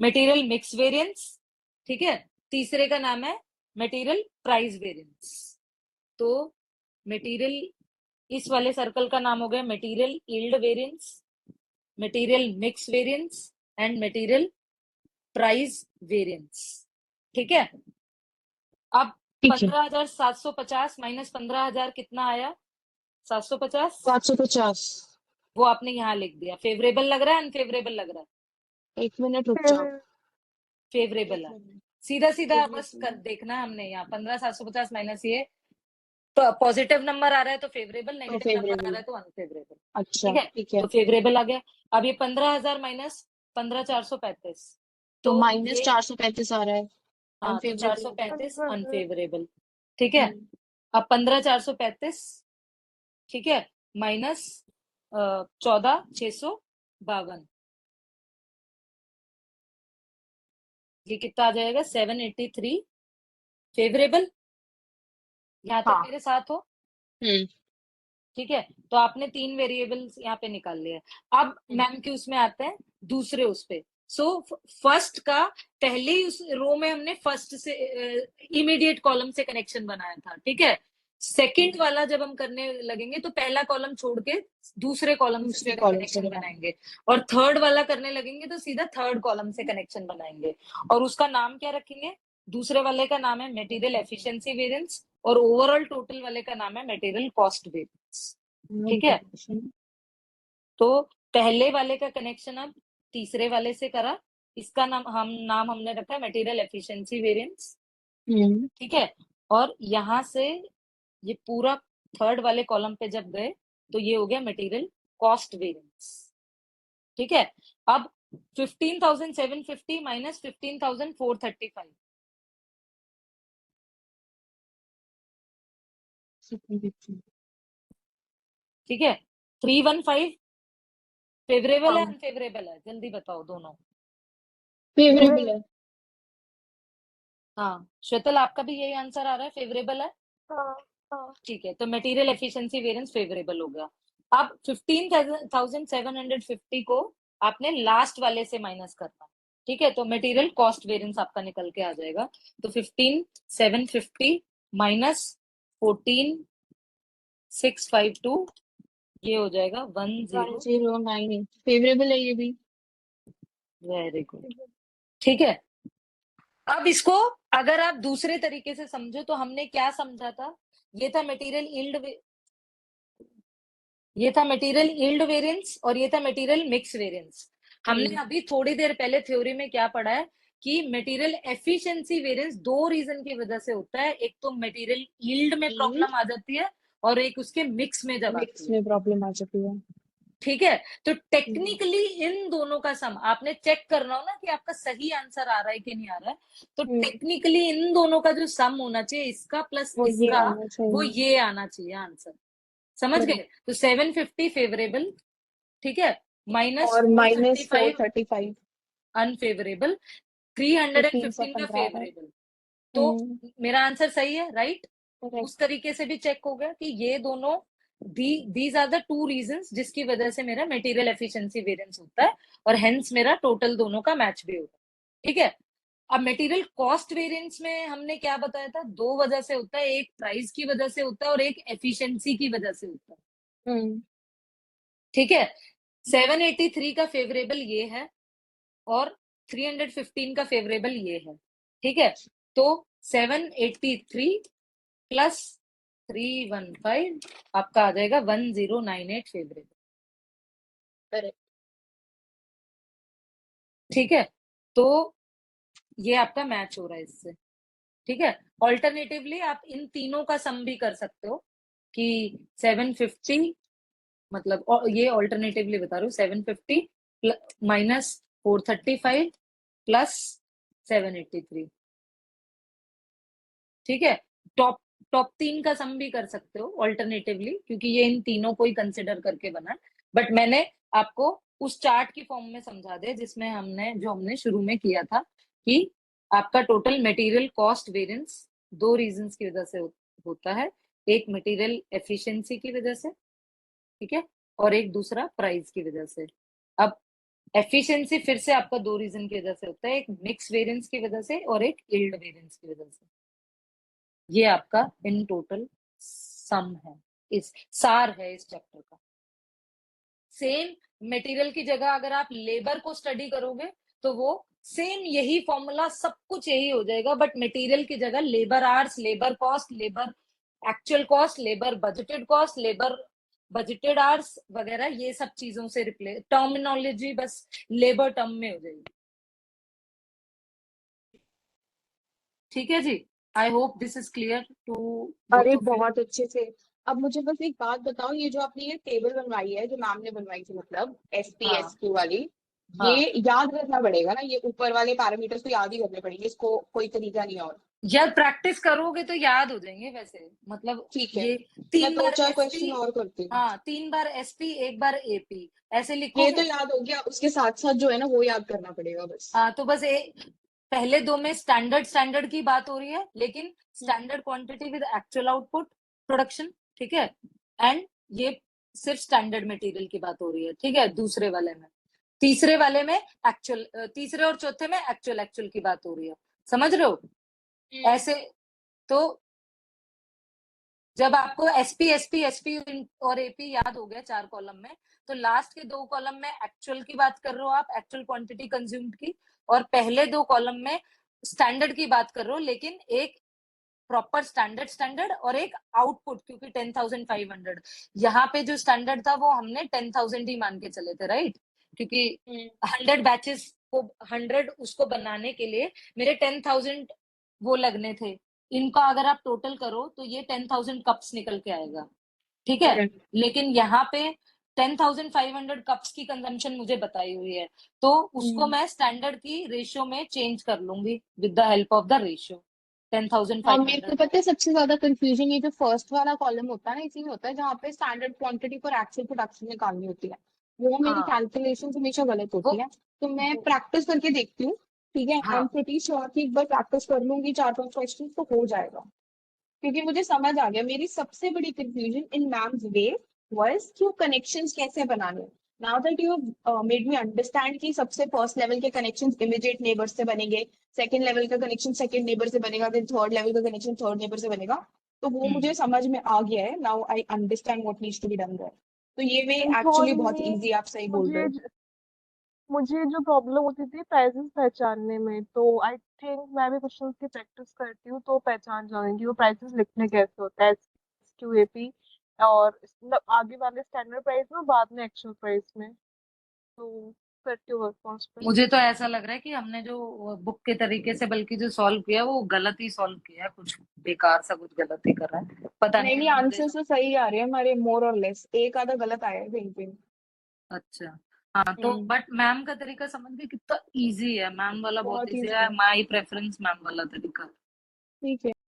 मटेरियल मिक्स वेरिएंस, ठीक है। तीसरे का नाम है मटेरियल प्राइस वेरिएंस। तो मटेरियल, इस वाले सर्कल का नाम हो गया material yield variance, material mix variance and material price variance, ठीक है। अब ठीक है 15,750 माइनस 15,000 कितना आया? 750। 750 वो आपने यहाँ लिख दिया। फेवरेबल लग रहा है अनफेवरेबल लग रहा है? 1 मिनट रुक जाओ फेवरेबल है। 1 मिनट सीधा सीधा बस कर फेवरेबल देखना, हमने यहाँ 15,750 माइनस ये, तो पॉजिटिव नंबर आ रहा है तो फेवरेबल, तो नेगेटिव नंबर आ फेवरेबल रहा है तो अनफेवरेबल, अच्छा ठीक है। ठीक है तो फेवरेबल आ गया। अब ये 15,000 माइनस 15,435, तो तो माइनस ये, 435 आ रहा है हाँ, तो अनफेवरेबल हो गया 435 अनफेवरेबल, ठीक है। हम्म अब 15,435, ठीक है, माइनस 14,652, ये कितना आ जाएगा? 783 फेवरेबल। यहाँ तक हाँ मेरे साथ हो? हम्म ठीक है। तो आपने 3 वेरिएबल्स यहाँ पे निकाल लिया। अब मैम के उसमें आते हैं दूसरे उस पे। सो फर्स्ट का, पहले ही उस रो में हमने फर्स्ट से इमीडिएट कॉलम से कनेक्शन बनाया था, ठीक है। सेकंड वाला जब हम करने लगेंगे तो पहला कॉलम छोड़ के दूसरे कॉलम से दूसरे सीधा कॉलम से कनेक्शन बनाना बनाएंगे, और थर्ड वाला करने लगेंगे तो सीधा थर्ड कॉलम से कनेक्शन बनाएंगे। और उसका नाम क्या रखेंगे? दूसरे वाले का नाम है मटेरियल एफिशिएंसी वेरिएंस, और ओवरऑल टोटल वाले का नाम है मटेरियल कॉस्ट वेरिएंस, ठीक है। तो पहले वाले का कनेक्शन अब तीसरे वाले से करा, इसका नाम हमने रखा है मटेरियल एफिशिएंसी वेरिएंस, हम्म ठीक है। और यहां से ये पूरा थर्ड वाले कॉलम पे जब गए तो ये हो गया मटेरियल कॉस्ट वेरिएंस, ठीक है। अब 15,750 माइनस 15,435, ठीक है। 315 फेवरेबल है हाँ अनफेवरेबल है? जल्दी बताओ दोनों। फेवरेबल है हाँ श्वेतल, आपका भी यही आंसर आ रहा है, फेवरेबल है? हाँ हाँ ठीक है, तो मटेरियल एफिशिएंसी वेरिएंस फेवरेबल हो गया। अब 15,750 को आपने लास्ट वाले से माइनस करना, ठीक है। तो मटेरियल कॉस्ट वेरिएंस आपका निकल के आ जाएगा। तो 15,750 माइनस 14,652, ये हो जाएगा 10। 1098 फेवरेबल है ये भी वेरी गुड, ठीक है। अब इसको अगर आप दूसरे तरीके से समझो तो हमने क्या समझा था? ये था मटेरियल यील्ड, ये था मटेरियल यील्ड वेरिएंस, और ये था मटेरियल मिक्स वेरिएंस। हमने अभी थोड़ी देर पहले थ्योरी में क्या पढ़ा है कि मटेरियल एफिशिएंसी वेरिएंस दो रीजन की वजह से होता है। एक तो मटेरियल यील्ड में प्रॉब्लम आ जाती है, और एक उसके मिक्स में जब मिक्स आती है, में प्रॉब्लम आ जाती है ठीक है। तो टेक्निकली इन दोनों का सम आपने चेक करना हो ना कि आपका सही आंसर आ रहा है कि नहीं आ रहा है। तो टेक्निकली इन दोनों का जो सम होना चाहिए, इसका प्लस वो ये इसका, आना वो चाहिए ये आना चाहिए आंसर। समझ करेक्ट गए? तो 750 फेवरेबल, ठीक है, माइनस और माइनस 435 435 अनफेवरेबल,15 से 315 का 15 आ रहा है फेवरेबल। तो मेरा आंसर सही है, राइट? करेक्ट उस तरीके से भी चेक हो गया कि ये दोनों these are the two reasons जिसकी वजह से मेरा मटेरियल एफिशिएंसी वेरिएंस होता है और हेंस मेरा टोटल दोनों का मैच भी होता है। ठीक है, अब मटेरियल कॉस्ट वेरिएंस में हमने क्या बताया था, दो वजह से होता है, एक प्राइस की वजह से होता है और एक एफिशिएंसी की वजह से होता है। ठीक है, 783 का फेवरेबल ये है और 315 का फेवरेबल ये है। ठीक है, तो 783 प्लस 315 आपका आ जाएगा 1098 फेवरेबल। करेक्ट। ठीक है, तो ये आपका मैच हो रहा है इससे। ठीक है, ऑल्टरनेटिवली आप इन तीनों का सम भी कर सकते हो कि 750 मतलब ये ऑल्टरनेटिवली बता रहा हूँ, 750 माइनस 435 प्लस 783। ठीक है, टॉप टॉप तीन का सम भी कर सकते हो ऑल्टरनेटिवली, क्योंकि ये इन तीनों को ही कंसिडर करके बना, बट मैंने आपको उस चार्ट की फॉर्म में समझा दे जिसमें हमने शुरू में किया था कि आपका टोटल मटेरियल कॉस्ट वेरिएंस दो रीजंस की वजह से होता है, एक मटेरियल एफिशिएंसी की वजह से, ठीक है, और एक दूसरा प्राइस की वजह से। अब एफिशिएंसी फिर से आपका दो रीजन की वजह से होता है, एक मिक्स वेरिएंस की वजह से और एक यील्ड वेरिएंस की वजह से। ये आपका इन टोटल सम है, इस सार है इस चैप्टर का। सेम मटेरियल की जगह अगर आप लेबर को स्टडी करोगे तो वो सेम यही फॉर्मूला सब कुछ यही हो जाएगा, बट मटेरियल की जगह labour hours, labour cost, labour actual cost, labour budgeted cost, labour budgeted hours वगैरह ये सब चीजों से रिप्लेस, टर्मिनोलॉजी बस लेबर टर्म में हो जाएगी। ठीक है जी, I hope this is clear to both अरे ऑफ यू। बहुत अच्छे से। अब मुझे बस एक बात बताओ, ये जो आपने ये टेबल बनवाई है, जो मैम ने बनवाई थी, मतलब हाँ SPSQ वाली, ये हाँ, याद रखना पड़ेगा ना? ये ऊपर वाले पैरामीटर्स तो याद ही करने पड़ेंगे, इसको कोई तरीका नहीं है और? यार प्रैक्टिस करोगे तो याद हो जाएंगे वैसे, मतलब ठीक है, ये मैं 3 दो बार चार एसपी, क्वेश्चन और करती हूँ। हाँ 3 बार एसपी 1 बार एपी ऐसे ये तो लिखोगे। याद हो गया, उसके साथ साथ जो है ना वो याद करना पड़ेगा बस। हाँ तो बस पहले दो में स्टैंडर्ड की बात हो रही है, लेकिन standard quantity with actual output production, ठीक है, एंड ये सिर्फ स्टैंडर्ड मटेरियल की बात हो रही है। ठीक है, दूसरे वाले में, तीसरे वाले में एक्चुअल, तीसरे और चौथे में एक्चुअल एक्चुअल की बात हो रही है, समझ रहे हो ऐसे। तो जब आपको एसपी और एपी याद हो गया 4 कॉलम में, तो लास्ट के 2 कॉलम में एक्चुअल की बात कर रहे हो आप, एक्चुअल क्वांटिटी कंज्यूम्ड की, और पहले 2 कॉलम में स्टैंडर्ड की बात कर रहे हो, लेकिन एक प्रॉपर स्टैंडर्ड और एक आउटपुट, क्योंकि 10,500 यहाँ पे जो स्टैंडर्ड था वो हमने 10,000 ही मान के चले थे, राइट, क्योंकि 100 बैचेस को 100 उसको बनाने के लिए मेरे 10,000 वो लगने थे, इनका अगर आप टोटल करो तो ये 10,000 कप्स निकल के आएगा। ठीक है, करेक्ट। लेकिन यहाँ पे 10,500 कप्स की कंजम्पशन मुझे बताई हुई है, तो उसको मैं स्टैंडर्ड की रेशियो में चेंज कर लूंगी with the help of the ratio हाँ, मेरे 10,500 को को। पता है सबसे ज्यादा कंफ्यूजन ये जो फर्स्ट वाला कॉलम होता है ना, इसी में होता है, जहाँ पे स्टैंडर्ड क्वांटिटी पर एक्चुअल प्रोडक्शन निकालनी होती है। वो मेरी हाँ कैलकुलेशन हमेशा गलत वो, होती है। तो मैं वो प्रैक्टिस करके देखती हूँ। ठीक है, आई एम हाँ प्रीटी श्योर कि एक बार प्रैक्टिस कर लूंगी 4-5 क्वेश्चन तो हो जाएगा। क्योंकि मुझे समझ आ गया, मेरी सबसे बड़ी confusion in ma'am's way was कि कनेक्शंस कैसे बनाने। Now that you made me understand कि सबसे फर्स्ट लेवल के कनेक्शंस इमीडिएट नेबर्स से बनेंगे, सेकंड लेवल का कनेक्शन सेकंड नेबर से बनेगा, फिर थर्ड लेवल का कनेक्शन थर्ड नेबर से बनेगा। तो वो मुझे समझ में आ गया है, now I understand what needs to be done there. तो ये वे एंड एक्चुअली थर्ड बहुत में इजी, आप सही बोल रहे मुझे हो। मुझे जो प्रॉब्लम होती थी प्राइसेस पहचानने में, तो आई थिंक मैं भी क्वेश्चंस की प्रैक्टिस करती हूँ तो पहचान जाऊंगी वो प्राइसेस लिखने कैसे होता है, SQAP, और मतलब आगे वाले स्टैंडर्ड प्राइस में, बाद में एक्चुअल प्राइस में। तो करती हूँ वर्क उस पे। मुझे तो ऐसा लग रहा है कि हमने जो बुक के तरीके से बल्कि जो सॉल्व किया वो गलत ही सॉल्व किया है, कुछ बेकार सा कुछ गलत ही कर रहा है, पता नहीं नहीं नहीं, अभी मुझे आंसर तो सही आ रहे हैं हमारे, मोर और लेस, एक आधा गलत आया है कहीं पे। अच्छा। हाँ तो हम्म। बट मैम का तरीका समझ गए कितना इजी है, मैम वाला बहुत बहुत इजी इजी है, है। माई प्रेफरेंस मैम वाला तरीका। ठीक है।